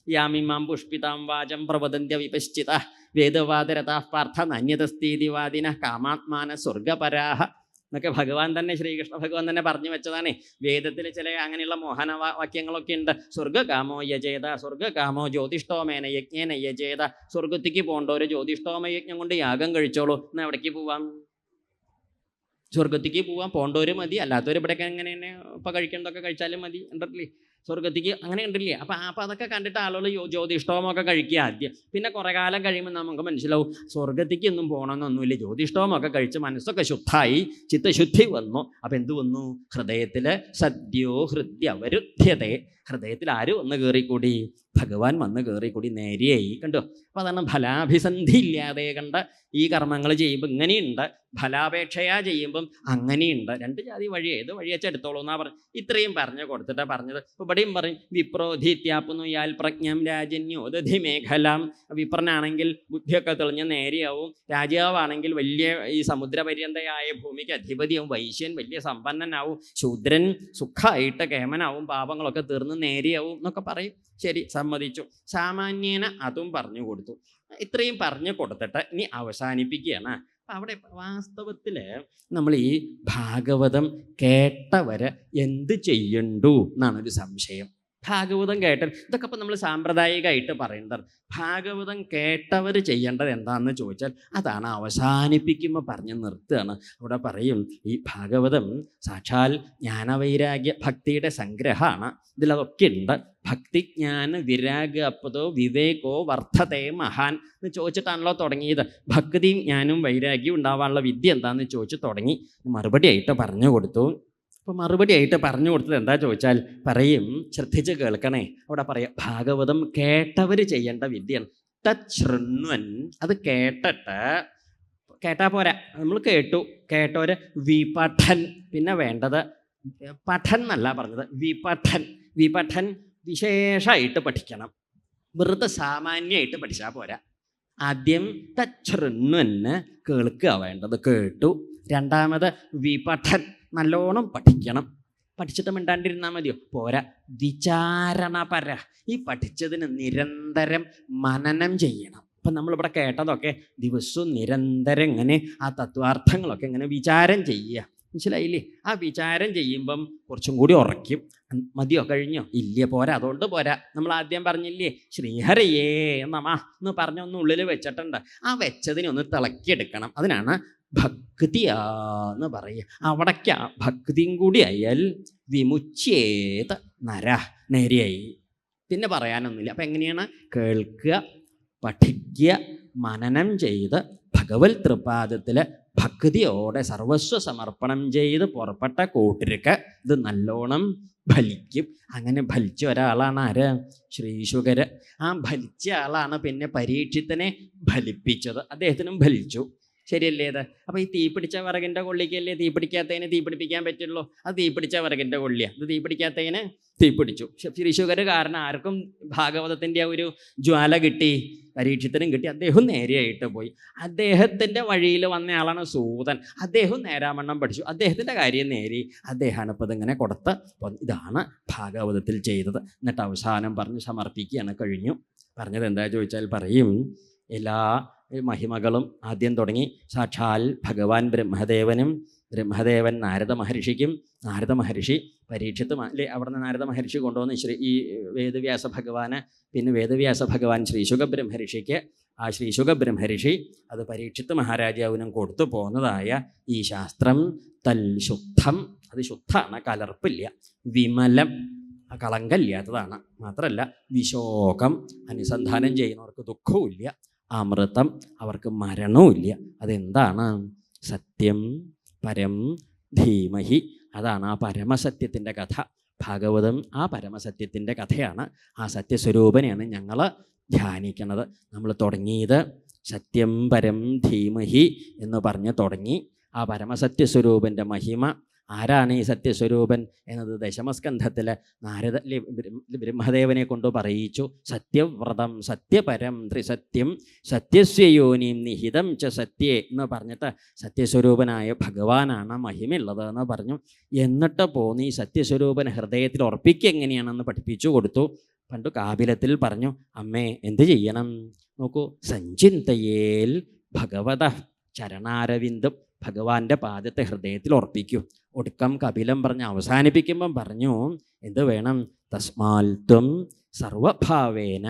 യാമിമാം പുഷ്പിതാം വാചം പ്രവദന്ത്യ വിപശ്ചിത വേദവാദരതാ പാർത്ഥ നന്യതസ്ഥീതിവാദിന കാമാത്മാന സ്വർഗപരാഹ എന്നൊക്കെ ഭഗവാൻ തന്നെ, ശ്രീകൃഷ്ണ ഭഗവാൻ തന്നെ പറഞ്ഞു വെച്ചതാണ്. വേദത്തിൽ ചില അങ്ങനെയുള്ള മോഹന വാക്യങ്ങളൊക്കെ ഉണ്ട്. സ്വർഗ്ഗകാമോ യജേത, സ്വർഗ്ഗകാമോ ജ്യോതിഷ്ടോമേന യജ്ഞേന യജേത. സ്വർഗത്തിക്ക് പോകേണ്ട ഒരു ജ്യോതിഷ്ടോമ യജ്ഞം കൊണ്ട് യാഗം കഴിച്ചോളൂ. എന്നാൽ എവിടേക്ക് പോവാം? സ്വർഗത്തേക്ക് പോവാൻ പോകേണ്ടവർ മതി. അല്ലാത്തവർ ഇവിടെയൊക്കെ എങ്ങനെ തന്നെ ഇപ്പം കഴിക്കേണ്ടതൊക്കെ കഴിച്ചാലും മതി. ഉണ്ടല്ലേ? സ്വർഗത്തേക്ക് അങ്ങനെ ഉണ്ടല്ലേ? അപ്പം അതൊക്കെ കണ്ടിട്ട് ആളുകൾ ജ്യോതിഷ്ടോമൊക്കെ കഴിക്കുക ആദ്യം. പിന്നെ കുറേ കാലം കഴിയുമ്പോൾ നമുക്ക് മനസ്സിലാവും സ്വർഗത്തേക്ക് ഒന്നും പോകണമെന്നൊന്നുമില്ല. ജ്യോതിഷ്ടോമൊക്കെ കഴിച്ച് മനസ്സൊക്കെ ശുദ്ധായി, ചിത്തശുദ്ധി വന്നു. അപ്പം എന്ത് വന്നു? ഹൃദയത്തിൽ സദ്യോ ഹൃദ്യവരുദ്ധ്യതേ. ഹൃദയത്തിൽ ആര് വന്ന് കയറിക്കൂടി? ഭഗവാൻ വന്ന് കയറിക്കൂടി. നേരെയായി. കണ്ടോ? അപ്പം അതാണ് ഫലാഭിസന്ധി ഇല്ലാതെ കണ്ട ഈ കർമ്മങ്ങൾ ചെയ്യുമ്പോൾ ഇങ്ങനെയുണ്ട്, ഫലാപേക്ഷയാ ചെയ്യുമ്പം അങ്ങനെയുണ്ട്. രണ്ട് ജാതി വഴി. ഏത് വഴി വെച്ചാൽ എടുത്തോളൂ എന്നാ പറഞ്ഞു. ഇത്രയും പറഞ്ഞു കൊടുത്തിട്ടാണ് പറഞ്ഞത്. ഇപ്പോൾ ഇവിടെയും പറയും വിപ്രോധിത്യാപ്പുന്നു യാൽ പ്രജ്ഞം രാജന്യോദധി മേഖലാം. വിപ്രനാണെങ്കിൽ ബുദ്ധിയൊക്കെ തെളിഞ്ഞ് നേരെയാവും. രാജാവാണെങ്കിൽ വലിയ ഈ സമുദ്രപര്യന്തയായ ഭൂമിക്ക് അധിപതിയാവും. വൈശ്യൻ വലിയ സമ്പന്നനാവും. ശൂദ്രൻ സുഖമായിട്ട് കേമനാവും. പാപങ്ങളൊക്കെ തീർന്ന് നേരെയാവും എന്നൊക്കെ പറയും. ശരി, സമ്മതിച്ചു. സാമാന്യേന അതും പറഞ്ഞു കൊടുത്തു. ഇത്രയും പറഞ്ഞു കൊടുത്തിട്ട് ഇനി അവസാനിപ്പിക്കുകയാണ്. അപ്പം അവിടെ വാസ്തവത്തിൽ നമ്മൾ ഈ ഭാഗവതം കേട്ടവര് എന്ത് ചെയ്യണ്ടു എന്നാണൊരു സംശയം. ഭാഗവതം കേട്ട ഇതൊക്കെ ഇപ്പം നമ്മൾ സാമ്പ്രദായികമായിട്ട് പറയേണ്ടത്. ഭാഗവതം കേട്ടവർ ചെയ്യേണ്ടത് എന്താണെന്ന് ചോദിച്ചാൽ അതാണ് അവസാനിപ്പിക്കുമ്പോൾ പറഞ്ഞ് നിർത്തുകയാണ്. അവിടെ പറയും ഈ ഭാഗവതം സാക്ഷാൽ ജ്ഞാനവൈരാഗ്യ ഭക്തിയുടെ സംഗ്രഹമാണ്. ഇതിലതൊക്കെ ഉണ്ട്. ഭക്തി ജ്ഞാന വിരാഗപ്പതോ വിവേകോ വർദ്ധതേ മഹാൻ എന്ന് ചോദിച്ചിട്ടാണല്ലോ തുടങ്ങിയത്. ഭക്തിയും ജ്ഞാനവും വൈരാഗ്യവും ഉണ്ടാവാനുള്ള വിദ്യ എന്താണെന്ന് ചോദിച്ച് തുടങ്ങി. മറുപടി ആയിട്ട് പറഞ്ഞു കൊടുത്തു. അപ്പോൾ മറുപടി ആയിട്ട് പറഞ്ഞു കൊടുത്തത് എന്താ ചോദിച്ചാൽ പറയും, ശ്രദ്ധിച്ച് കേൾക്കണേ. അവിടെ പറയാം ഭാഗവതം കേട്ടവർ ചെയ്യേണ്ട വിദ്യയാണ്. തൃണ്വൻ. അത് കേട്ടാൽ പോരാ. നമ്മൾ കേട്ടവര് വിപഠൻ. പിന്നെ വേണ്ടത് പഠൻ എന്നല്ല പറഞ്ഞത്, വിപഠൻ വിശേഷമായിട്ട് പഠിക്കണം. വെറുതെ സാമാന്യമായിട്ട് പഠിച്ചാൽ പോരാ. ആദ്യം തൃണ്വന് കേൾക്കുക വേണ്ടത്, കേട്ടു. രണ്ടാമത് വിപഠൻ, നല്ലോണം പഠിക്കണം. പഠിച്ചിട്ട് മിണ്ടാണ്ടിരുന്നാൽ മതിയോ? പോരാ. വിചാരണപര. ഈ പഠിച്ചതിന് നിരന്തരം മനനം ചെയ്യണം. അപ്പം നമ്മളിവിടെ കേട്ടതൊക്കെ ദിവസവും നിരന്തരം ഇങ്ങനെ ആ തത്വാർത്ഥങ്ങളൊക്കെ ഇങ്ങനെ വിചാരം ചെയ്യുക. മനസ്സിലായില്ലേ? ആ വിചാരം ചെയ്യുമ്പം കുറച്ചും കൂടി ഉറയ്ക്കും. മതിയോ? കഴിഞ്ഞോ? ഇല്ല, പോരാ. അതുകൊണ്ട് പോരാ. നമ്മൾ ആദ്യം പറഞ്ഞില്ലേ ശ്രീഹരയേ നമ എന്ന് പറഞ്ഞൊന്ന് ഉള്ളിൽ വെച്ചിട്ടുണ്ട്. ആ വെച്ചതിനെ ഒന്ന് തിളക്കിയെടുക്കണം. അതിനാണ് ഭക്തിയാന്ന് പറയുക. അവിടേക്ക് ഭക്തിയും കൂടി ആയാൽ വിമുച്യേത നര, നേരെയായി. പിന്നെ പറയാനൊന്നുമില്ല. അപ്പം എങ്ങനെയാണ്? കേൾക്കുക, പഠിക്കുക, മനനം ചെയ്ത് ഭഗവത് തൃപാദത്തിൽ ഭക്തിയോടെ സർവസ്വ സമർപ്പണം ചെയ്ത് പുറപ്പെട്ട കൂട്ടർക്ക് ഇത് നല്ലോണം ഫലിക്കും. അങ്ങനെ ഫലിച്ച ഒരാളാണ് ആര്? ശ്രീശുകര്. ആ ഫലിച്ച ആളാണ് പിന്നെ പരീക്ഷിത്തിനെ ഫലിപ്പിച്ചത്. അദ്ദേഹത്തിനും ഫലിച്ചു. ശരിയല്ലേ ഇത്? അപ്പോൾ ഈ തീപിടിച്ച വിറകിൻ്റെ കൊള്ളിക്കല്ലേ തീപിടിക്കാത്തതിന് തീപിടിപ്പിക്കാൻ പറ്റുള്ളൂ. അത് തീപിടിച്ച വിറകിൻ്റെ കൊള്ളിയാണ്. ഇത് തീപിടിക്കാത്തതിന് തീപിടിച്ചു. ശ്രീശുകര് കാരണം ആർക്കും ഭാഗവതത്തിൻ്റെ ആ ഒരു ജ്വാല കിട്ടി, പരീക്ഷത്തിനും കിട്ടി. അദ്ദേഹം നേരെയായിട്ട് പോയി. അദ്ദേഹത്തിൻ്റെ വഴിയിൽ വന്നയാളാണ് സൂതൻ. അദ്ദേഹം നേരാമണ്ണം പഠിച്ചു. അദ്ദേഹത്തിൻ്റെ കാര്യം നേരി. അദ്ദേഹമാണ് ഇപ്പോൾ ഇതിങ്ങനെ കൊടുത്ത്. ഇതാണ് ഭാഗവതത്തിൽ ചെയ്തത്. എന്നിട്ട് അവസാനം പറഞ്ഞ് സമർപ്പിക്കുകയാണ്. കഴിഞ്ഞു. പറഞ്ഞത് എന്താ ചോദിച്ചാൽ പറയും എല്ലാ മഹിമകളും ആദ്യം തുടങ്ങി സാക്ഷാൽ ഭഗവാൻ ബ്രഹ്മദേവനും, ബ്രഹ്മദേവൻ നാരദ മഹർഷിക്കും, നാരദ മഹർഷി പരീക്ഷത്ത് അല്ലേ അവിടെ നിന്ന് നാരദ മഹർഷി കൊണ്ടുവന്ന് ഈ വേദവ്യാസ ഭഗവാന്, പിന്നെ വേദവ്യാസ ഭഗവാൻ ശ്രീശുക ബ്രഹ്മർഷിക്ക്, ആ ശ്രീ ശുഖബ്രഹ്മർഷി അത് പരീക്ഷിത്ത് മഹാരാജാവിനും കൊടുത്തു പോകുന്നതായ ഈ ശാസ്ത്രം തൽ ശുദ്ധം, അത് ശുദ്ധമാണ്, കലർപ്പില്ല, വിമലം, കളങ്കമില്ലാത്തതാണ്, മാത്രമല്ല വിശോകം, അനുസന്ധാനം ചെയ്യുന്നവർക്ക് ദുഃഖവും ഇല്ല, അമൃതം, അവർക്ക് മരണവും ഇല്ല. അതെന്താണ്? സത്യം പരം ധീമഹി, അതാണ് ആ പരമസത്യത്തിൻ്റെ കഥ. ഭാഗവതം ആ പരമസത്യത്തിൻ്റെ കഥയാണ്. ആ സത്യസ്വരൂപനെയാണ് ഞങ്ങൾ ധ്യാനിക്കുന്നത്. നമ്മൾ തുടങ്ങിയത് സത്യം പരം ധീമഹി എന്ന് പറഞ്ഞ് തുടങ്ങി. ആ പരമസത്യസ്വരൂപൻ്റെ മഹിമ, ആരാണ് ഈ സത്യസ്വരൂപൻ എന്നത് ദശമസ്കന്ധത്തിൽ നാരദ ബ്രഹ്മദേവനെ കൊണ്ട് പറയിച്ചു. സത്യവ്രതം സത്യപരം ത്രിസത്യം സത്യസ്യയോനിം നിഹിതം ച സത്യേ എന്ന് പറഞ്ഞിട്ട് സത്യസ്വരൂപനായ ഭഗവാനാണ് മഹിമയുള്ളത് എന്ന് പറഞ്ഞു. എന്നിട്ട് പോന്ന് ഈ സത്യസ്വരൂപൻ ഹൃദയത്തിൽ ഉറപ്പിക്കുക എങ്ങനെയാണെന്ന് പഠിപ്പിച്ചു കൊടുത്തു. പണ്ട് കാപിലത്തിൽ പറഞ്ഞു, അമ്മേ എന്ത് ചെയ്യണം നോക്കൂ, സഞ്ചിന്തയേൽ ഭഗവത ചരണാരവിന്ദം, ഭഗവാന്റെ പാദത്തെ ഹൃദയത്തിൽ ഉറപ്പിക്കൂ. ഒടുക്കം കപിലം പറഞ്ഞ് അവസാനിപ്പിക്കുമ്പം പറഞ്ഞു, എന്ത് വേണം? തസ്മാൽത്വം സർവഭാവേന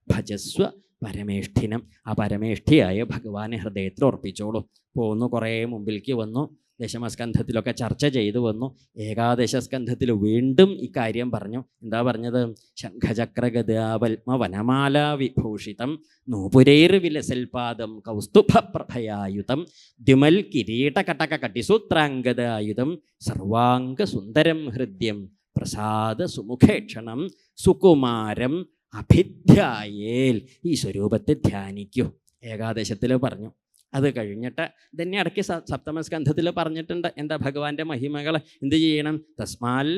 ഭജസ്വ പരമേഷ്ഠിനം, ആ പരമേഷ്ഠിയായ ഭഗവാനെ ഹൃദയത്തിൽ ഉറപ്പിച്ചോളൂ. പോന്നു കുറേ മുമ്പിലേക്ക് വന്നു, ദശമസ്കന്ധത്തിലൊക്കെ ചർച്ച ചെയ്തു വന്നു. ഏകാദശസ്കന്ധത്തിൽ വീണ്ടും ഇക്കാര്യം പറഞ്ഞു. എന്താ പറഞ്ഞത്? ശംഖചക്രഗദാപത്മ വനമാല വിഭൂഷിതം നൂപുരൈർവിലസൽപാദം കൗസ്തുഭപ്രഭയായുധം ദ്യുമൽ കിരീടകടക കട്ടിസൂത്രാംഗദായുധം സർവാംഗസുന്ദരം ഹൃദ്യം പ്രസാദ സുമുഖേക്ഷണം സുകുമാരം അഭിധ്യായേൽ. ഈ സ്വരൂപത്തെ ധ്യാനിക്കൂ. ഏകാദശത്തിൽ പറഞ്ഞു. അത് കഴിഞ്ഞിട്ട് തന്നെ ഇടയ്ക്ക് സപ്തമസ്കന്ധത്തിൽ പറഞ്ഞിട്ടുണ്ട്. എന്താ ഭഗവാന്റെ മഹിമകൾ എന്ത് ചെയ്യണം? തസ്മാൽ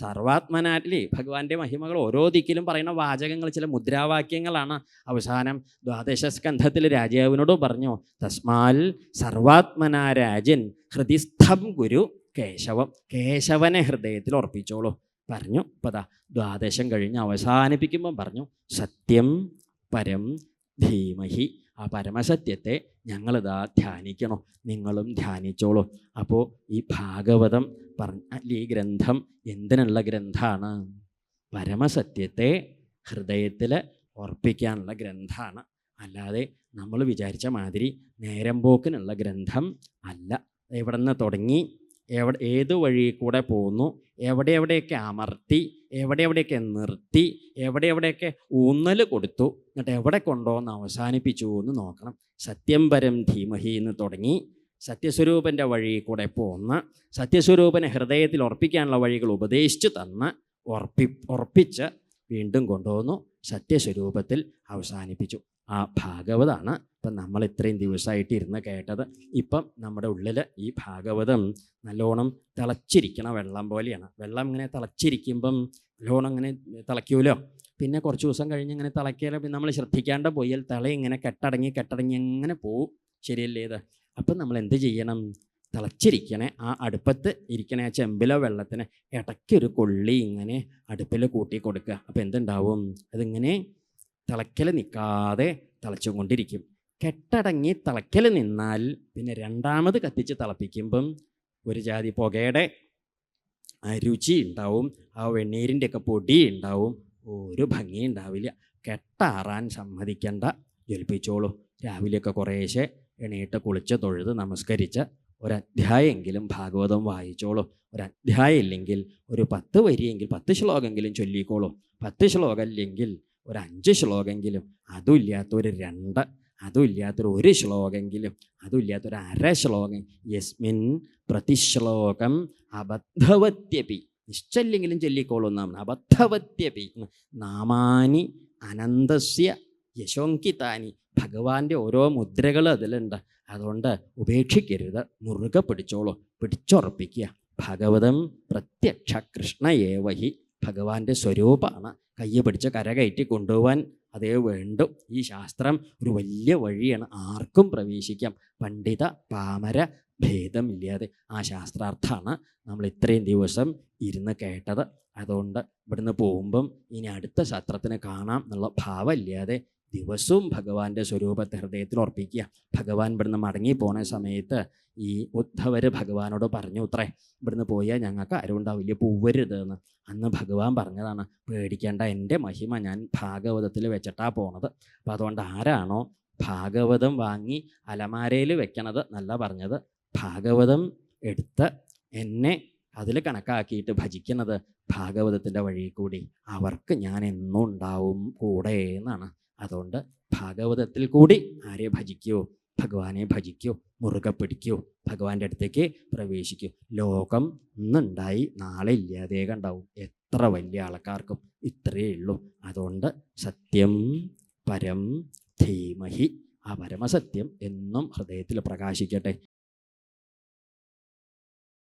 സർവാത്മനാറ്റിലെ ഭഗവാന്റെ മഹിമകൾ ഓരോ ദിക്കിലും പറയുന്ന വാചകങ്ങൾ ചില മുദ്രാവാക്യങ്ങളാണ്. അവസാനം ദ്വാദശസ്കന്ധത്തിൽ രാജാവിനോട് പറഞ്ഞു, തസ്മാൽ സർവാത്മനാ രാജൻ ഹൃദിസ്ഥം ഗുരു കേശവം, കേശവനെ ഹൃദയത്തിൽ ഉറപ്പിച്ചോളൂ പറഞ്ഞു. ഇപ്പം ദാ ദ്വാദശം കഴിഞ്ഞ് അവസാനിപ്പിക്കുമ്പം പറഞ്ഞു, സത്യം പരം ധീമഹി, ആ പരമസത്യത്തെ ഞങ്ങളിതാ ധ്യാനിക്കണം, നിങ്ങളും ധ്യാനിച്ചോളൂ. അപ്പോൾ ഈ ഭാഗവതം ഈ ഗ്രന്ഥം എന്തിനുള്ള ഗ്രന്ഥമാണ്? പരമസത്യത്തെ ഹൃദയത്തിൽ ഉറപ്പിക്കാനുള്ള ഗ്രന്ഥമാണ്. അല്ലാതെ നമ്മൾ വിചാരിച്ച മാതിരി നേരം പോക്കിനുള്ള ഗ്രന്ഥം അല്ല. എവിടെ നിന്ന് തുടങ്ങി, ഏത് വഴി കൂടെ പോന്നു, എവിടെയൊക്കെ അമർത്തി, എവിടെയൊക്കെ നിർത്തി, എവിടെയൊക്കെ ഊന്നൽ കൊടുത്തു, എന്നിട്ട് എവിടെ കൊണ്ടുവന്ന് അവസാനിപ്പിച്ചു എന്ന് നോക്കണം. സത്യം പരം ധീമഹി എന്ന് തുടങ്ങി സത്യസ്വരൂപൻ്റെ വഴി കൂടെ പോന്ന് സത്യസ്വരൂപനെ ഹൃദയത്തിൽ ഉറപ്പിക്കാനുള്ള വഴികൾ ഉപദേശിച്ചു തന്ന് ഉറപ്പിച്ച് വീണ്ടും കൊണ്ടുവന്നു സത്യസ്വരൂപത്തിൽ അവസാനിപ്പിച്ചു. ആ ഭാഗവതാണ് ഇപ്പം നമ്മൾ ഇത്രയും ദിവസമായിട്ട് ഇരുന്ന് കേട്ടത്. ഇപ്പം നമ്മുടെ ഉള്ളിൽ ഈ ഭാഗവതം നല്ലോണം തിളച്ചിരിക്കണ വെള്ളം പോലെയാണ്. വെള്ളം ഇങ്ങനെ തിളച്ചിരിക്കുമ്പം നല്ലോണം ഇങ്ങനെ തിളയ്ക്കുമല്ലോ. പിന്നെ കുറച്ച് ദിവസം കഴിഞ്ഞ് ഇങ്ങനെ തിളക്കിയാൽ പിന്നെ നമ്മൾ ശ്രദ്ധിക്കാണ്ട് പോയാൽ തള ഇങ്ങനെ കെട്ടടങ്ങി എങ്ങനെ പോവും. ശരിയല്ലേ ഇത്? അപ്പം നമ്മൾ എന്ത് ചെയ്യണം? തിളച്ചിരിക്കണേ ആ അടുപ്പത്ത് ഇരിക്കണേ ആ ചെമ്പിലോ വെള്ളത്തിന് ഇടയ്ക്കൊരു കൊള്ളി ഇങ്ങനെ അടുപ്പിൽ കൂട്ടി കൊടുക്കുക. അപ്പം എന്തുണ്ടാവും? അതിങ്ങനെ തിളയ്ക്കൽ നിൽക്കാതെ തിളച്ചുകൊണ്ടിരിക്കും. കെട്ടടങ്ങി തിളയ്ക്കൽ നിന്നാൽ പിന്നെ രണ്ടാമത് കത്തിച്ച് തിളപ്പിക്കുമ്പം ഒരു ജാതി പുകയുടെ രുചി ഉണ്ടാവും, ആ വെണ്ണീരിൻ്റെയൊക്കെ പൊടി ഉണ്ടാവും, ഒരു ഭംഗി ഉണ്ടാവില്ല. കെട്ടാറാൻ സമ്മതിക്കേണ്ട, ജ്വലിപ്പിച്ചോളൂ. രാവിലെയൊക്കെ കുറേശ്ശെ എണീട്ട് കുളിച്ച് തൊഴുത് നമസ്കരിച്ച് ഒരധ്യായമെങ്കിലും ഭാഗവതം വായിച്ചോളൂ. ഒരധ്യായം ഇല്ലെങ്കിൽ ഒരു 10 വരിയെങ്കിൽ 10 ശ്ലോകമെങ്കിലും ചൊല്ലിക്കോളൂ. 10 ശ്ലോകം ഇല്ലെങ്കിൽ ഒരു 5 ശ്ലോകമെങ്കിലും, അതും ഇല്ലാത്തൊരു 2, അതും ഇല്ലാത്തൊരു 1 ശ്ലോകമെങ്കിലും, അതും ഇല്ലാത്തൊരു അര ശ്ലോകം. യസ്മിൻ പ്രതിശ്ലോകം അബദ്ധവത്യപി, നിശ്ചല്ലെങ്കിലും ചൊല്ലിക്കോളൂ. നാം അബദ്ധവത്യപി നാമാനി അനന്തസ്യ യശോങ്കിതാനി, ഭഗവാന്റെ ഓരോ മുദ്രകൾ അതിലുണ്ട്. അതുകൊണ്ട് ഉപേക്ഷിക്കരുത്, മുറുകെ പിടിച്ചോളൂ, പിടിച്ചുറപ്പിക്കുക. ഭാഗവതം പ്രത്യക്ഷ കൃഷ്ണയേവഹി, ഭഗവാന്റെ സ്വരൂപമാണ്. കയ്യെ പിടിച്ച് കരകയറ്റി കൊണ്ടുപോകാൻ അതേ വേണ്ടും. ഈ ശാസ്ത്രം ഒരു വലിയ വഴിയാണ്, ആർക്കും പ്രവേശിക്കാം. പണ്ഡിത പാമര ഭേദമില്ലാതെ ആ ശാസ്ത്രാർത്ഥമാണ് നമ്മൾ ഇത്രയും ദിവസം ഇരുന്ന് കേട്ടത്. അതുകൊണ്ട് ഇവിടുന്ന് പോകുമ്പം ഇനി അടുത്ത സത്രത്തിന് കാണാം എന്നുള്ള ഭാവമില്ലാതെ ദിവസവും ഭഗവാന്റെ സ്വരൂപത്തെ ഹൃദയത്തിൽ ഉറപ്പിക്കുക. ഭഗവാൻ ഇവിടുന്ന് മടങ്ങി പോണ സമയത്ത് ഈ ഉദ്ധവര് ഭഗവാനോട് പറഞ്ഞു അത്രേ, ഇവിടുന്ന് പോയാൽ ഞങ്ങൾക്ക് ആരും ഉണ്ടാവില്ല, പോവരുതെന്ന്. അന്ന് ഭഗവാൻ പറഞ്ഞതാണ്, പേടിക്കേണ്ട, എൻ്റെ മഹിമ ഞാൻ ഭാഗവതത്തിൽ വെച്ചിട്ടാണ് പോണത്. അപ്പം അതുകൊണ്ട് ആരാണോ ഭാഗവതം വാങ്ങി അലമാരയിൽ വെക്കണത് നല്ല പറഞ്ഞത്. ഭാഗവതം എടുത്ത് എന്നെ അതിൽ കണക്കാക്കിയിട്ട് ഭജിക്കുന്നത് ഭാഗവതത്തിൻ്റെ വഴി കൂടി അവർക്ക് ഞാൻ എന്നും ഉണ്ടാവും കൂടെ എന്നാണ്. അതുകൊണ്ട് ഭാഗവതത്തിൽ കൂടി ആരെ ഭജിക്കൂ? ഭഗവാനെ ഭജിക്കൂ, മുറുകെ പിടിക്കൂ, ഭഗവാന്റെ അടുത്തേക്ക് പ്രവേശിക്കൂ. ലോകം ഇന്നുണ്ടായി നാളെ ഇല്ലാതെ കണ്ടാവും. എത്ര വലിയ ആൾക്കാർക്കും ഇത്രയേ ഉള്ളൂ. അതുകൊണ്ട് സത്യം പരം ധീമഹി, ആ പരമസത്യം എന്നും ഹൃദയത്തിൽ പ്രകാശിക്കട്ടെ.